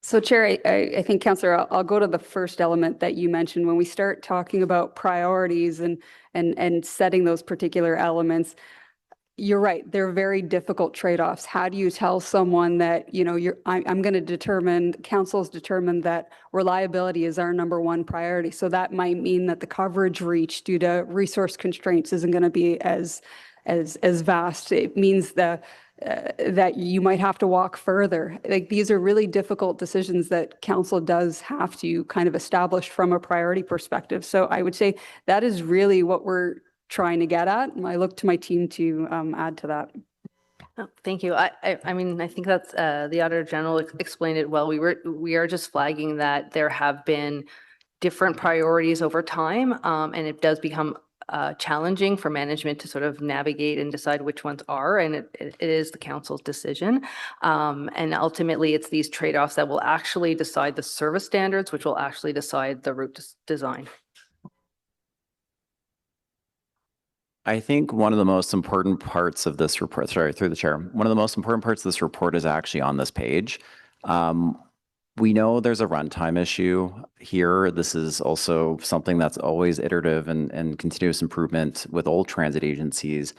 So Chair, I think, Councillor, I'll go to the first element that you mentioned. When we start talking about priorities and setting those particular elements, you're right, they're very difficult trade-offs. How do you tell someone that, you know, I'm going to determine, council's determined that reliability is our #1 priority. So that might mean that the coverage reach due to resource constraints isn't going to be as vast. It means that you might have to walk further. Like, these are really difficult decisions that council does have to kind of establish from a priority perspective. So I would say that is really what we're trying to get at. And I look to my team to add to that. Oh, thank you. I mean, I think that's the Auditor General explained it well. We are just flagging that there have been different priorities over time, and it does become challenging for management to sort of navigate and decide which ones are, and it is the council's decision. And ultimately, it's these trade-offs that will actually decide the service standards, which will actually decide the route design. I think one of the most important parts of this report, sorry, through the chair, one of the most important parts of this report is actually on this page. We know there's a runtime issue here. This is also something that's always iterative and continuous improvement with all transit agencies.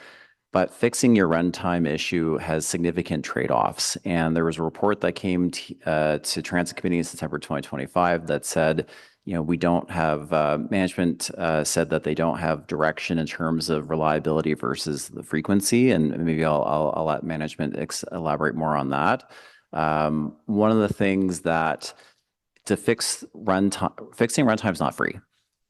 But fixing your runtime issue has significant trade-offs. And there was a report that came to Transit Committee in September 2025 that said, we don't have, management said that they don't have direction in terms of reliability versus the frequency. And maybe I'll let management elaborate more on that. One of the things that fixing runtime is not free.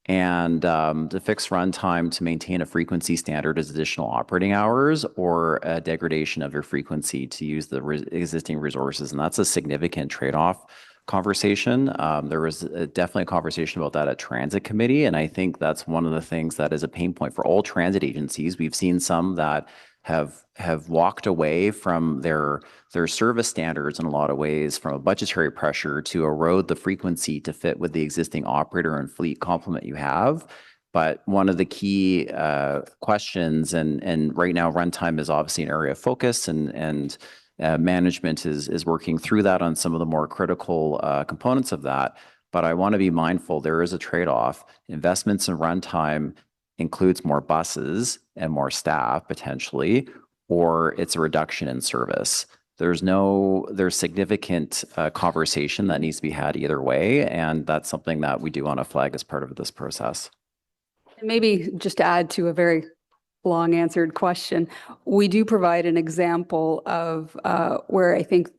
And to fix runtime to maintain a frequency standard is additional operating hours or a degradation of your frequency to use the existing resources. And that's a significant trade-off conversation. There was definitely a conversation about that at Transit Committee. And I think that's one of the things that is a pain point for all transit agencies. We've seen some that have walked away from their service standards in a lot of ways from a budgetary pressure to erode the frequency to fit with the existing operator and fleet complement you have. But one of the key questions, and right now runtime is obviously an area of focus, and management is working through that on some of the more critical components of that. But I want to be mindful there is a trade-off. Investments in runtime includes more buses and more staff potentially, or it's a reduction in service. There's significant conversation that needs to be had either way, and that's something that we do want to flag as part of this process. Maybe just to add to a very long answered question, we do provide an example of where I think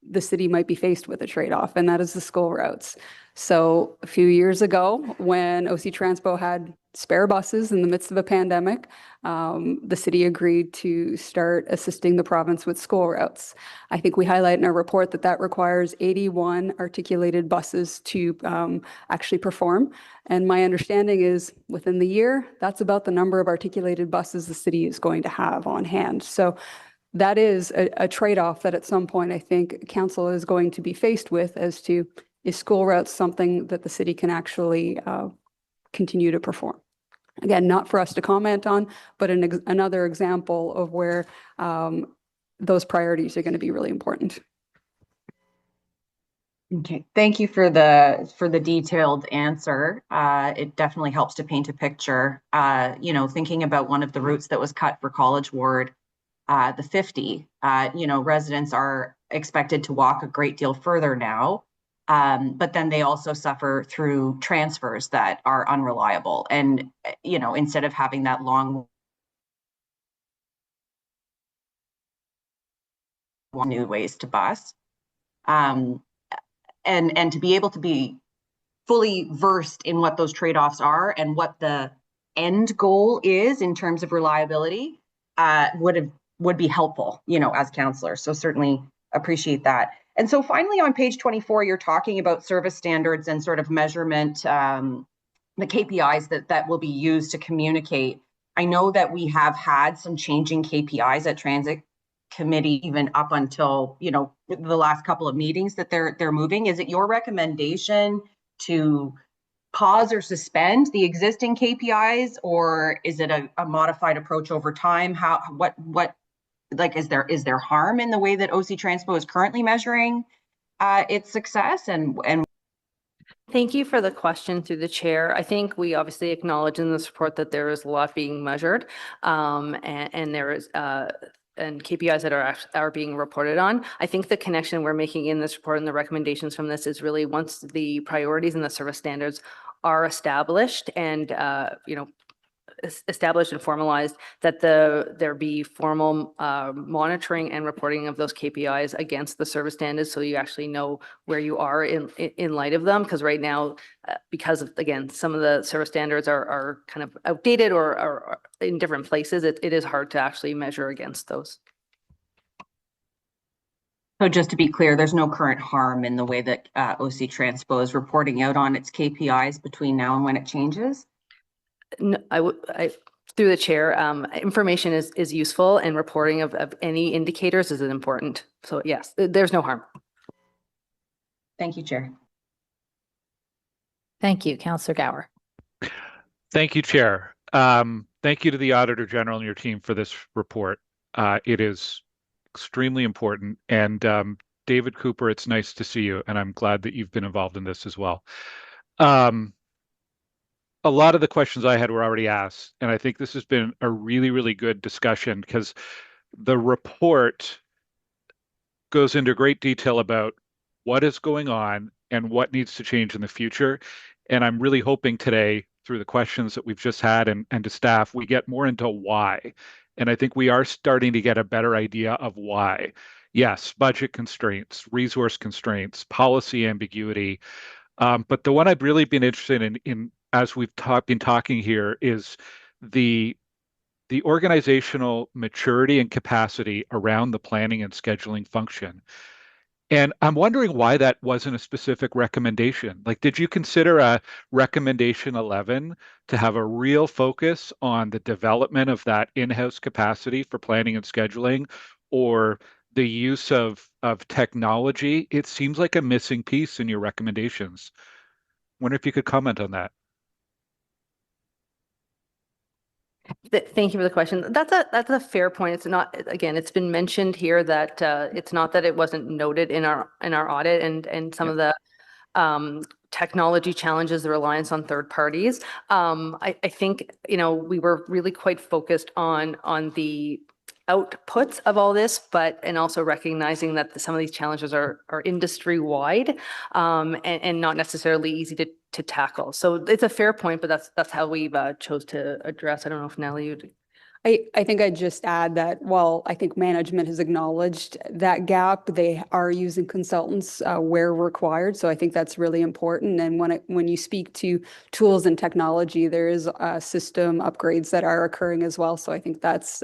the city might be faced with a trade-off, and that is the school routes. So a few years ago, when OC Transpo had spare buses in the midst of a pandemic, the city agreed to start assisting the province with school routes. I think we highlight in our report that requires 81 articulated buses to actually perform. And my understanding is within the year, that's about the number of articulated buses the city is going to have on hand. So that is a trade-off that at some point I think council is going to be faced with as to, is school routes something that the city can actually continue to perform? Again, not for us to comment on, but another example of where those priorities are going to be really important. Okay, thank you for the detailed answer. It definitely helps to paint a picture. Thinking about one of the routes that was cut for College Ward, the 50, residents are expected to walk a great deal further now. But then they also suffer through transfers that are unreliable. And, instead of having that long new ways to bus, and to be able to be fully versed in what those trade-offs are and what the end goal is in terms of reliability, would be helpful, as councillors. So certainly appreciate that. And so finally, on page 24, you're talking about service standards and sort of measurement, the KPIs that will be used to communicate. I know that we have had some changing KPIs at Transit Committee, even up until, the last couple of meetings that they're moving. Is it your recommendation to pause or suspend the existing KPIs, or is it a modified approach over time? Is there harm in the way that OC Transpo is currently measuring its success? And thank you for the question through the chair. I think we obviously acknowledge in this report that there is a lot being measured, and there is and KPIs that are being reported on. I think the connection we're making in this report and the recommendations from this is really once the priorities and the service standards are established and established and formalized, that there be formal monitoring and reporting of those KPIs against the service standards, so you actually know where you are in light of them. Because right now, because of, again, some of the service standards are kind of outdated or are in different places, it is hard to actually measure against those. So just to be clear, there's no current harm in the way that OC Transpo is reporting out on its KPIs between now and when it changes? No, through the chair, information is useful, and reporting of any indicators is important. So yes, there's no harm. Thank you, Chair. Thank you, Councillor Gower. Thank you, Chair. Thank you to the Auditor General and your team for this report. It is extremely important, and David Cooper, it's nice to see you, and I'm glad that you've been involved in this as well. A lot of the questions I had were already asked, and I think this has been a really, really good discussion because the report goes into great detail about what is going on and what needs to change in the future. And I'm really hoping today, through the questions that we've just had and to staff, we get more into why. And I think we are starting to get a better idea of why. Yes, budget constraints, resource constraints, policy ambiguity. But the one I've really been interested in as we've been talking here, is the organizational maturity and capacity around the planning and scheduling function. And I'm wondering why that wasn't a specific recommendation. Like, did you consider a recommendation 11 to have a real focus on the development of that in-house capacity for planning and scheduling, or the use of technology? It seems like a missing piece in your recommendations. Wonder if you could comment on that. Thank you for the question. That's a fair point. It's not, again, it's been mentioned here that it's not that it wasn't noted in our audit and some of the technology challenges, the reliance on third parties. I think, we were really quite focused on the outputs of all this, and also recognizing that some of these challenges are industry wide and not necessarily easy to tackle. So it's a fair point, but that's how we've chose to address. I don't know if Natalie, you'd. I think I'd just add that while I think management has acknowledged that gap, they are using consultants where required. So I think that's really important. And when you speak to tools and technology, there is system upgrades that are occurring as well. So I think that's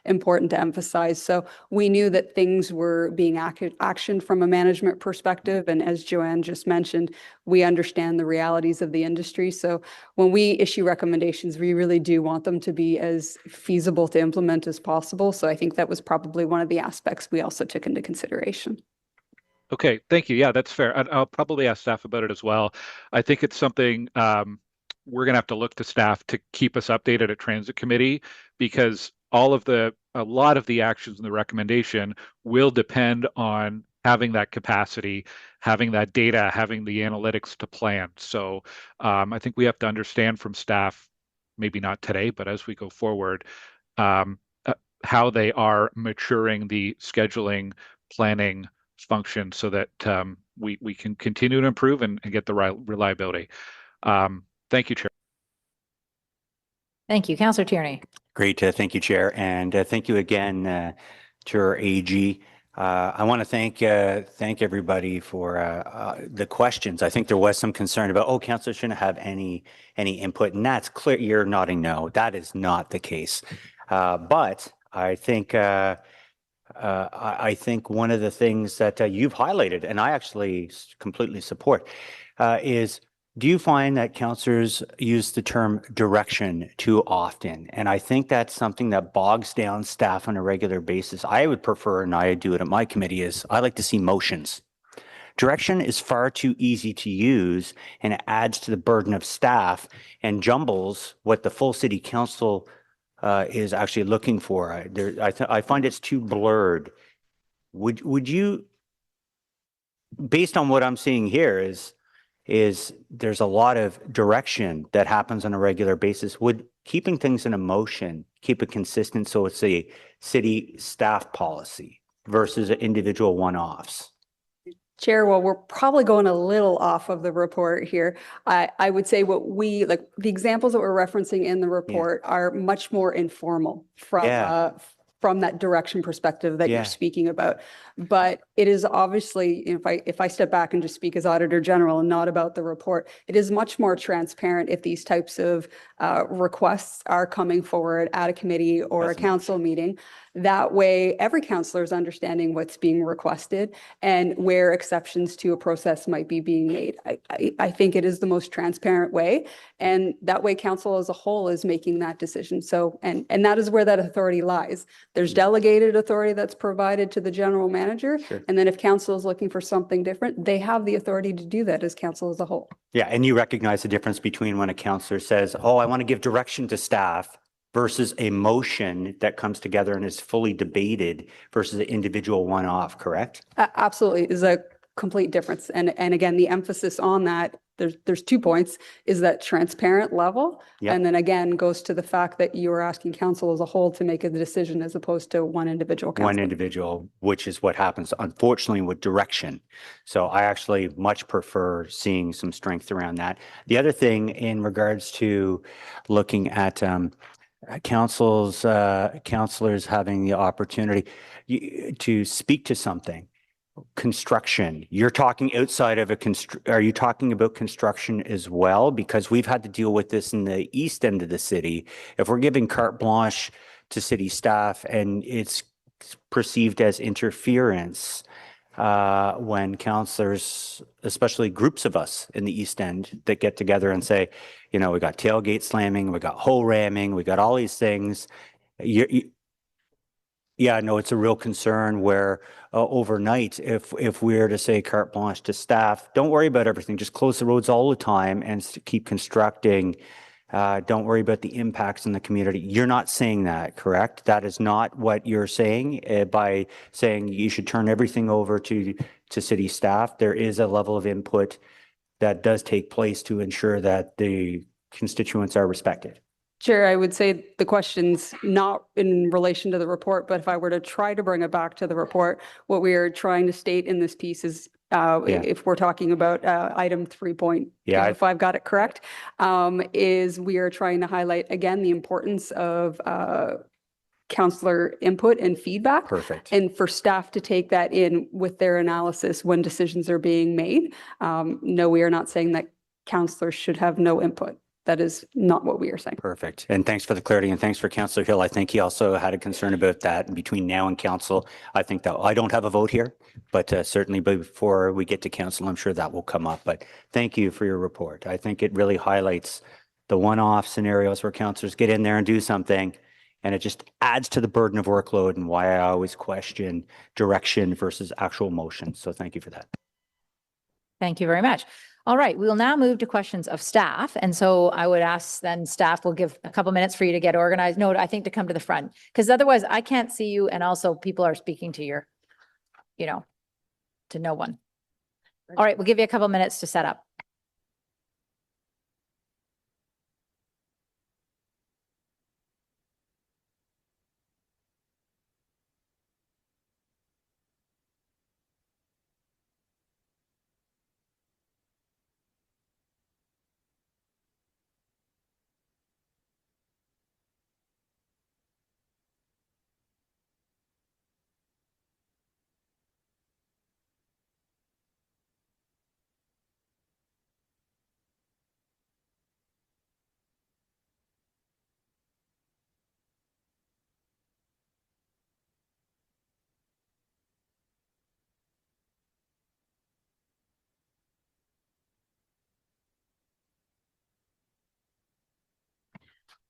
important to emphasize. So we knew that things were being actioned from a management perspective. And as Joanne just mentioned, we understand the realities of the industry. So when we issue recommendations, we really do want them to be as feasible to implement as possible. So I think that was probably one of the aspects we also took into consideration. Okay, thank you. Yeah, that's fair. I'll probably ask staff about it as well. I think it's something we're going to have to look to staff to keep us updated at Transit Committee, because a lot of the actions in the recommendation will depend on having that capacity, having that data, having the analytics to plan. So I think we have to understand from staff, maybe not today, but as we go forward, how they are maturing the scheduling planning function so that we can continue to improve and get the reliability. Thank you, Chair. Thank you. Councillor Tierney. Great. Thank you, Chair. And thank you again to our AG. I want to thank everybody for the questions. I think there was some concern about, councillor shouldn't have any input, and that's clear. You're nodding no. That is not the case. But I think one of the things that you've highlighted, and I actually completely support, is, do you find that councillors use the term direction too often? And I think that's something that bogs down staff on a regular basis. I would prefer, and I do it at my committee, is I like to see motions. Direction is far too easy to use, and it adds to the burden of staff and jumbles what the full city council is actually looking for. I find it's too blurred. Would you, based on what I'm seeing here, is there's a lot of direction that happens on a regular basis. Would keeping things in a motion keep it consistent so it's a city staff policy versus individual one-offs? Chair, well, we're probably going a little off of the report here. I would say the examples that we're referencing in the report are much more informal from that direction perspective that you're speaking about. But it is obviously, if I step back and just speak as Auditor General and not about the report, it is much more transparent if these types of requests are coming forward at a committee or a council meeting. That way, every councillor is understanding what's being requested and where exceptions to a process might be being made. I think it is the most transparent way, and that way council as a whole is making that decision. So, and that is where that authority lies. There's delegated authority that's provided to the general manager, and then if council is looking for something different, they have the authority to do that as council as a whole. Yeah, and you recognize the difference between when a councillor says, I want to give direction to staff, versus a motion that comes together and is fully debated versus an individual one-off, correct? Absolutely, is a complete difference. And again, the emphasis on that, there's 2 points, is that transparent level. Yep. And then again, goes to the fact that you are asking council as a whole to make a decision as opposed to one individual council. One individual, which is what happens, unfortunately, with direction. So I actually much prefer seeing some strength around that. The other thing in regards to looking at councilors having the opportunity to speak to something. Construction, you're talking outside of are you talking about construction as well? Because we've had to deal with this in the east end of the city. If we're giving carte blanche to city staff and it's perceived as interference, when councillors, especially groups of us in the East End that get together and say, we got tailgate slamming, we got hole ramming, we got all these things. Yeah, no, it's a real concern where overnight, if we're to say carte blanche to staff, don't worry about everything, just close the roads all the time and keep constructing. Don't worry about the impacts in the community. You're not saying that, correct? That is not what you're saying by saying you should turn everything over to city staff. There is a level of input that does take place to ensure that the constituents are respected. Chair, I would say the question's not in relation to the report, but if I were to try to bring it back to the report, what we are trying to state in this piece is if we're talking about item 3.2, if I've got it correct, is we are trying to highlight again the importance of councillor input and feedback. Perfect. And for staff to take that in with their analysis when decisions are being made. No, we are not saying that councillors should have no input. That is not what we are saying. Perfect. And thanks for the clarity and thanks for Councillor Hill. I think he also had a concern about that. And between now and council, I think that I don't have a vote here, but certainly before we get to council, I'm sure that will come up. But thank you for your report. I think it really highlights the one-off scenarios where councillors get in there and do something and it just adds to the burden of workload and why I always question direction versus actual motion. So thank you for that. Thank you very much. All right, we will now move to questions of staff. And so I would ask then staff will give a couple minutes for you to get organized. No, I think to come to the front, because otherwise I can't see you. And also people are speaking to your, to no one. All right, we'll give you a couple minutes to set up.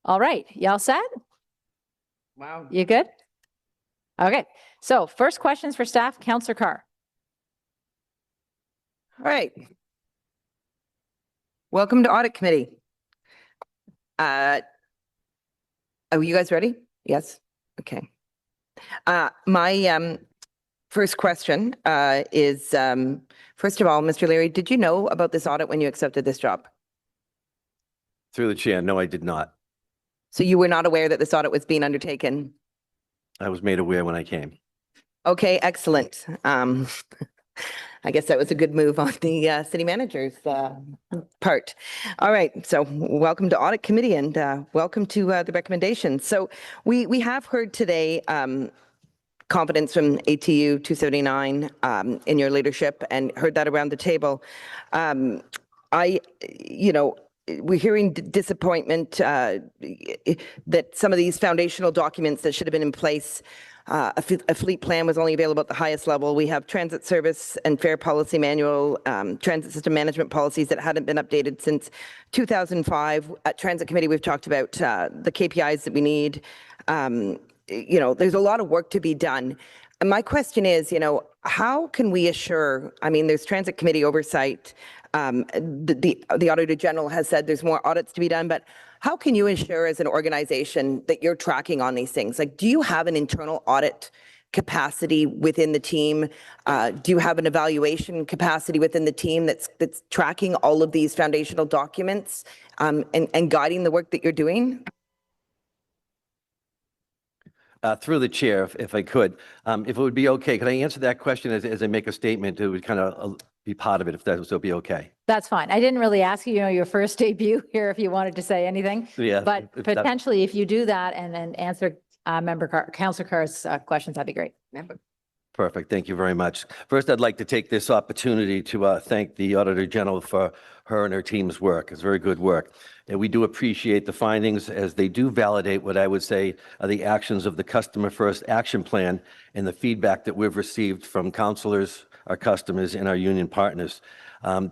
All right, y'all set? Wow. You good? Okay, so first questions for staff, Councillor Carr. All right. Welcome to Audit Committee. Are you guys ready? Yes? Okay. My first question is, first of all, Mr. Laurier, did you know about this audit when you accepted this job? Through the chair, no, I did not. So you were not aware that this audit was being undertaken? I was made aware when I came. Okay, excellent. I guess that was a good move on the city manager's part. All right, so welcome to Audit Committee and welcome to the recommendations. So we have heard today confidence from ATU 279 in your leadership and heard that around the table. We're hearing disappointment that some of these foundational documents that should have been in place, a fleet plan was only available at the highest level. We have transit service and fare policy manual, transit system management policies that hadn't been updated since 2005. At Transit Committee, we've talked about the KPIs that we need. There's a lot of work to be done. And my question is, how can we assure, there's Transit Committee oversight. The Auditor General has said there's more audits to be done, but how can you ensure as an organization that you're tracking on these things? Like, do you have an internal audit capacity within the team? Do you have an evaluation capacity within the team that's tracking all of these foundational documents and guiding the work that you're doing? Through the chair, if I could, if it would be okay, could I answer that question as I make a statement? It would kind of be part of it, if that would be okay. That's fine. I didn't really ask you, your first debut here, if you wanted to say anything. Yeah, But if that- potentially, if you do that and then answer Councillor Carr's questions, that'd be great. Perfect. Thank you very much. First, I'd like to take this opportunity to thank the Auditor General for her and her team's work. It's very good work. And we do appreciate the findings as they do validate what I would say are the actions of the Customer First Action Plan and the feedback that we've received from councillors, our customers, and our union partners.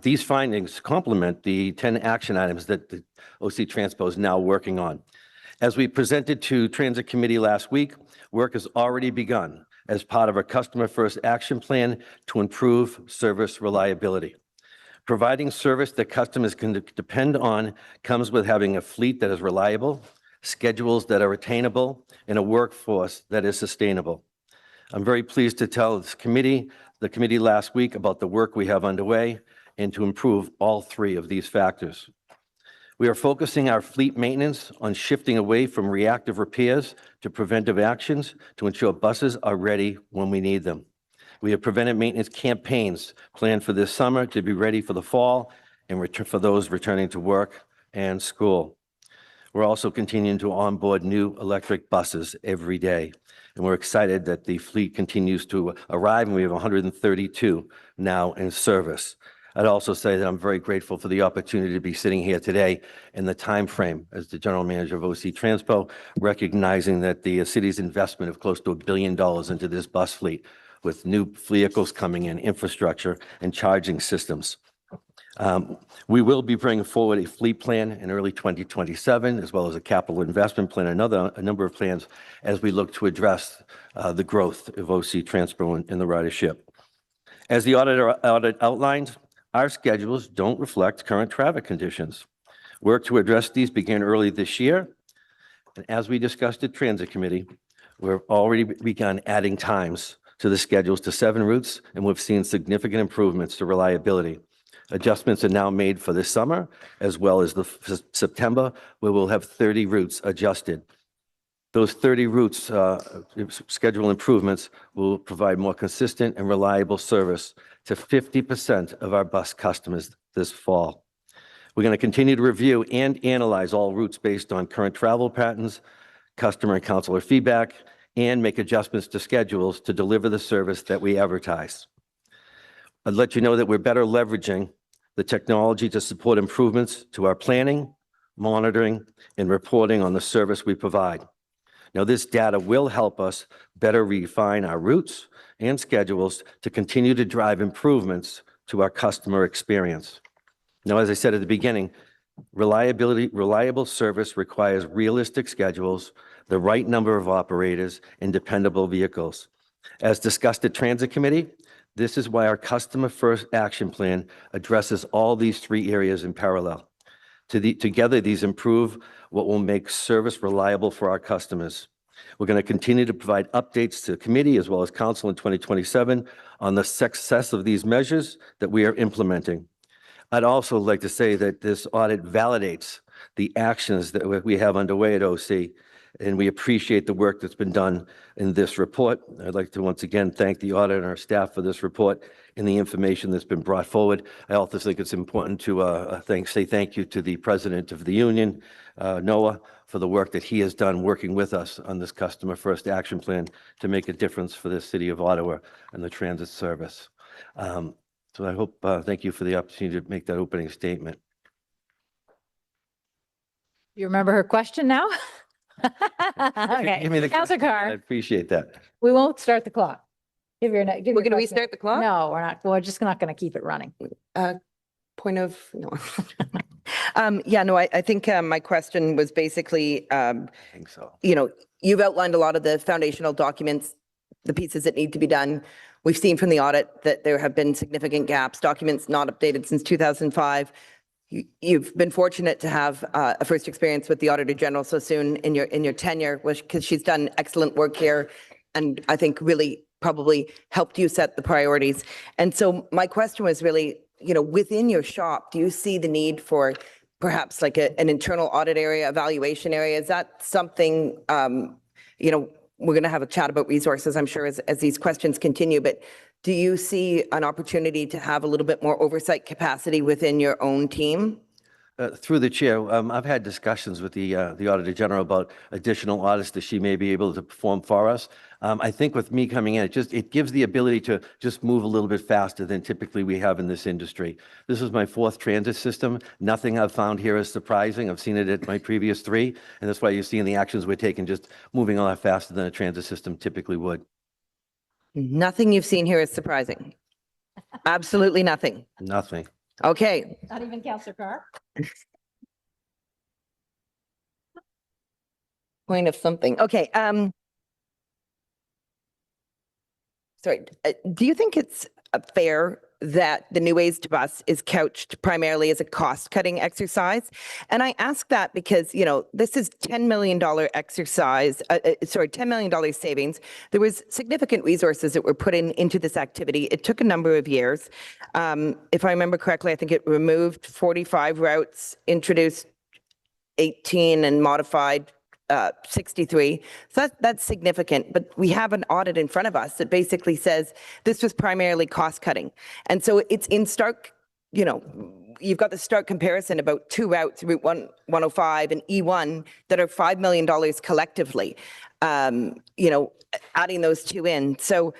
These findings complement the 10 action items that the OC Transpo is now working on. As we presented to Transit Committee last week, work has already begun as part of our Customer First Action Plan to improve service reliability. Providing service that customers can depend on comes with having a fleet that is reliable, schedules that are attainable, and a workforce that is sustainable. I'm very pleased to tell the committee last week about the work we have underway and to improve all three of these factors. We are focusing our fleet maintenance on shifting away from reactive repairs to preventive actions to ensure buses are ready when we need them. We have preventive maintenance campaigns planned for this summer to be ready for the fall and for those returning to work and school. We're also continuing to onboard new electric buses every day. And we're excited that the fleet continues to arrive, and we have 132 now in service. I'd also say that I'm very grateful for the opportunity to be sitting here today in the time frame as the general manager of OC Transpo, recognizing that the city's investment of close to $1 billion into this bus fleet with new vehicles coming in, infrastructure, and charging systems. We will be bringing forward a fleet plan in early 2027, as well as a capital investment plan, a number of plans as we look to address the growth of OC Transpo in the ridership. As the audit outlined, our schedules don't reflect current traffic conditions. Work to address these began early this year. And as we discussed at Transit Committee, we've already begun adding times to the schedules to 7 routes, and we've seen significant improvements to reliability. Adjustments are now made for this summer, as well as September, where we'll have 30 routes adjusted. Those 30 routes schedule improvements will provide more consistent and reliable service to 50% of our bus customers this fall. We're going to continue to review and analyze all routes based on current travel patterns, customer and councillor feedback, and make adjustments to schedules to deliver the service that we advertise. I'd let you know that we're better leveraging the technology to support improvements to our planning, monitoring, and reporting on the service we provide. Now, this data will help us better refine our routes and schedules to continue to drive improvements to our customer experience. Now, as I said at the beginning, reliable service requires realistic schedules, the right number of operators, and dependable vehicles. As discussed at Transit Committee, this is why our Customer First Action Plan addresses all these 3 areas in parallel. Together, these improve what will make service reliable for our customers. We're going to continue to provide updates to the committee as well as council in 2027 on the success of these measures that we are implementing. I'd also like to say that this audit validates the actions that we have underway at OC, and we appreciate the work that's been done in this report. I'd like to once again thank the auditor and our staff for this report and the information that's been brought forward. I also think it's important to say thank you to the president of the union, Noah, for the work that he has done working with us on this Customer First Action Plan to make a difference for the city of Ottawa and the transit service. So I hope, thank you for the opportunity to make that opening statement. You remember her question now? Okay. Give me the Councillor I Carr, appreciate that. we won't start the clock. We're We're going to restart the clock? No, we're not. We're just not going to keep it running. Point of, no. I think my question was basically, I think so. You've outlined a lot of the foundational documents, the pieces that need to be done. We've seen from the audit that there have been significant gaps, documents not updated since 2005. you've been fortunate to have a first experience with the Auditor General so soon in your tenure, because she's done excellent work here, and I think really probably helped you set the priorities. And so my question was really, within your shop, do you see the need for perhaps like an internal audit area, evaluation area? Is that something, we're going to have a chat about resources, I'm sure, as these questions continue, but do you see an opportunity to have a little bit more oversight capacity within your own team? Through the chair, I've had discussions with the Auditor General about additional audits that she may be able to perform for us. I think with me coming in, it gives the ability to just move a little bit faster than typically we have in this industry. This is my 4th transit system. Nothing I've found here is surprising. I've seen it at my previous 3, and that's why you're seeing the actions we're taking just moving a lot faster than a transit system typically would. Nothing you've seen here is surprising. Absolutely nothing. Nothing. Okay. Not even Councillor Carr? Point of something. Okay. Sorry. Do you think it's fair that the New Ways to Bus is couched primarily as a cost-cutting exercise? And I ask that because, this is $10 million exercise, $10 million savings. There was significant resources that were put into this activity. It took a number of years. If I remember correctly, I think it removed 45 routes, introduced 18 and modified 63. So that's significant, but we have an audit in front of us that basically says this was primarily cost cutting. And so it's in stark, you've got the stark comparison about 2 routes, Route 105 and E1, that are $5 million collectively, adding those 2 in. So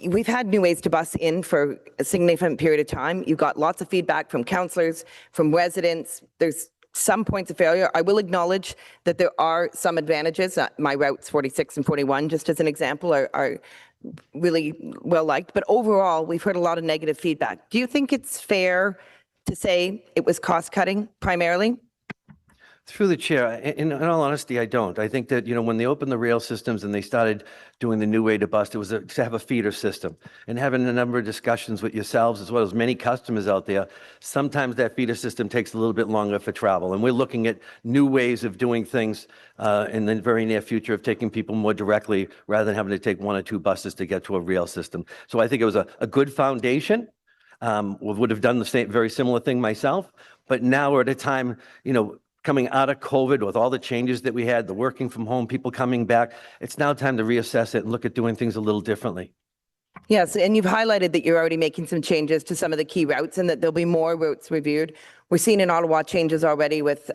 we've had New Ways to Bus in for a significant period of time. You've got lots of feedback from councillors, from residents. There's some points of failure. I will acknowledge that there are some advantages. My routes 46 and 41, just as an example, are really well liked. But overall, we've heard a lot of negative feedback. Do you think it's fair to say it was cost cutting primarily? Through the chair, in all honesty, I don't. I think that, when they opened the rail systems and they started doing the new way to bus, it was to have a feeder system. And having a number of discussions with yourselves as well as many customers out there, sometimes that feeder system takes a little bit longer for travel. And we're looking at new ways of doing things in the very near future, of taking people more directly rather than having to take 1 or 2 buses to get to a rail system. So I think it was a good foundation. Would have done the same, very similar thing myself. But now we're at a time, coming out of COVID with all the changes that we had, the working from home, people coming back, it's now time to reassess it and look at doing things a little differently. Yes, and you've highlighted that you're already making some changes to some of the key routes and that there'll be more routes reviewed. We're seeing in Ottawa changes already with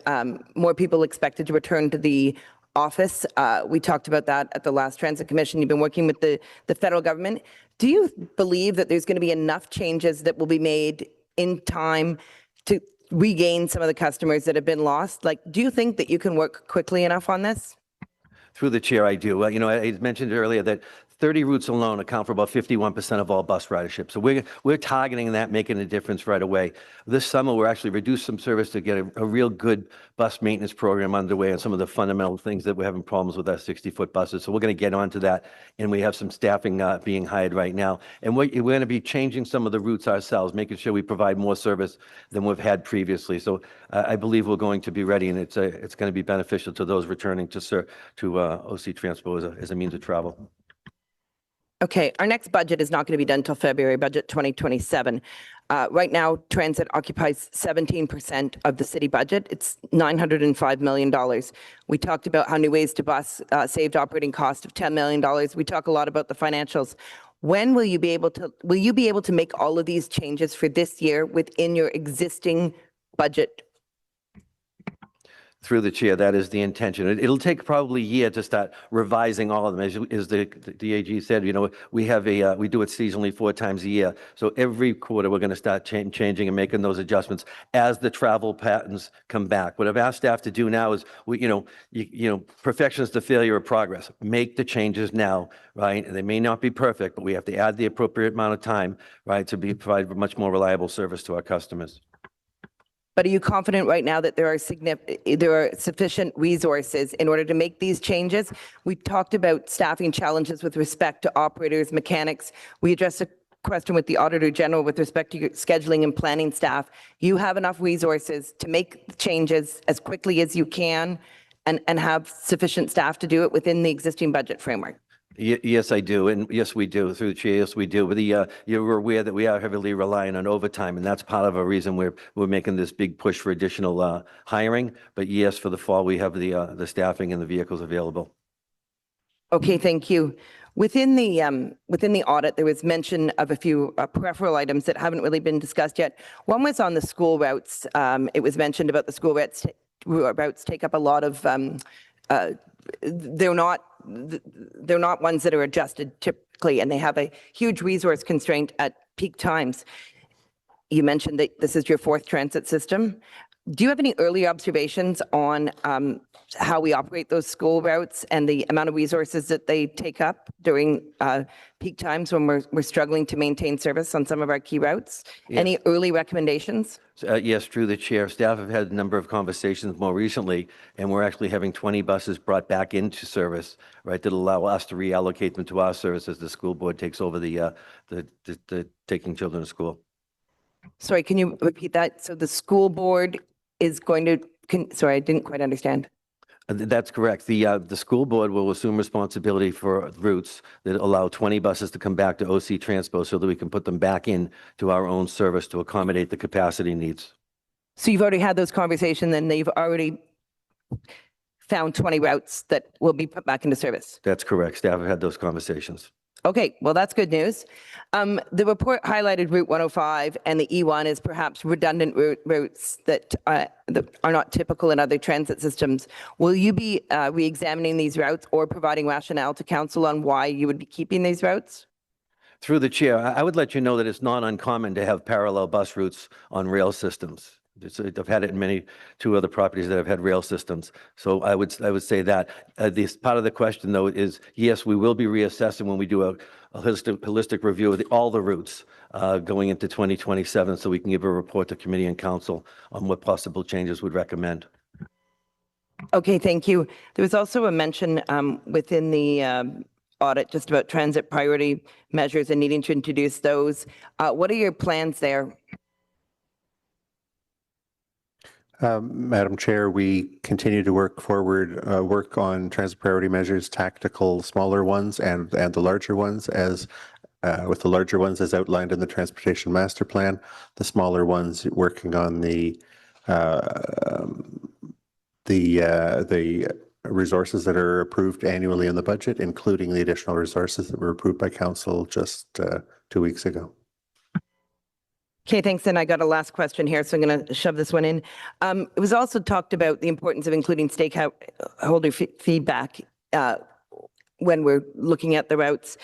more people expected to return to the office. We talked about that at the last Transit Commission. You've been working with the federal government. Do you believe that there's going to be enough changes that will be made in time to regain some of the customers that have been lost? Do you think that you can work quickly enough on this? Through the chair, I do. I mentioned earlier that 30 routes alone account for about 51% of all bus ridership. So we're targeting that, making a difference right away. This summer, we're actually reduced some service to get a real good bus maintenance program underway on some of the fundamental things that we're having problems with our 60-foot buses. So we're going to get onto that, and we have some staffing being hired right now. And we're going to be changing some of the routes ourselves, making sure we provide more service than we've had previously. So I believe we're going to be ready, and it's going to be beneficial to those returning to OC Transpo as a means of travel. Okay, our next budget is not going to be done until February, budget 2027. Right now, transit occupies 17% of the city budget. It's $905 million. We talked about how New Ways to Bus saved operating cost of $10 million. We talk a lot about the financials. When will you be able to make all of these changes for this year within your existing budget? Through the chair, that is the intention. It'll take probably a year to start revising all of them. As the DAG said, we do it seasonally 4 times a year. So every quarter, we're going to start changing and making those adjustments as the travel patterns come back. What I've asked staff to do now is, perfection is the failure of progress. Make the changes now, right? They may not be perfect, but we have to add the appropriate amount of time, right, to provide a much more reliable service to our customers. But are you confident right now that there are sufficient resources in order to make these changes? We talked about staffing challenges with respect to operators, mechanics. We addressed question with the Auditor General with respect to your scheduling and planning staff. You have enough resources to make changes as quickly as you can and have sufficient staff to do it within the existing budget framework? Yes, I do. And yes, we do. Through the chair, yes, we do. But you're aware that we are heavily relying on overtime, and that's part of a reason we're making this big push for additional hiring. But yes, for the fall, we have the staffing and the vehicles available. Okay, thank you. Within the audit, there was mention of a few peripheral items that haven't really been discussed yet. One was on the school routes. It was mentioned about the school routes take up a lot of, they're not ones that are adjusted typically, and they have a huge resource constraint at peak times. You mentioned that this is your fourth transit system. Do you have any early observations on how we operate those school routes and the amount of resources that they take up during peak times when we're struggling to maintain service on some of our key routes? Yes. Any early recommendations? Yes, through the chair. Staff have had a number of conversations more recently, and we're actually having 20 buses brought back into service, right, that allow us to reallocate them to our service as the school board takes over the taking children to school. Sorry, can you repeat that? So the school board is going to, sorry, I didn't quite understand. That's correct. The school board will assume responsibility for routes that allow 20 buses to come back to OC Transpo so that we can put them back in to our own service to accommodate the capacity needs. So you've already had those conversations and they've already found 20 routes that will be put back into service? That's correct. Staff have had those conversations. Okay, well, that's good news. The report highlighted Route 105 and the E1 as perhaps redundant routes that are not typical in other transit systems. Will you be re-examining these routes or providing rationale to council on why you would be keeping these routes? Through the chair, I would let you know that it's not uncommon to have parallel bus routes on rail systems. I've had it in two other properties that have had rail systems. So I would say that this part of the question, though, is yes, we will be reassessing when we do a holistic review of all the routes going into 2027, so we can give a report to committee and council on what possible changes would recommend. Okay, thank you. There was also a mention within the audit just about transit priority measures and needing to introduce those. What are your plans there? Madam Chair, we continue to work on transit priority measures, tactical smaller ones and the larger ones as with the larger ones as outlined in the Transportation Master Plan, the smaller ones working on the resources that are approved annually in the budget, including the additional resources that were approved by Council just 2 weeks ago. Okay, thanks. And I got a last question here, so I'm going to shove this one in. It was also talked about the importance of including stakeholder feedback when we're looking at the routes.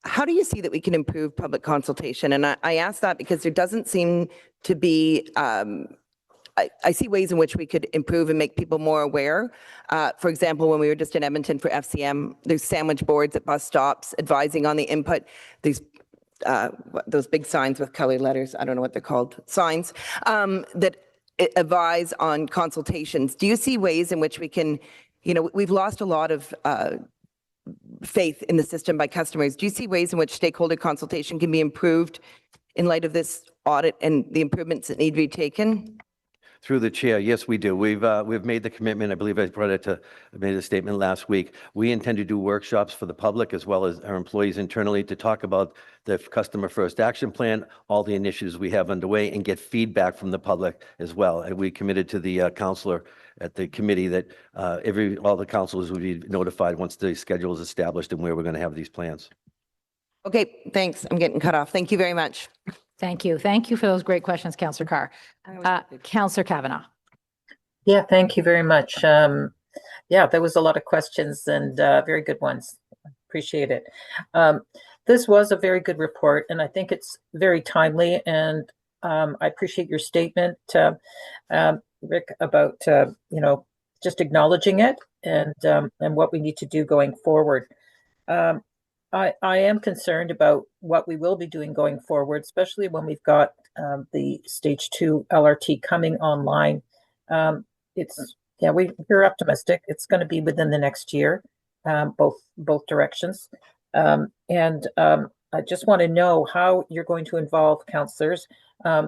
How do you see that we can improve public consultation? And I ask that because there doesn't seem to be, I see ways in which we could improve and make people more aware. For example, when we were just in Edmonton for FCM, there's sandwich boards at bus stops advising on the input. There's those big signs with colored letters, I don't know what they're called, signs, that advise on consultations. Do you see ways in which we can, we've lost a lot of faith in the system by customers. Do you see ways in which stakeholder consultation can be improved in light of this audit and the improvements that need to be taken? Through the chair, yes, we do. We've made the commitment. I believe I made a statement last week. We intend to do workshops for the public as well as our employees internally to talk about the Customer First Action Plan, all the initiatives we have underway, and get feedback from the public as well. And we committed to the councillor at the committee that all the councillors would be notified once the schedule is established and where we're going to have these plans. Okay, thanks. I'm getting cut off. Thank you very much. Thank you. Thank you for those great questions, Councillor Carr. Councillor Kavanagh. Yeah, thank you very much. Yeah, there was a lot of questions and very good ones. Appreciate it. This was a very good report, and I think it's very timely. And I appreciate your statement, Rick, about just acknowledging it and what we need to do going forward. I am concerned about what we will be doing going forward, especially when we've got the stage 2 LRT coming online. We're optimistic. It's going to be within the next year, both directions. I just want to know how you're going to involve councillors.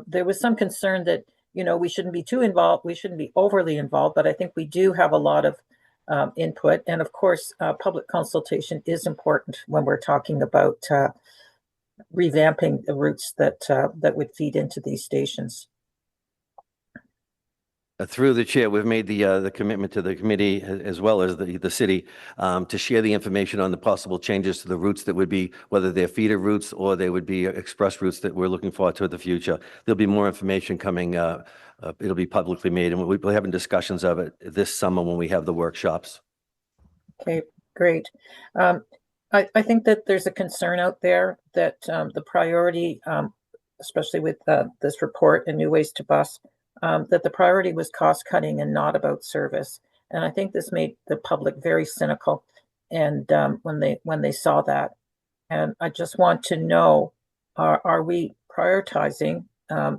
There was some concern that, we shouldn't be too involved, we shouldn't be overly involved, but I think we do have a lot of input. And of course, public consultation is important when we're talking about revamping the routes that would feed into these stations. Through the chair, we've made the commitment to the committee as well as the city to share the information on the possible changes to the routes that would be, whether they're feeder routes or they would be express routes that we're looking forward to in the future. There'll be more information coming. It'll be publicly made, and we'll be having discussions of it this summer when we have the workshops. Okay, great. I think that there's a concern out there that the priority, especially with this report and New Ways to Bus, that the priority was cost cutting and not about service. And I think this made the public very cynical, and when they saw that. And I just want to know, are we prioritizing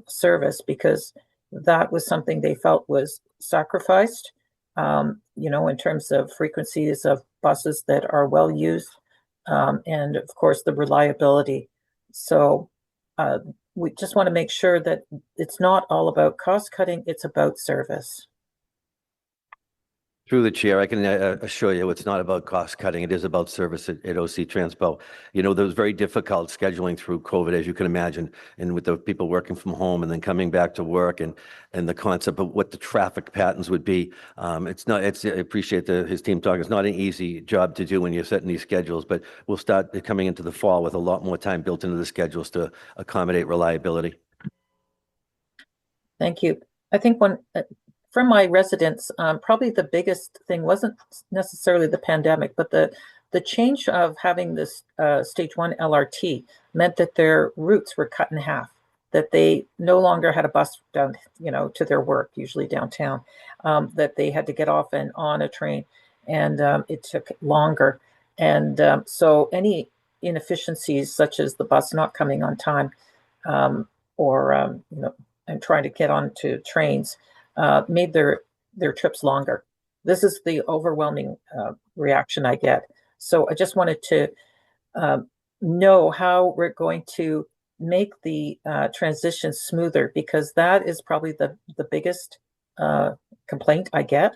service, because that was something they felt was sacrificed, in terms of frequencies of buses that are well used, and of course the reliability. So we just want to make sure that it's not all about cost cutting, it's about service. Through the chair, I can assure you it's not about cost cutting. It is about service at OC Transpo. There was very difficult scheduling through COVID, as you can imagine, and with the people working from home and then coming back to work, and the concept of what the traffic patterns would be. I appreciate his team talking. It's not an easy job to do when you're setting these schedules, but we'll start coming into the fall with a lot more time built into the schedules to accommodate reliability. Thank you. I think from my residents, probably the biggest thing wasn't necessarily the pandemic, but the change of having this stage 1 LRT meant that their routes were cut in half, that they no longer had a bus down, to their work, usually downtown, that they had to get off and on a train, and it took longer. And so any inefficiencies, such as the bus not coming on time, or and trying to get onto trains, made their trips longer. This is the overwhelming reaction I get. So I just wanted to know how we're going to make the transition smoother, because that is probably the biggest complaint I get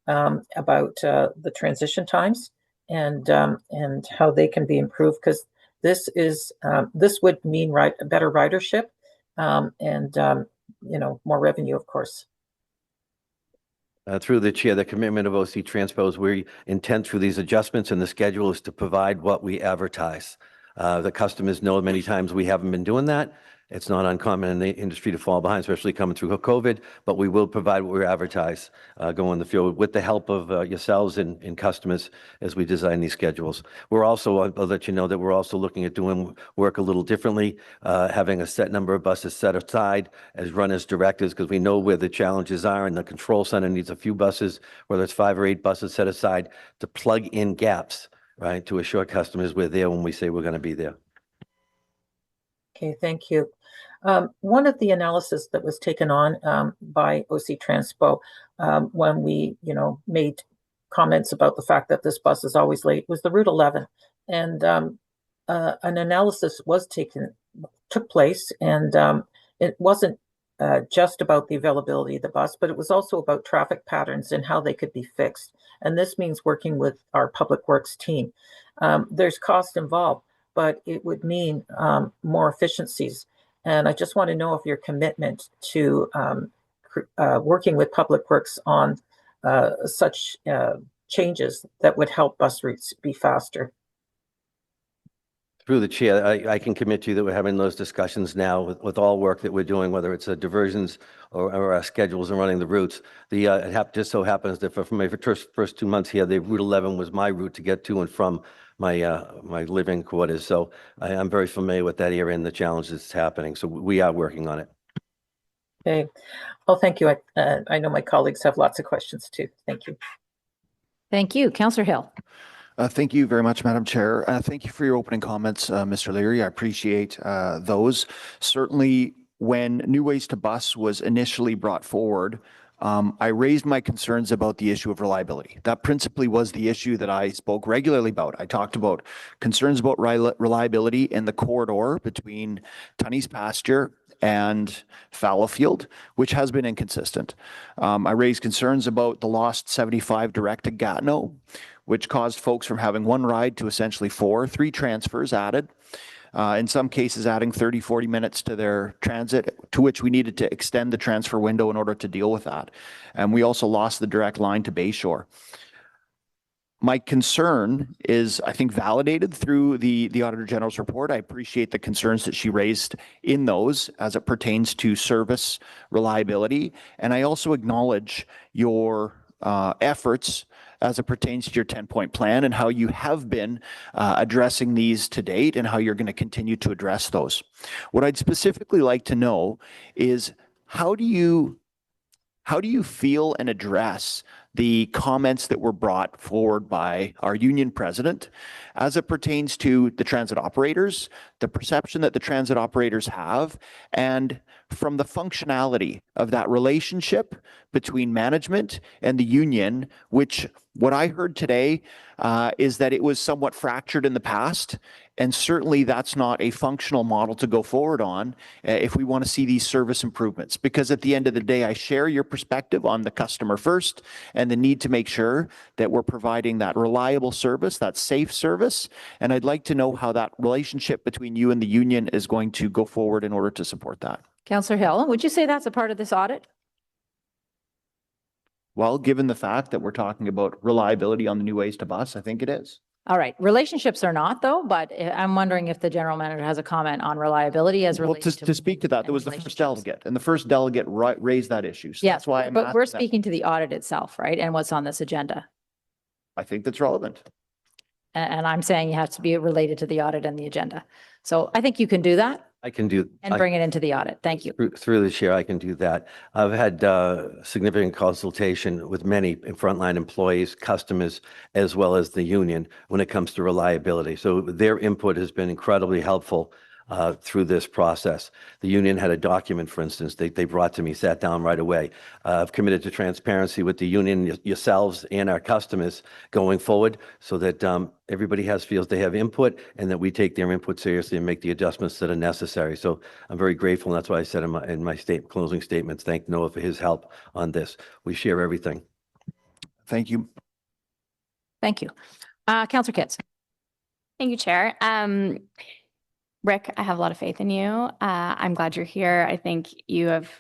about the transition times, and how they can be improved, because this would mean better ridership, and more revenue, of course. Through the chair, the commitment of OC Transpo is we intend through these adjustments in the schedule is to provide what we advertise. The customers know many times we haven't been doing that. It's not uncommon in the industry to fall behind, especially coming through COVID, but we will provide what we advertise going in the field with the help of yourselves and customers as we design these schedules. We're also, I'll let you know that we're also looking at doing work a little differently, having a set number of buses set aside as runners directors, because we know where the challenges are, and the control center needs a few buses, whether it's 5 or 8 buses set aside to plug in gaps, right, to assure customers we're there when we say we're going to be there. Okay, thank you. One of the analysis that was taken on by OC Transpo when we, made comments about the fact that this bus is always late was the Route 11, and an analysis took place, and it wasn't just about the availability of the bus, but it was also about traffic patterns and how they could be fixed. And this means working with our public works team. There's cost involved, but it would mean more efficiencies. And I just want to know if your commitment to working with Public Works on such changes that would help bus routes be faster. Through the chair, I can commit to you that we're having those discussions now with all work that we're doing, whether it's diversions or our schedules and running the routes. It just so happens that for my first 2 months here, the Route 11 was my route to get to and from my living quarters. So I'm very familiar with that area and the challenges that's happening. So we are working on it. Okay. Well, thank you. I know my colleagues have lots of questions too. Thank you. Thank you. Councillor Hill. Thank you very much, Madam Chair. Thank you for your opening comments, Mr. Laurier. I appreciate those. Certainly, when New Ways to Bus was initially brought forward, I raised my concerns about the issue of reliability. That principally was the issue that I spoke regularly about. I talked about concerns about reliability in the corridor between Tunney's Pasture and Fallowfield, which has been inconsistent. I raised concerns about the lost 75 direct to Gatineau, which caused folks from having one ride to essentially three transfers added. In some cases adding 30, 40 minutes to their transit, to which we needed to extend the transfer window in order to deal with that. And we also lost the direct line to Bayshore. My concern is, I think, validated through the Auditor General's report. I appreciate the concerns that she raised in those as it pertains to service reliability. And I also acknowledge your efforts as it pertains to your 10-point plan and how you have been addressing these to date and how you're going to continue to address those. What I'd specifically like to know is how do you feel and address the comments that were brought forward by our union president as it pertains to the transit operators, the perception that the transit operators have, and from the functionality of that relationship between management and the union, which what I heard today is that it was somewhat fractured in the past. And certainly that's not a functional model to go forward on if we want to see these service improvements. Because at the end of the day, I share your perspective on the customer first and the need to make sure that we're providing that reliable service, that safe service. And I'd like to know how that relationship between you and the union is going to go forward in order to support that. Councillor Hill, would you say that's a part of this audit? Well, given the fact that we're talking about reliability on the new ways to bus, I think it is. All right. Relationships are not, though, but I'm wondering if the general manager has a comment on reliability as related to speak to that, there was the first delegate, and the first delegate raised that issue. So yes, that's why but we're speaking to the audit itself, right? And what's on this agenda. I think that's relevant. And I'm saying you have to be related to the audit and the agenda. So I think you can do that I can do. and bring it into the audit. Thank you. Through the chair, I can do that. I've had significant consultation with many frontline employees, customers, as well as the union when it comes to reliability. So their input has been incredibly helpful through this process. The union had a document, for instance, they brought to me, sat down right away. I've committed to transparency with the union, yourselves, and our customers going forward so that everybody feels they have input and that we take their input seriously and make the adjustments that are necessary. So I'm very grateful, and that's why I said in my closing statements, thank Noah for his help on this. We share everything. Thank you. Thank you. Councillor Kitts. Thank you, Chair. Rick, I have a lot of faith in you. I'm glad you're here. I think you have,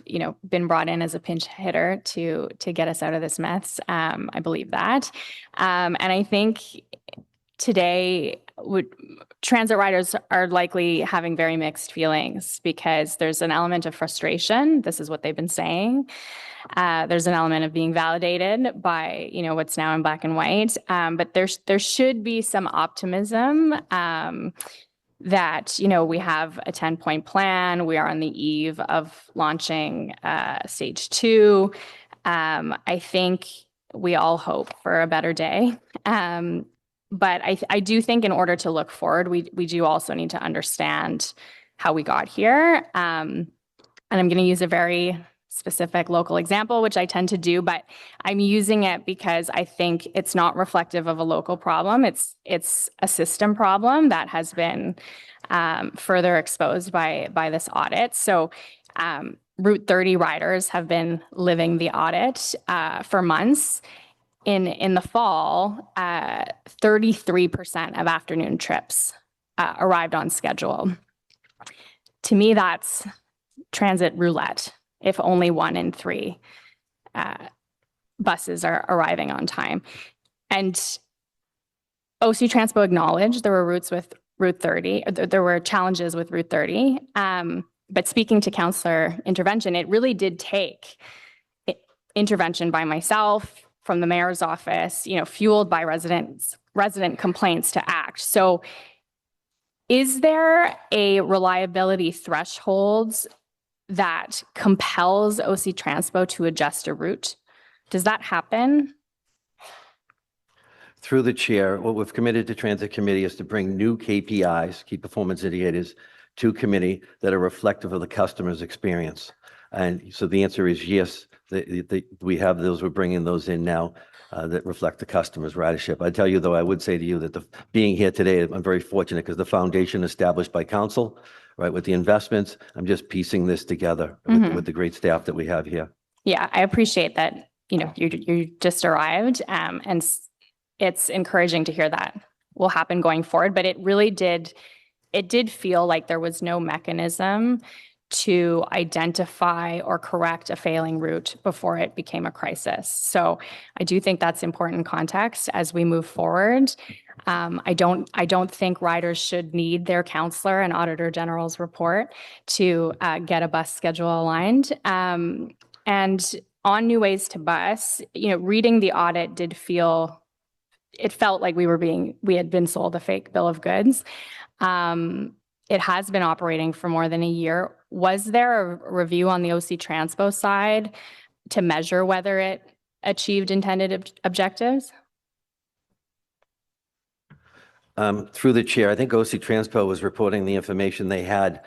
been brought in as a pinch hitter to get us out of this mess. I believe that. And I think today transit riders are likely having very mixed feelings because there's an element of frustration. This is what they've been saying. There's an element of being validated by, what's now in black and white. But there should be some optimism that, we have a 10-point plan. We are on the eve of launching stage 2. I think we all hope for a better day. But I do think in order to look forward, we do also need to understand how we got here. And I'm going to use a very specific local example, which I tend to do, but I'm using it because I think it's not reflective of a local problem. It's a system problem that has been further exposed by this audit. So Route 30 riders have been living the audit for months. In the fall, 33% of afternoon trips arrived on schedule. To me, that's transit roulette. If only 1 in 3 buses are arriving on time. And OC Transpo acknowledged there were routes with Route 30, there were challenges with Route 30. But speaking to councillor intervention, it really did take intervention by myself, from the mayor's office, fueled by resident complaints to act. So is there a reliability threshold that compels OC Transpo to adjust a route? Does that happen? Through the chair, what we've committed to Transit Committee is to bring new KPIs, key performance indicators, to committee that are reflective of the customer's experience. And so the answer is yes, we have those, we're bringing those in now that reflect the customer's ridership. I tell you, though, I would say to you that being here today, I'm very fortunate because the foundation established by council, right, with the investments, I'm just piecing this together with the great staff that we have here. Yeah, I appreciate that, you just arrived, and it's encouraging to hear that will happen going forward, but it did feel like there was no mechanism to identify or correct a failing route before it became a crisis. So I do think that's important context as we move forward. I don't think riders should need their counselor and Auditor General's report to get a bus schedule aligned. And on New Ways to Bus, reading the audit it felt like we had been sold a fake bill of goods. It has been operating for more than a year. Was there a review on the OC Transpo side to measure whether it achieved intended objectives? Through the chair, I think OC Transpo was reporting the information they had,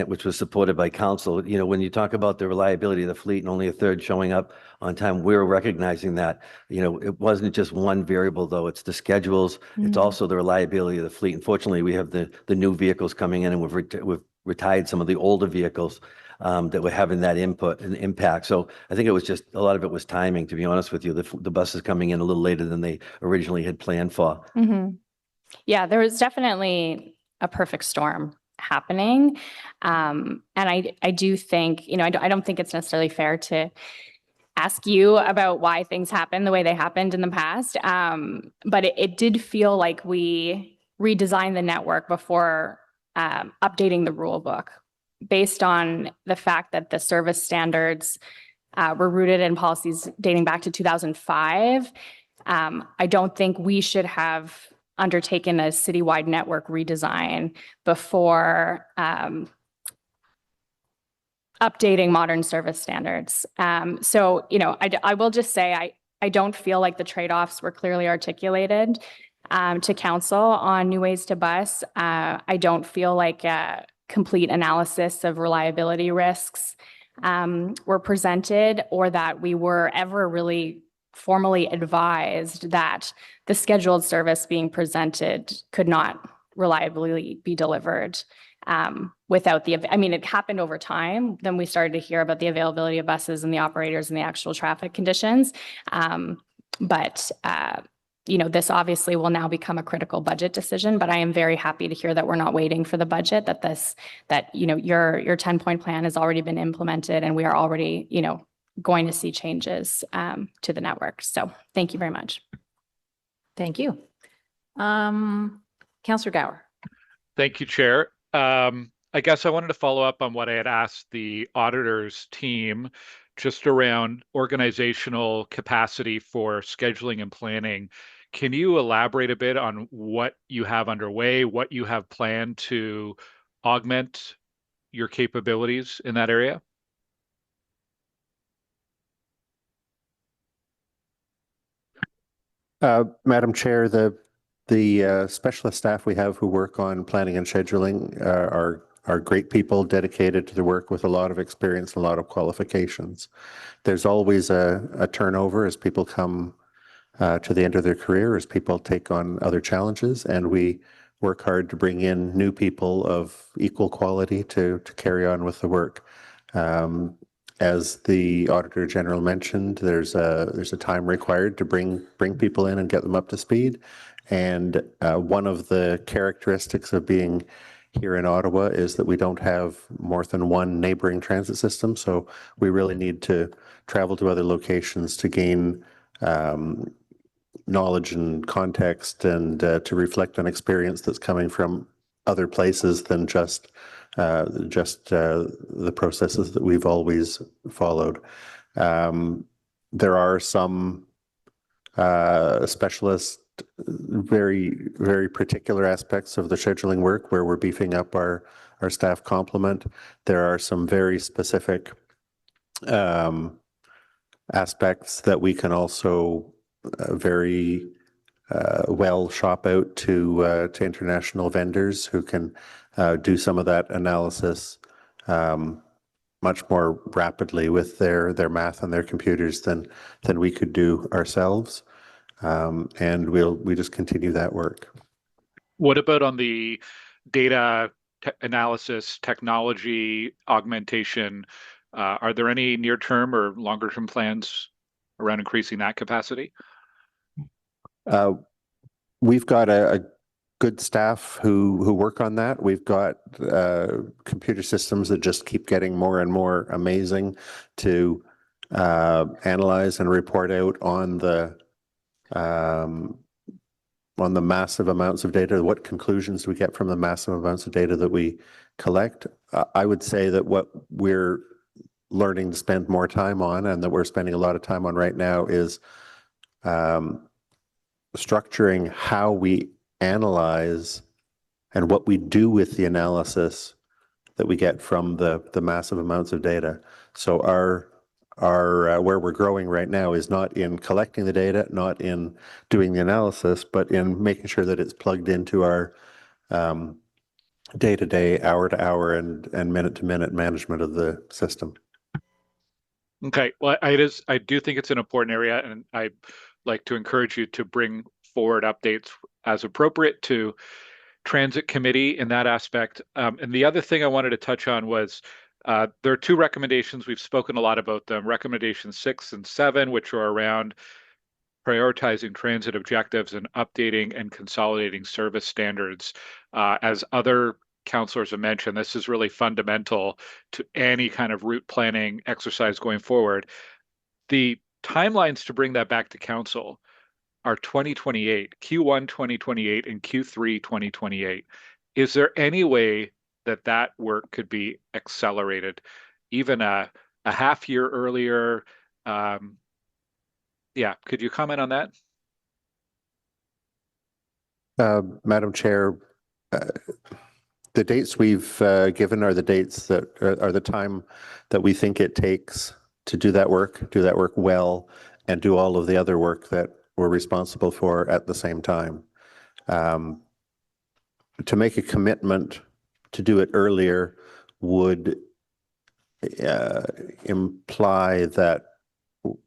which was supported by council. When you talk about the reliability of the fleet and only a third showing up on time, we're recognizing that. It wasn't just one variable, though. It's the schedules. It's also the reliability of the fleet. Unfortunately, we have the new vehicles coming in, and we've retired some of the older vehicles that were having that input and impact. So I think it was just a lot of it was timing, to be honest with you. The buses coming in a little later than they originally had planned for. Yeah, there was definitely a perfect storm happening. And I do think, I don't think it's necessarily fair to ask you about why things happened the way they happened in the past. But it did feel like we redesigned the network before updating the rule book based on the fact that the service standards were rooted in policies dating back to 2005. I don't think we should have undertaken a citywide network redesign before updating modern service standards. So, I will just say, I don't feel like the trade-offs were clearly articulated to council on New Ways to Bus. I don't feel like a complete analysis of reliability risks were presented, or that we were ever really formally advised that the scheduled service being presented could not reliably be delivered without it happened over time. Then we started to hear about the availability of buses and the operators and the actual traffic conditions. But this obviously will now become a critical budget decision, but I am very happy to hear that we're not waiting for the budget, that your 10-point plan has already been implemented, and we are already, going to see changes to the network. So thank you very much. Thank you. Councillor Gower. Thank you, Chair. I guess I wanted to follow up on what I had asked the auditors team just around organizational capacity for scheduling and planning. Can you elaborate a bit on what you have underway, what you have planned to augment your capabilities in that area? Madam Chair, the specialist staff we have who work on planning and scheduling are great people dedicated to the work with a lot of experience, a lot of qualifications. There's always a turnover as people come to the end of their career, as people take on other challenges, and we work hard to bring in new people of equal quality to carry on with the work. As the Auditor General mentioned, there's a time required to bring people in and get them up to speed. And one of the characteristics of being here in Ottawa is that we don't have more than one neighboring transit system. So we really need to travel to other locations to gain knowledge and context, and to reflect on experience that's coming from other places than just the processes that we've always followed. There are some specialist, very, very particular aspects of the scheduling work where we're beefing up our staff complement. There are some very specific aspects that we can also very well shop out to international vendors who can do some of that analysis much more rapidly with their math and their computers than we could do ourselves. And we just continue that work. What about on the data analysis, technology, augmentation? Are there any near-term or longer-term plans around increasing that capacity? We've got a good staff who work on that. We've got computer systems that just keep getting more and more amazing to analyze and report out on the massive amounts of data. What conclusions do we get from the massive amounts of data that we collect? I would say that what we're learning to spend more time on, and that we're spending a lot of time on right now, is structuring how we analyze and what we do with the analysis that we get from the massive amounts of data. So our where we're growing right now is not in collecting the data, not in doing the analysis, but in making sure that it's plugged into our day-to-day, hour-to-hour, and minute-to-minute management of the system. Okay, well, I do think it's an important area, and I'd like to encourage you to bring forward updates as appropriate to Transit Committee in that aspect. And the other thing I wanted to touch on was there are two recommendations. We've spoken a lot about them. Recommendations 6 and 7, which are around prioritizing transit objectives and updating and consolidating service standards. As other councillors have mentioned, this is really fundamental to any kind of route planning exercise going forward. The timelines to bring that back to council are 2028, Q1 2028 and Q3 2028. Is there any way that work could be accelerated, even a half year earlier? Yeah, could you comment on that? Madam Chair, the dates we've given are the dates that are the time that we think it takes to do that work well, and do all of the other work that we're responsible for at the same time. To make a commitment to do it earlier would imply that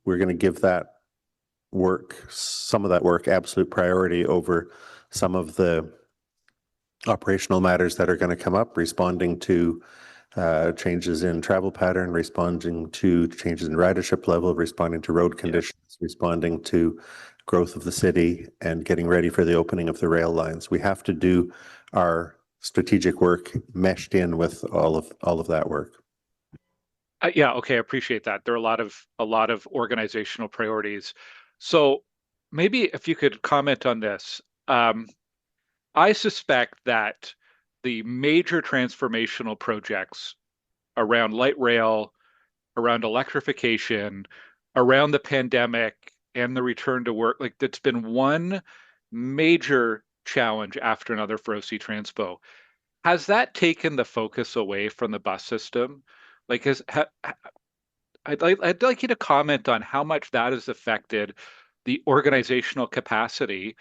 we're going to give that work, some of that work, absolute priority over some of the operational matters that are going to come up, responding to changes in travel pattern, responding to changes in ridership level, responding to road conditions, responding to growth of the city, and getting ready for the opening of the rail lines. We have to do our strategic work meshed in with all of that work. Yeah, okay, I appreciate that. There are a lot of organizational priorities. So maybe if you could comment on this. I suspect that the major transformational projects around light rail, around electrification, around the pandemic and the return to work, like that's been one major challenge after another for OC Transpo. Has that taken the focus away from the bus system? Like, I'd like you to comment on how much that has affected the organizational capacity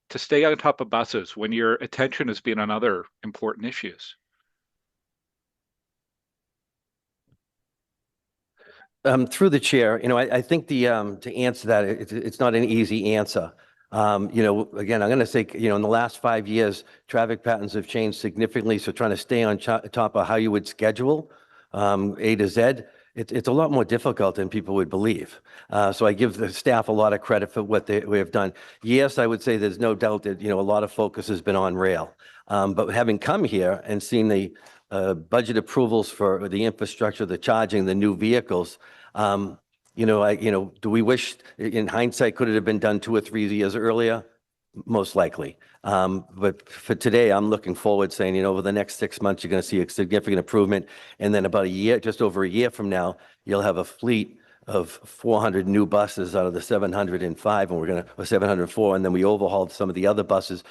to stay on top of buses when your attention has been on other important issues. Through the chair, I think to answer that, it's not an easy answer. Again, I'm going to say, in the last 5 years, traffic patterns have changed significantly. So trying to stay on top of how you would schedule A to Z, it's a lot more difficult than people would believe. So I give the staff a lot of credit for what they have done. Yes, I would say there's no doubt that, a lot of focus has been on rail. But having come here and seen the budget approvals for the infrastructure, the charging, the new vehicles, do we wish, in hindsight, could it have been done 2 or 3 years earlier? Most likely. But for today, I'm looking forward saying, over the next 6 months, you're going to see a significant improvement. And then about a year, just over a year from now, you'll have a fleet of 400 new buses out of the 705, or 704, and then we overhauled some of the other buses.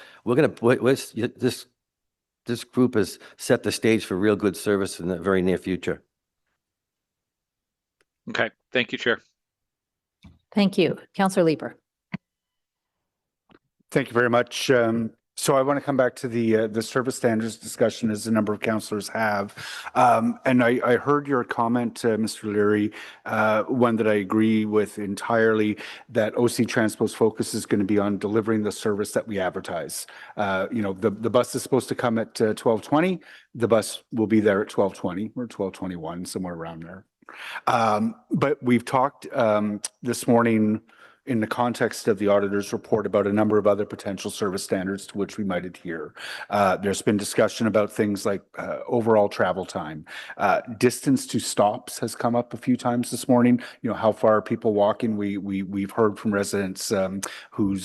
This group has set the stage for real good service in the very near future. Okay, thank you, Chair. Thank you. Councillor Leeper. Thank you very much. So I want to come back to the service standards discussion, as a number of councillors have. And I heard your comment, Mr. Leary, one that I agree with entirely, that OC Transpo's focus is going to be on delivering the service that we advertise. The bus is supposed to come at 12:20. The bus will be there at 12:20 or 12:21, somewhere around there. But we've talked this morning in the context of the auditor's report about a number of other potential service standards to which we might adhere. There's been discussion about things like overall travel time. Distance to stops has come up a few times this morning. How far are people walking? We've heard from residents who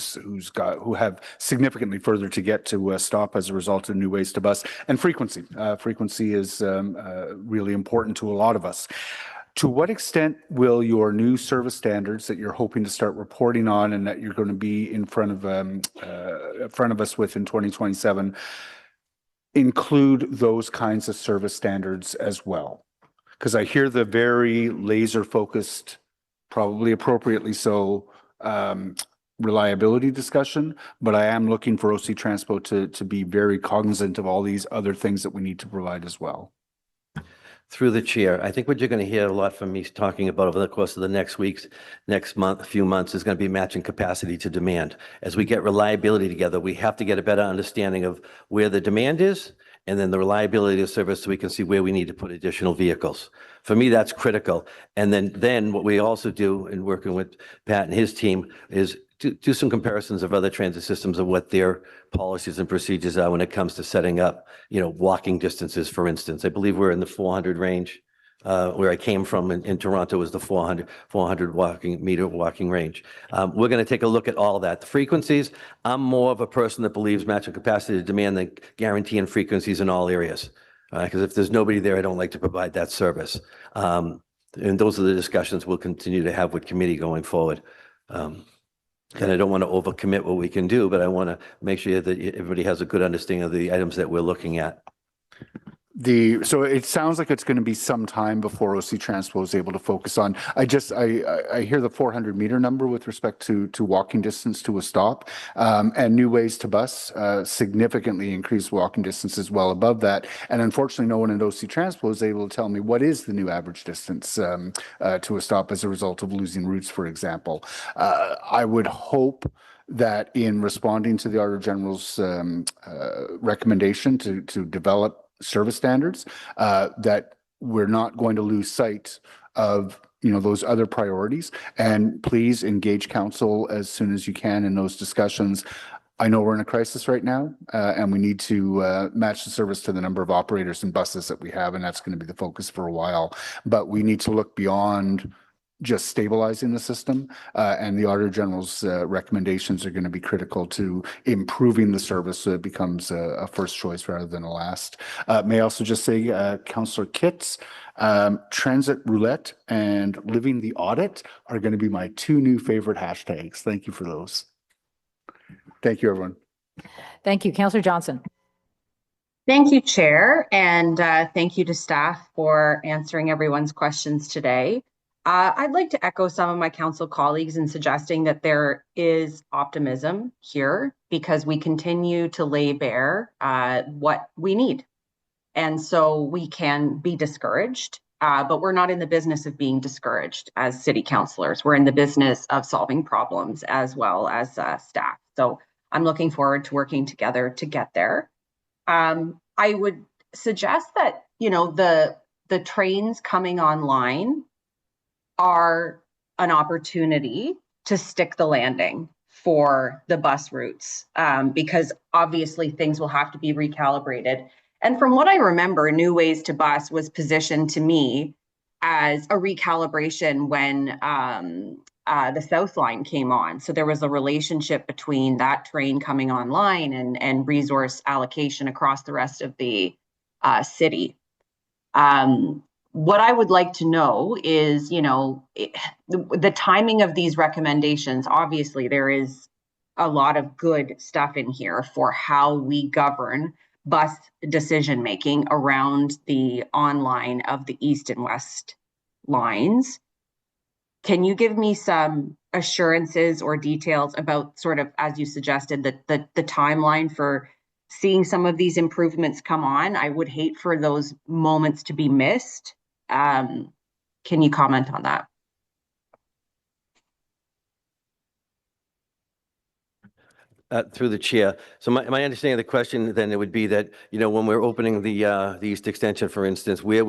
have significantly further to get to a stop as a result of new ways to bus. And frequency. Frequency is really important to a lot of us. To what extent will your new service standards that you're hoping to start reporting on and that you're going to be in front of us with in 2027 include those kinds of service standards as well? Because I hear the very laser focused, probably appropriately so, reliability discussion, but I am looking for OC Transpo to be very cognizant of all these other things that we need to provide as well. Through the chair, I think what you're going to hear a lot from me talking about over the course of the next month, few months, is going to be matching capacity to demand. As we get reliability together, we have to get a better understanding of where the demand is and then the reliability of service so we can see where we need to put additional vehicles. For me, that's critical. And then what we also do in working with Pat and his team is do some comparisons of other transit systems of what their policies and procedures are when it comes to setting up, walking distances, for instance. I believe we're in the 400 range. Where I came from in Toronto was the 400 walking range. We're going to take a look at all that. The frequencies, I'm more of a person that believes matching capacity to demand than guaranteeing frequencies in all areas. Because if there's nobody there, I don't like to provide that service. And those are the discussions we'll continue to have with committee going forward. And I don't want to overcommit what we can do, but I want to make sure that everybody has a good understanding of the items that we're looking at. So it sounds like it's going to be some time before OC Transpo is able to focus on. I hear the 400 meter number with respect to walking distance to a stop, and new ways to bus significantly increased walking distances well above that. And unfortunately, no one at OC Transpo is able to tell me what is the new average distance to a stop as a result of losing routes, for example. I would hope that in responding to the Auditor General's recommendation to develop service standards, that we're not going to lose sight of those other priorities. And please engage council as soon as you can in those discussions. I know we're in a crisis right now, and we need to match the service to the number of operators and buses that we have, and that's going to be the focus for a while. But we need to look beyond just stabilizing the system, and the Auditor General's recommendations are going to be critical to improving the service so it becomes a first choice rather than a last. May I also just say, Councillor Kitts, Transit Roulette and Living the Audit are going to be my two new favorite hashtags. Thank you for those. Thank you, everyone. Thank you. Councillor Johnson. Thank you, Chair, and thank you to staff for answering everyone's questions today. I'd like to echo some of my council colleagues in suggesting that there is optimism here because we continue to lay bare what we need. And so we can be discouraged, but we're not in the business of being discouraged as city councillors. We're in the business of solving problems as well as staff. So I'm looking forward to working together to get there. I would suggest that, the trains coming online are an opportunity to stick the landing for the bus routes, because obviously things will have to be recalibrated. And from what I remember, New Ways to Bus was positioned to me as a recalibration when the South Line came on. So there was a relationship between that train coming online and resource allocation across the rest of the city. What I would like to know is, the timing of these recommendations. Obviously, there is a lot of good stuff in here for how we govern bus decision-making around the online of the East and West lines. Can you give me some assurances or details about sort of, as you suggested, the timeline for seeing some of these improvements come on? I would hate for those moments to be missed. Can you comment on that? Through the chair. So my understanding of the question then it would be that, when we're opening the East Extension, for instance, how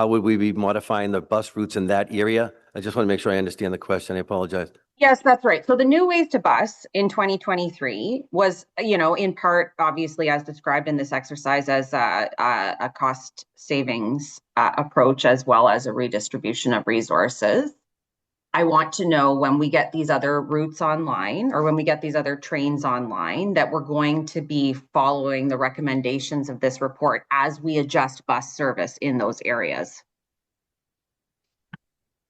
would we be modifying the bus routes in that area? I just want to make sure I understand the question. I apologize. Yes, that's right. So the new ways to bus in 2023 was, in part, obviously, as described in this exercise, as a cost savings approach, as well as a redistribution of resources. I want to know when we get these other routes online, or when we get these other trains online, that we're going to be following the recommendations of this report as we adjust bus service in those areas.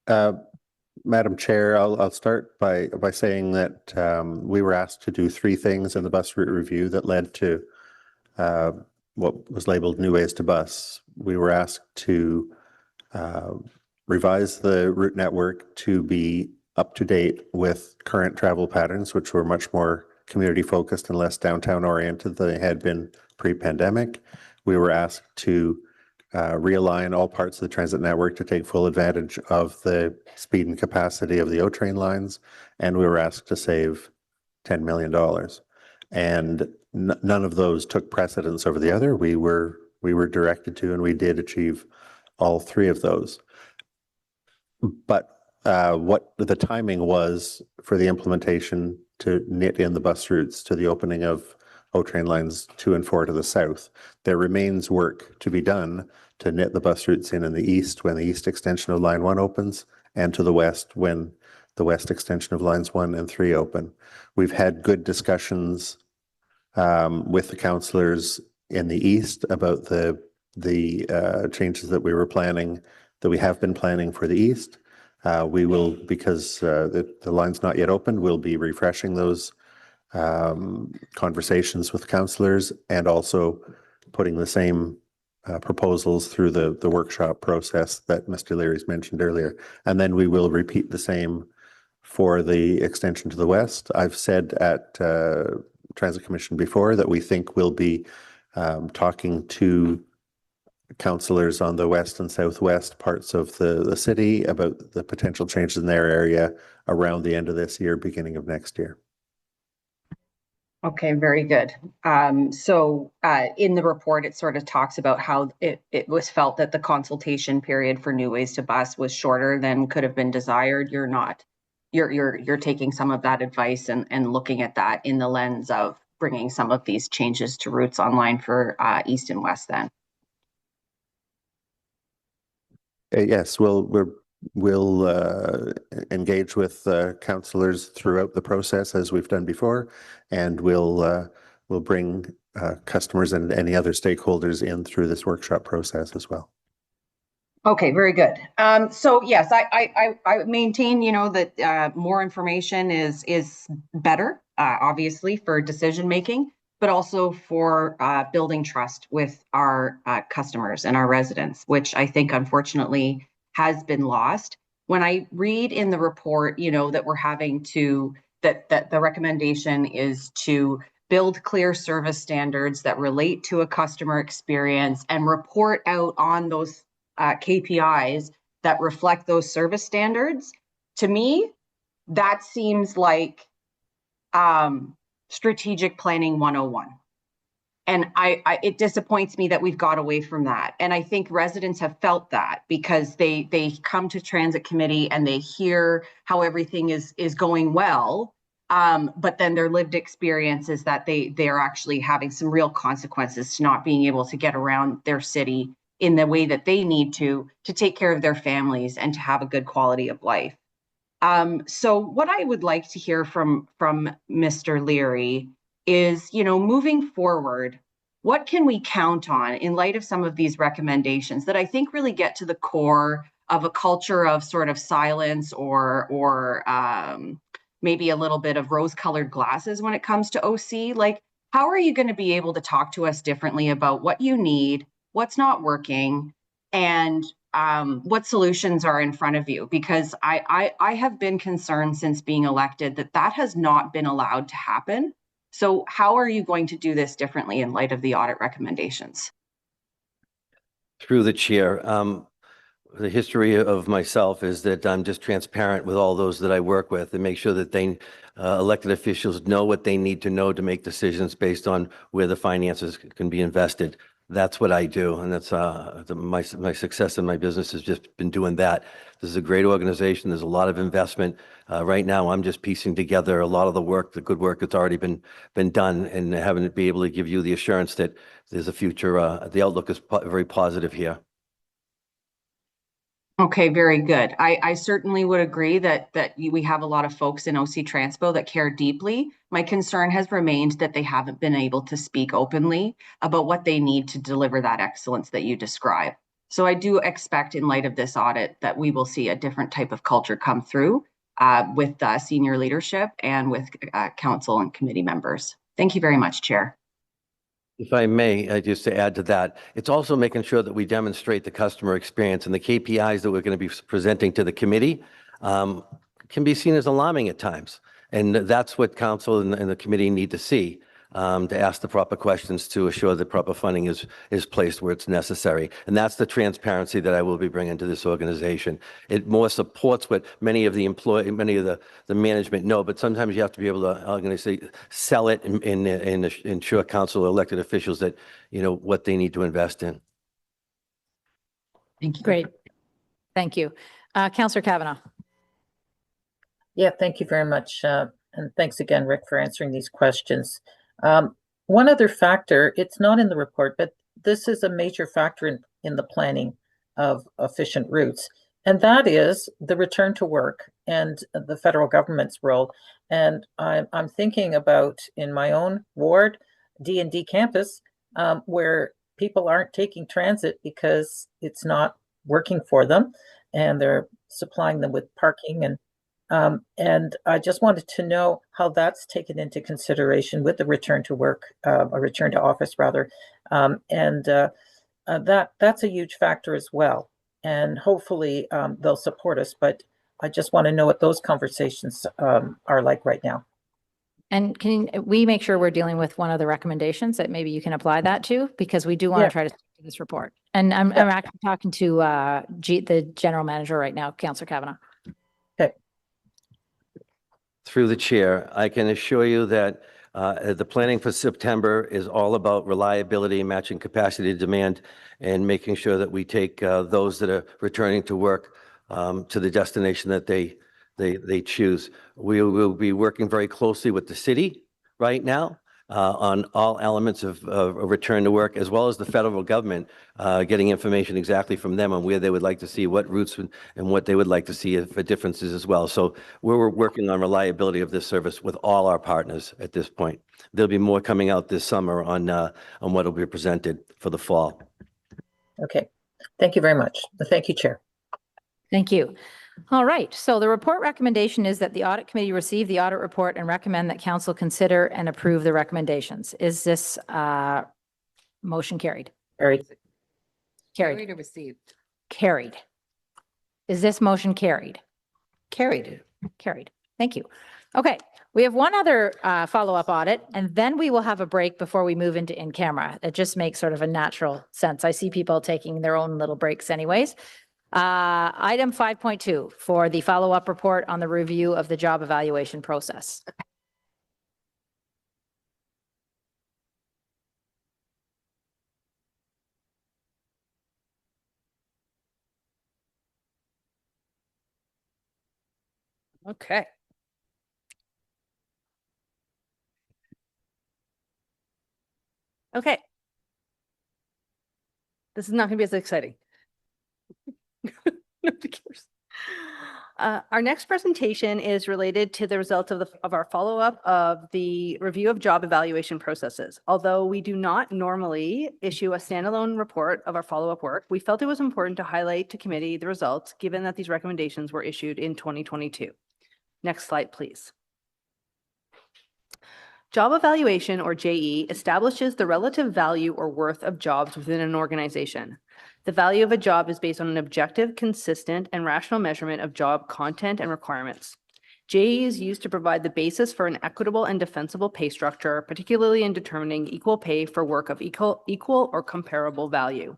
Madam Chair, I'll start by saying that we were asked to do three things in the bus route review that led to what was labeled New Ways to Bus. We were asked to revise the route network to be up to date with current travel patterns, which were much more community focused and less downtown oriented than they had been pre-pandemic. We were asked to realign all parts of the transit network to take full advantage of the speed and capacity of the O-train lines, and we were asked to save $10 million. And none of those took precedence over the other. We were directed to, and we did achieve all three of those. But what the timing was for the implementation to knit in the bus routes to the opening of O-train lines 2 and 4 to the south. There remains work to be done to knit the bus routes in the east when the east extension of line 1 opens, and to the west when the west extension of lines 1 and 3 open. We've had good discussions with the councillors in the east about the changes that we have been planning for the east. We will, because the line's not yet open, we'll be refreshing those conversations with councillors, and also putting the same proposals through the workshop process that Mr. Leary's mentioned earlier. And then we will repeat the same for the extension to the west. I've said at Transit Commission before that we think we'll be talking to councillors on the west and southwest parts of the city about the potential changes in their area around the end of this year, beginning of next year. Okay, very good. So in the report, it sort of talks about how it was felt that the consultation period for New Ways to Bus was shorter than could have been desired. You're taking some of that advice and looking at that in the lens of bringing some of these changes to routes online for east and west then. Yes, we'll engage with councillors throughout the process as we've done before, and we'll bring customers and any other stakeholders in through this workshop process as well. Okay, very good. So yes, I maintain, that more information is better, obviously, for decision making, but also for building trust with our customers and our residents, which I think unfortunately has been lost. When I read in the report, that we're having to, that the recommendation is to build clear service standards that relate to a customer experience and report out on those KPIs that reflect those service standards. To me, that seems like strategic planning 101. And it disappoints me that we've got away from that. And I think residents have felt that because they come to Transit Committee and they hear how everything is going well. But then their lived experience is that they're actually having some real consequences to not being able to get around their city in the way that they need to take care of their families and to have a good quality of life. So what I would like to hear from Mr. Leary is, moving forward, what can we count on in light of some of these recommendations that I think really get to the core of a culture of sort of silence or maybe a little bit of rose-colored glasses when it comes to OC? Like, how are you going to be able to talk to us differently about what you need, what's not working, and what solutions are in front of you? Because I have been concerned since being elected that has not been allowed to happen. So how are you going to do this differently in light of the audit recommendations? Through the chair, the history of myself is that I'm just transparent with all those that I work with and make sure that they, elected officials, know what they need to know to make decisions based on where the finances can be invested. That's what I do, and that's my success in my business has just been doing that. This is a great organization. There's a lot of investment. Right now, I'm just piecing together a lot of the work, the good work that's already been done, and having to be able to give you the assurance that there's a future. The outlook is very positive here. Okay, very good. I certainly would agree that we have a lot of folks in OC Transpo that care deeply. My concern has remained that they haven't been able to speak openly about what they need to deliver that excellence that you describe. So I do expect in light of this audit that we will see a different type of culture come through with senior leadership and with council and committee members. Thank you very much, Chair. If I may, just to add to that, it's also making sure that we demonstrate the customer experience, and the KPIs that we're going to be presenting to the committee can be seen as alarming at times. And that's what council and the committee need to see, to ask the proper questions to assure that proper funding is placed where it's necessary. And that's the transparency that I will be bringing to this organization. It more supports what many of the management know, but sometimes you have to be able to, I'm going to say, sell it and ensure council elected officials that, what they need to invest in. Thank you. Great. Thank you. Councillor Kavanagh. Yeah, thank you very much. And thanks again, Rick, for answering these questions. One other factor, it's not in the report, but this is a major factor in the planning of efficient routes, and that is the return to work and the federal government's role. And I'm thinking about in my own ward, D&D campus, where people aren't taking transit because it's not working for them, and they're supplying them with parking and I just wanted to know how that's taken into consideration with the return to work, or return to office rather, and that's a huge factor as well. And hopefully they'll support us, but I just want to know what those conversations are like right now. And can we make sure we're dealing with one of the recommendations that maybe you can apply that to, because we do want to try to stick to this report. And I'm actually talking to the general manager right now, Councillor Kavanagh. Through the chair, I can assure you that the planning for September is all about reliability, matching capacity to demand, and making sure that we take those that are returning to work to the destination that they choose. We will be working very closely with the city right now on all elements of return to work, as well as the federal government, getting information exactly from them on where they would like to see what routes and what they would like to see for differences as well. So we're working on reliability of this service with all our partners at this point. There'll be more coming out this summer on what will be presented for the fall. Okay, thank you very much. Thank you, Chair. Thank you. All right, so the report recommendation is that the Audit Committee receive the audit report and recommend that Council consider and approve the recommendations. Is this motion carried? Carried. Carried. or received? Carried. Is this motion carried? Carried. Carried. Thank you. Okay, we have one other follow-up audit, and then we will have a break before we move into in-camera. It just makes sort of a natural sense. I see people taking their own little breaks anyways. Item 5.2 for the follow-up report on the review of the job evaluation process. Okay. Okay. This is not going to be as exciting. Nobody cares. Our next presentation is related to the results of our follow-up of the review of job evaluation processes. Although we do not normally issue a standalone report of our follow-up work, we felt it was important to highlight to committee the results, given that these recommendations were issued in 2022. Next slide, please. Job evaluation, or JE, establishes the relative value or worth of jobs within an organization. The value of a job is based on an objective, consistent, and rational measurement of job content and requirements. JE is used to provide the basis for an equitable and defensible pay structure, particularly in determining equal pay for work of equal or comparable value.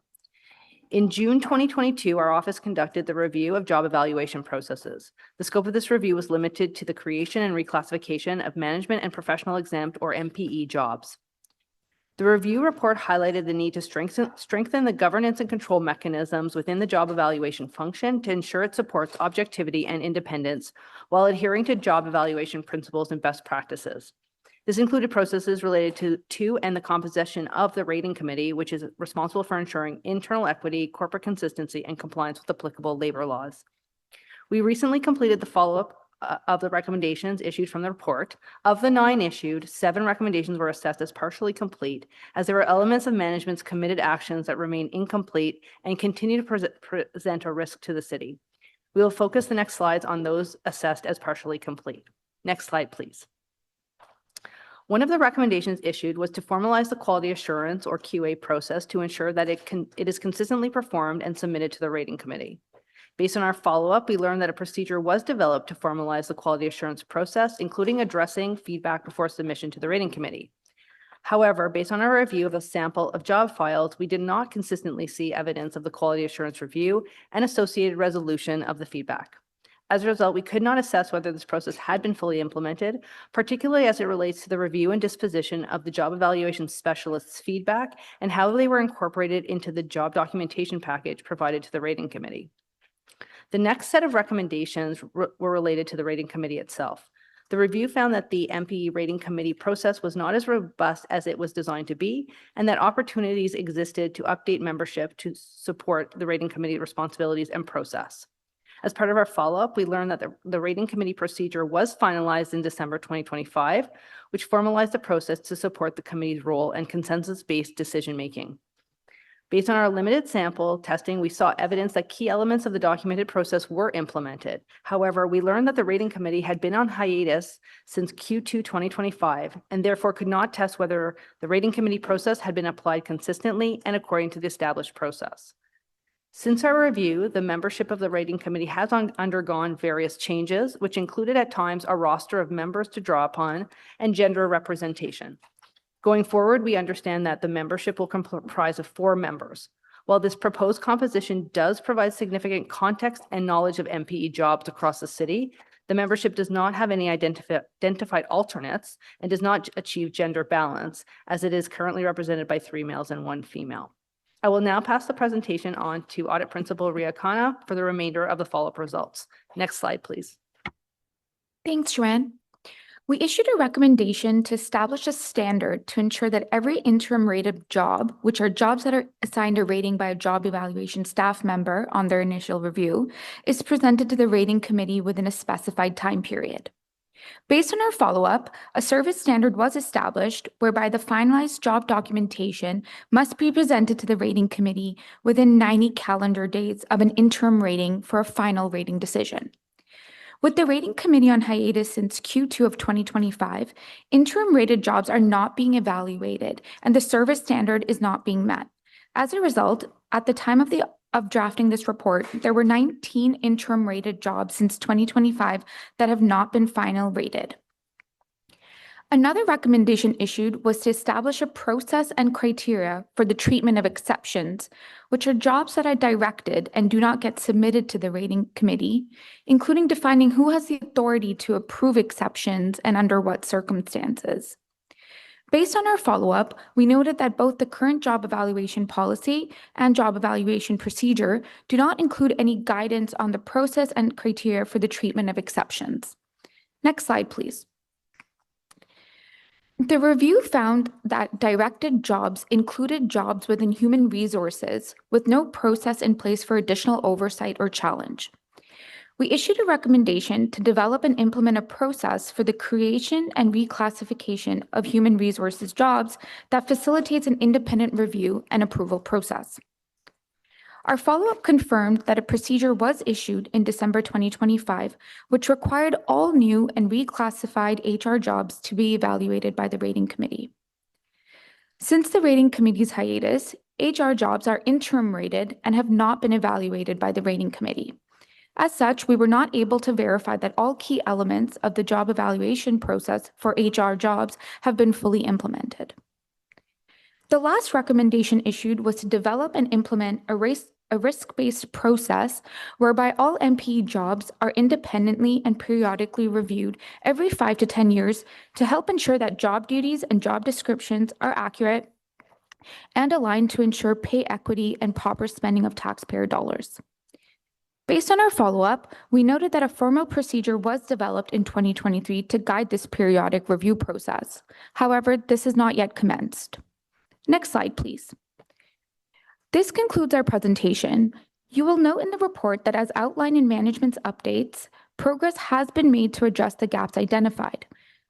In June 2022, our office conducted the review of job evaluation processes. The scope of this review was limited to the creation and reclassification of management and professional exempt or MPE jobs. The review report highlighted the need to strengthen the governance and control mechanisms within the job evaluation function to ensure it supports objectivity and independence while adhering to job evaluation principles and best practices. This included processes related to and the composition of the rating committee, which is responsible for ensuring internal equity, corporate consistency, and compliance with applicable labor laws. We recently completed the follow-up of the recommendations issued from the report. Of the 9 issued, 7 recommendations were assessed as partially complete, as there were elements of management's committed actions that remain incomplete and continue to present a risk to the city. We will focus the next slides on those assessed as partially complete. Next slide, please. One of the recommendations issued was to formalize the quality assurance or QA process to ensure that it is consistently performed and submitted to the rating committee. Based on our follow-up, we learned that a procedure was developed to formalize the quality assurance process, including addressing feedback before submission to the rating committee. However, based on our review of a sample of job files, we did not consistently see evidence of the quality assurance review and associated resolution of the feedback. As a result, we could not assess whether this process had been fully implemented, particularly as it relates to the review and disposition of the job evaluation specialists' feedback and how they were incorporated into the job documentation package provided to the rating committee. The next set of recommendations were related to the rating committee itself. The review found that the MPE rating committee process was not as robust as it was designed to be, and that opportunities existed to update membership to support the rating committee responsibilities and process. As part of our follow-up, we learned that the rating committee procedure was finalized in December 2025, which formalized the process to support the committee's role and consensus-based decision-making. Based on our limited sample testing, we saw evidence that key elements of the documented process were implemented. However, we learned that the rating committee had been on hiatus since Q2 2025 and therefore could not test whether the rating committee process had been applied consistently and according to the established process. Since our review, the membership of the rating committee has undergone various changes, which included at times a roster of members to draw upon and gender representation. Going forward, we understand that the membership will comprise of 4 members. While this proposed composition does provide significant context and knowledge of MPE jobs across the city, the membership does not have any identified alternates and does not achieve gender balance, as it is currently represented by 3 males and 1 female. I will now pass the presentation on to Audit Principal Ria Khanna for the remainder of the follow-up results. Next slide, please. Thanks, Joanne. We issued a recommendation to establish a standard to ensure that every interim rated job, which are jobs that are assigned a rating by a job evaluation staff member on their initial review, is presented to the rating committee within a specified time period. Based on our follow-up, a service standard was established whereby the finalized job documentation must be presented to the rating committee within 90 calendar days of an interim rating for a final rating decision. With the rating committee on hiatus since Q2 of 2025, interim rated jobs are not being evaluated and the service standard is not being met. As a result, at the time of drafting this report, there were 19 interim rated jobs since 2025 that have not been final rated. Another recommendation issued was to establish a process and criteria for the treatment of exceptions, which are jobs that are directed and do not get submitted to the rating committee, including defining who has the authority to approve exceptions and under what circumstances. Based on our follow-up, we noted that both the current job evaluation policy and job evaluation procedure do not include any guidance on the process and criteria for the treatment of exceptions. Next slide, please. The review found that directed jobs included jobs within human resources with no process in place for additional oversight or challenge. We issued a recommendation to develop and implement a process for the creation and reclassification of human resources jobs that facilitates an independent review and approval process. Our follow-up confirmed that a procedure was issued in December 2025, which required all new and reclassified HR jobs to be evaluated by the rating committee. Since the rating committee's hiatus, HR jobs are interim rated and have not been evaluated by the rating committee. As such, we were not able to verify that all key elements of the job evaluation process for HR jobs have been fully implemented. The last recommendation issued was to develop and implement a risk-based process whereby all MP jobs are independently and periodically reviewed every 5 to 10 years to help ensure that job duties and job descriptions are accurate and aligned to ensure pay equity and proper spending of taxpayer dollars. Based on our follow-up, we noted that a formal procedure was developed in 2023 to guide this periodic review process. However, this has not yet commenced. Next slide, please. This concludes our presentation. You will note in the report that as outlined in management's updates, progress has been made to address the gaps identified.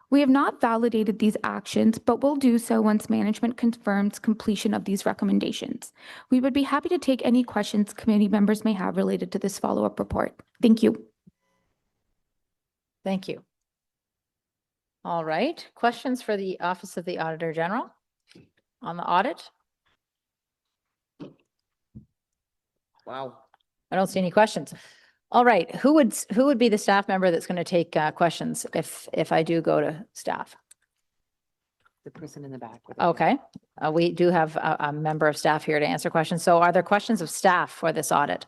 We have not validated these actions, but will do so once management confirms completion of these recommendations. We would be happy to take any questions committee members may have related to this follow-up report. Thank you. Thank you. All right. Questions for the Office of the Auditor General on the audit? Wow. I don't see any questions. All right. Who would be the staff member that's going to take questions if I do go to staff? The person in the back. Okay. We do have a member of staff here to answer questions. So are there questions of staff for this audit?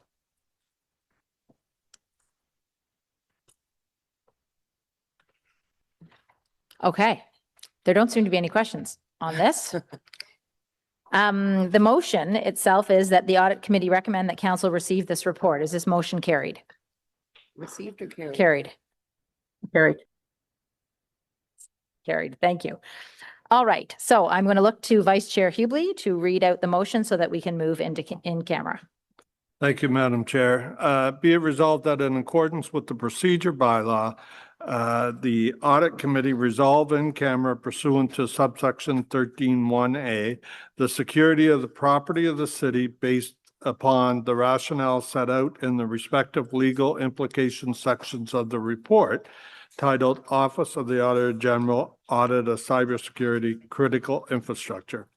Okay. There don't seem to be any questions on this. The motion itself is that the Audit Committee recommend that Council receive this report. Is this motion carried? Received or carried? Carried. Carried. Carried. Thank you. All right. So I'm going to look to Vice Chair Hubley to read out the motion so that we can move into in camera. Thank you, Madam Chair. Be it resolved that in accordance with the procedure bylaw, the Audit Committee resolve in camera pursuant to subsection 13(1)A, the security of the property of the city based upon the rationale set out in the respective legal implication sections of the report titled Office of the Auditor General Audit of Cybersecurity Critical Infrastructure,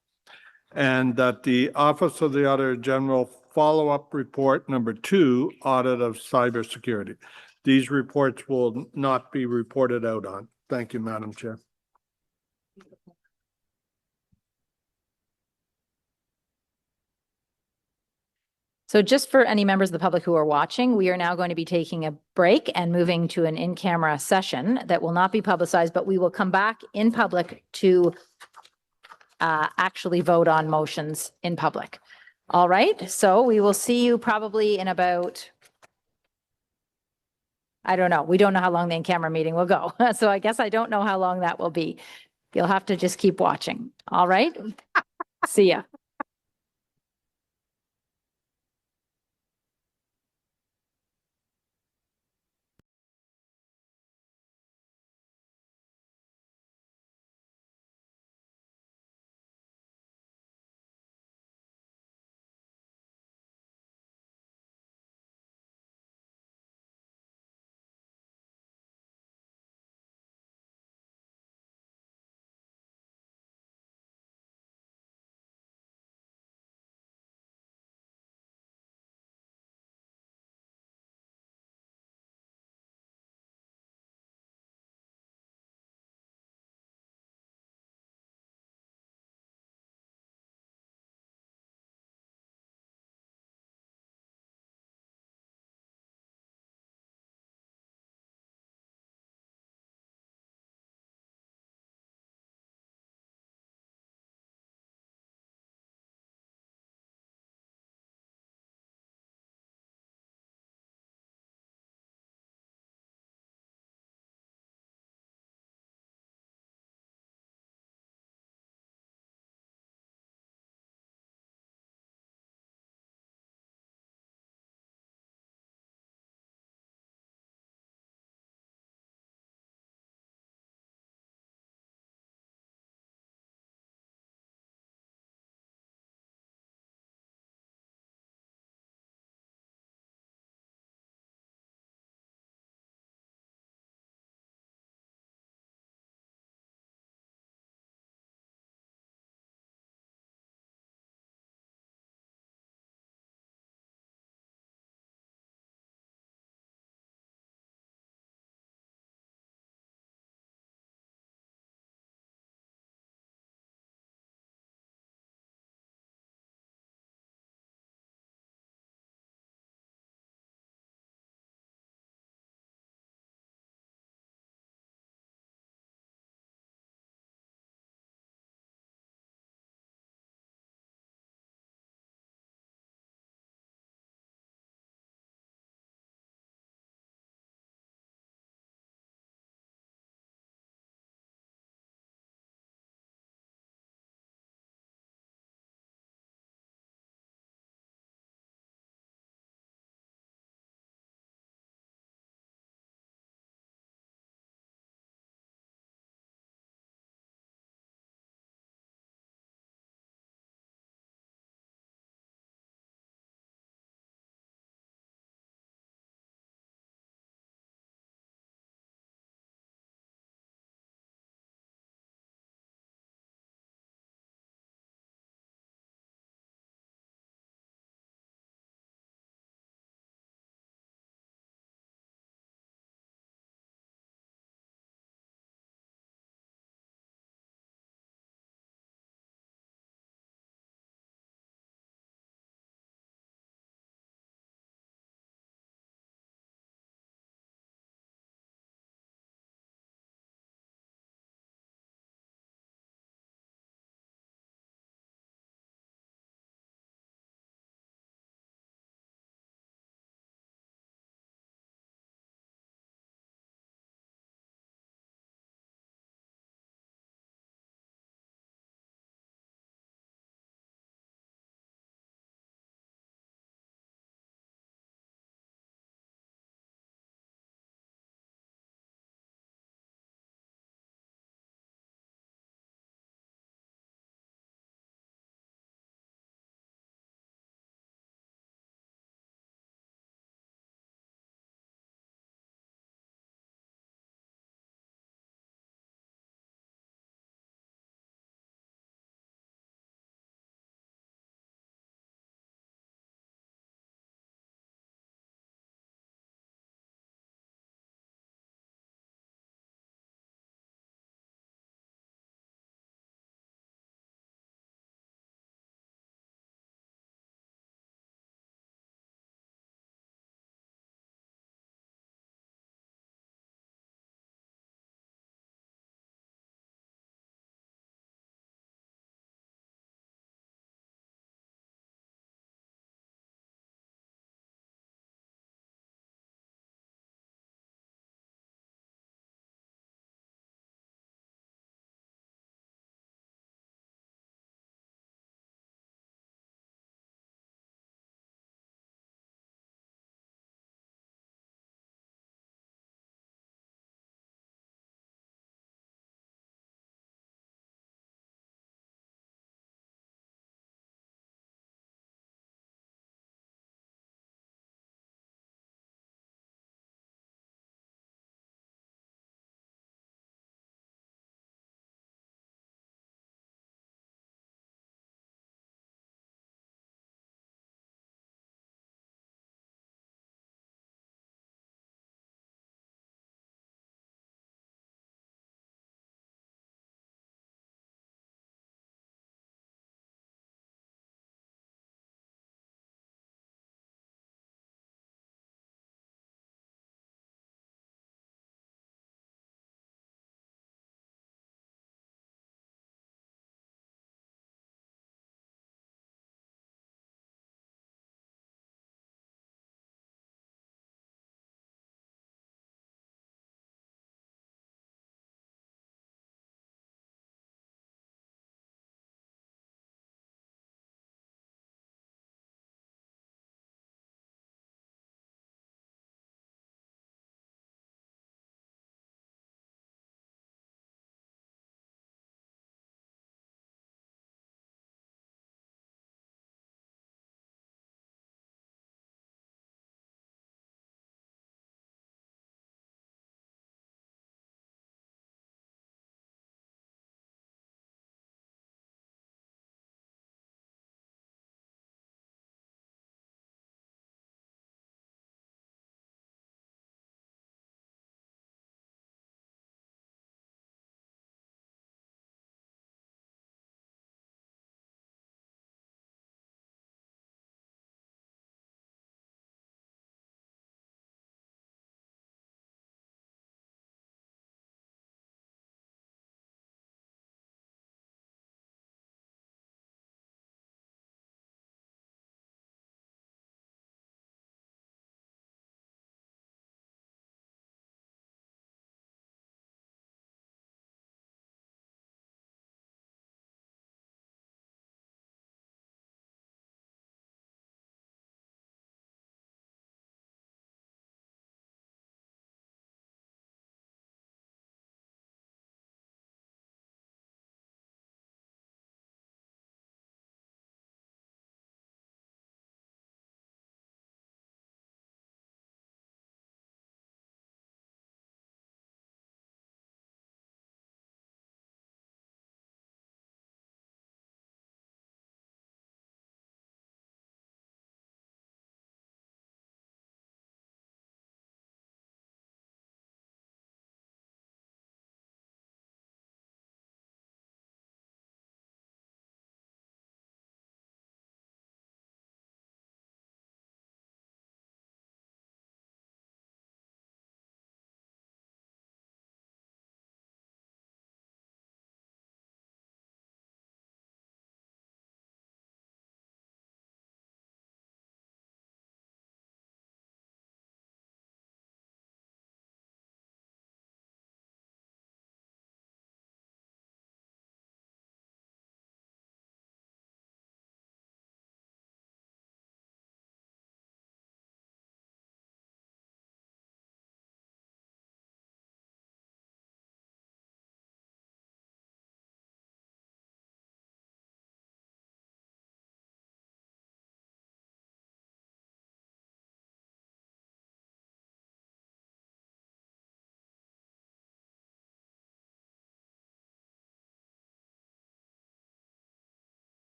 and that the Office of the Auditor General follow-up report number 2, Audit of Cybersecurity. These reports will not be reported out on. Thank you, Madam Chair. So just for any members of the public who are watching, we are now going to be taking a break and moving to an in-camera session that will not be publicized, but we will come back in public to actually vote on motions in public. All right, so we will see you probably in about, I don't know. We don't know how long the in-camera meeting will go. So I guess I don't know how long that will be. You'll have to just keep watching. All right, see ya.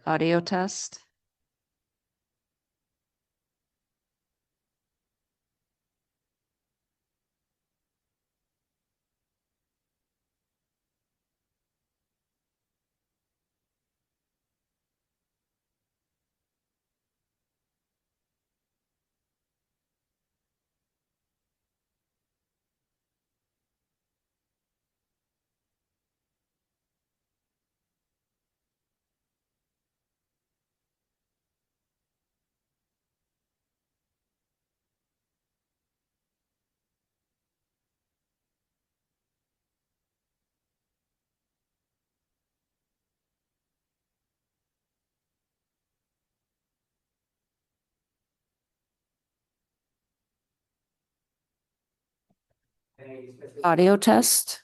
Audio test. Audio test.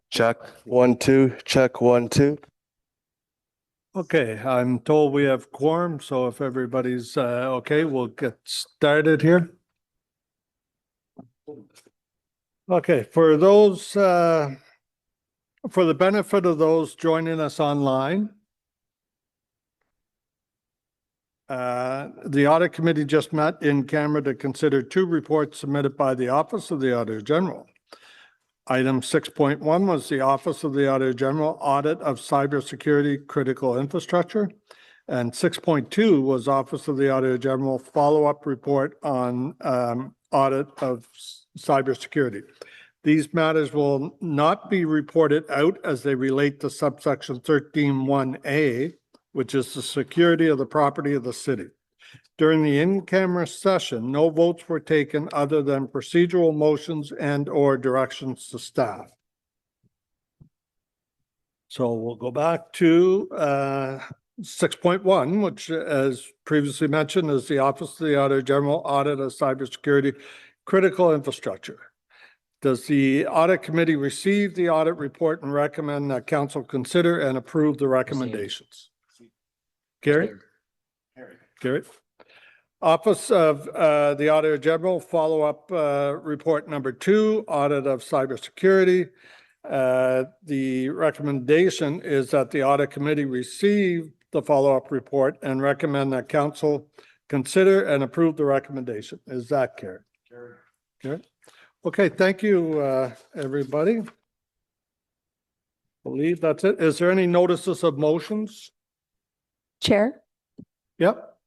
Check 1 2, check 1 2. Okay, I'm told we have quorum, so if everybody's okay, we'll get started here. Okay, for the benefit of those joining us online, the Audit Committee just met in camera to consider two reports submitted by the Office of the Auditor General. Item 6.1 was the Office of the Auditor General Audit of Cybersecurity Critical Infrastructure. And 6.2 was Office of the Auditor General Follow-up Report on Audit of Cybersecurity. These matters will not be reported out as they relate to subsection 13(1)A, which is the security of the property of the city. During the in-camera session, no votes were taken other than procedural motions and/or directions to staff. So we'll go back to 6.1, which, as previously mentioned, is the Office of the Auditor General Audit of Cybersecurity Critical Infrastructure. Does the audit committee receive the audit report and recommend that council consider and approve the recommendations? Gary? Gary? Office of the Auditor General, follow-up report number 2, audit of cybersecurity. The recommendation is that the audit committee receive the follow-up report and recommend that council consider and approve the recommendation. Is that carried? Carried. Okay, thank you, everybody. I believe that's it. Is there any notices of motions? Chair, Yep.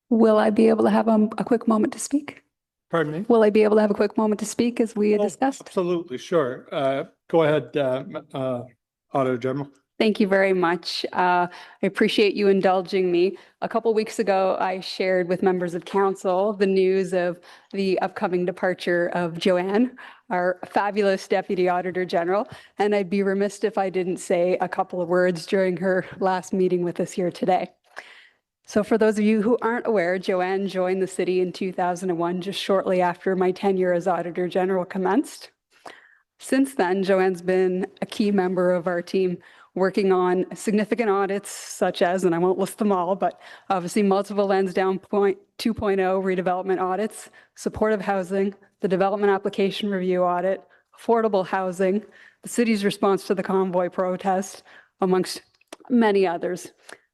will I be able to have a quick moment to speak? Pardon me? Will I be able to have a quick moment to speak as we had discussed? Absolutely, sure. Go ahead, Auditor General. Thank you very much. I appreciate you indulging me. A couple weeks ago, I shared with members of council the news of the upcoming departure of Joanne, our fabulous Deputy Auditor General, and I'd be remiss if I didn't say a couple of words during her last meeting with us here today. So for those of you who aren't aware, Joanne joined the city in 2001, just shortly after my tenure as Auditor General commenced. Since then, Joanne's been a key member of our team, working on significant audits such as, and I won't list them all, but obviously multiple Lansdowne 2.0 redevelopment audits, supportive housing, the development application review audit, affordable housing, the city's response to the convoy protest, amongst many others.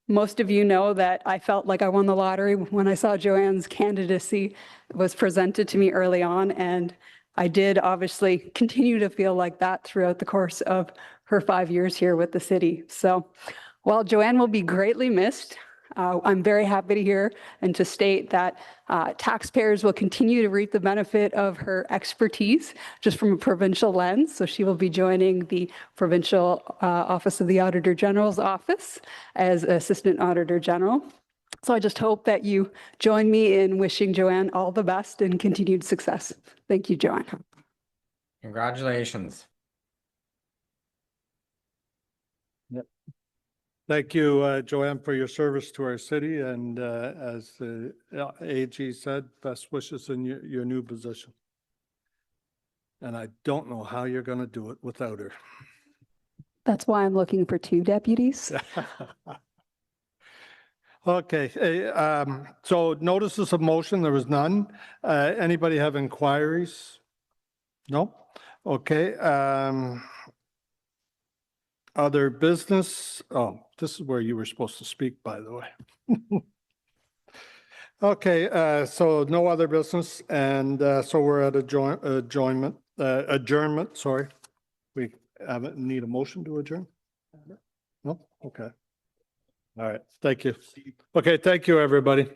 Most of you know that I felt like I won the lottery when I saw Joanne's candidacy was presented to me early on, and I did obviously continue to feel like that throughout the course of her 5 years here with the city. So while Joanne will be greatly missed, I'm very happy to hear and to state that taxpayers will continue to reap the benefit of her expertise just from a provincial lens. So she will be joining the provincial Office of the Auditor General's office as Assistant Auditor General. So I just hope that you join me in wishing Joanne all the best and continued success. Thank you, Joanne. Congratulations. Yep. Thank you, Joanne, for your service to our city. And as the AG said, best wishes in your new position. And I don't know how you're going to do it without her. That's why I'm looking for 2 deputies. Okay, so notices of motion, there was none. Anybody have inquiries? No? Okay. Other business? Oh, this is where you were supposed to speak, by the way. Okay, so no other business, and so we're at adjournment, sorry. We need a motion to adjourn? No? Okay. All right, thank you. Okay, thank you, everybody.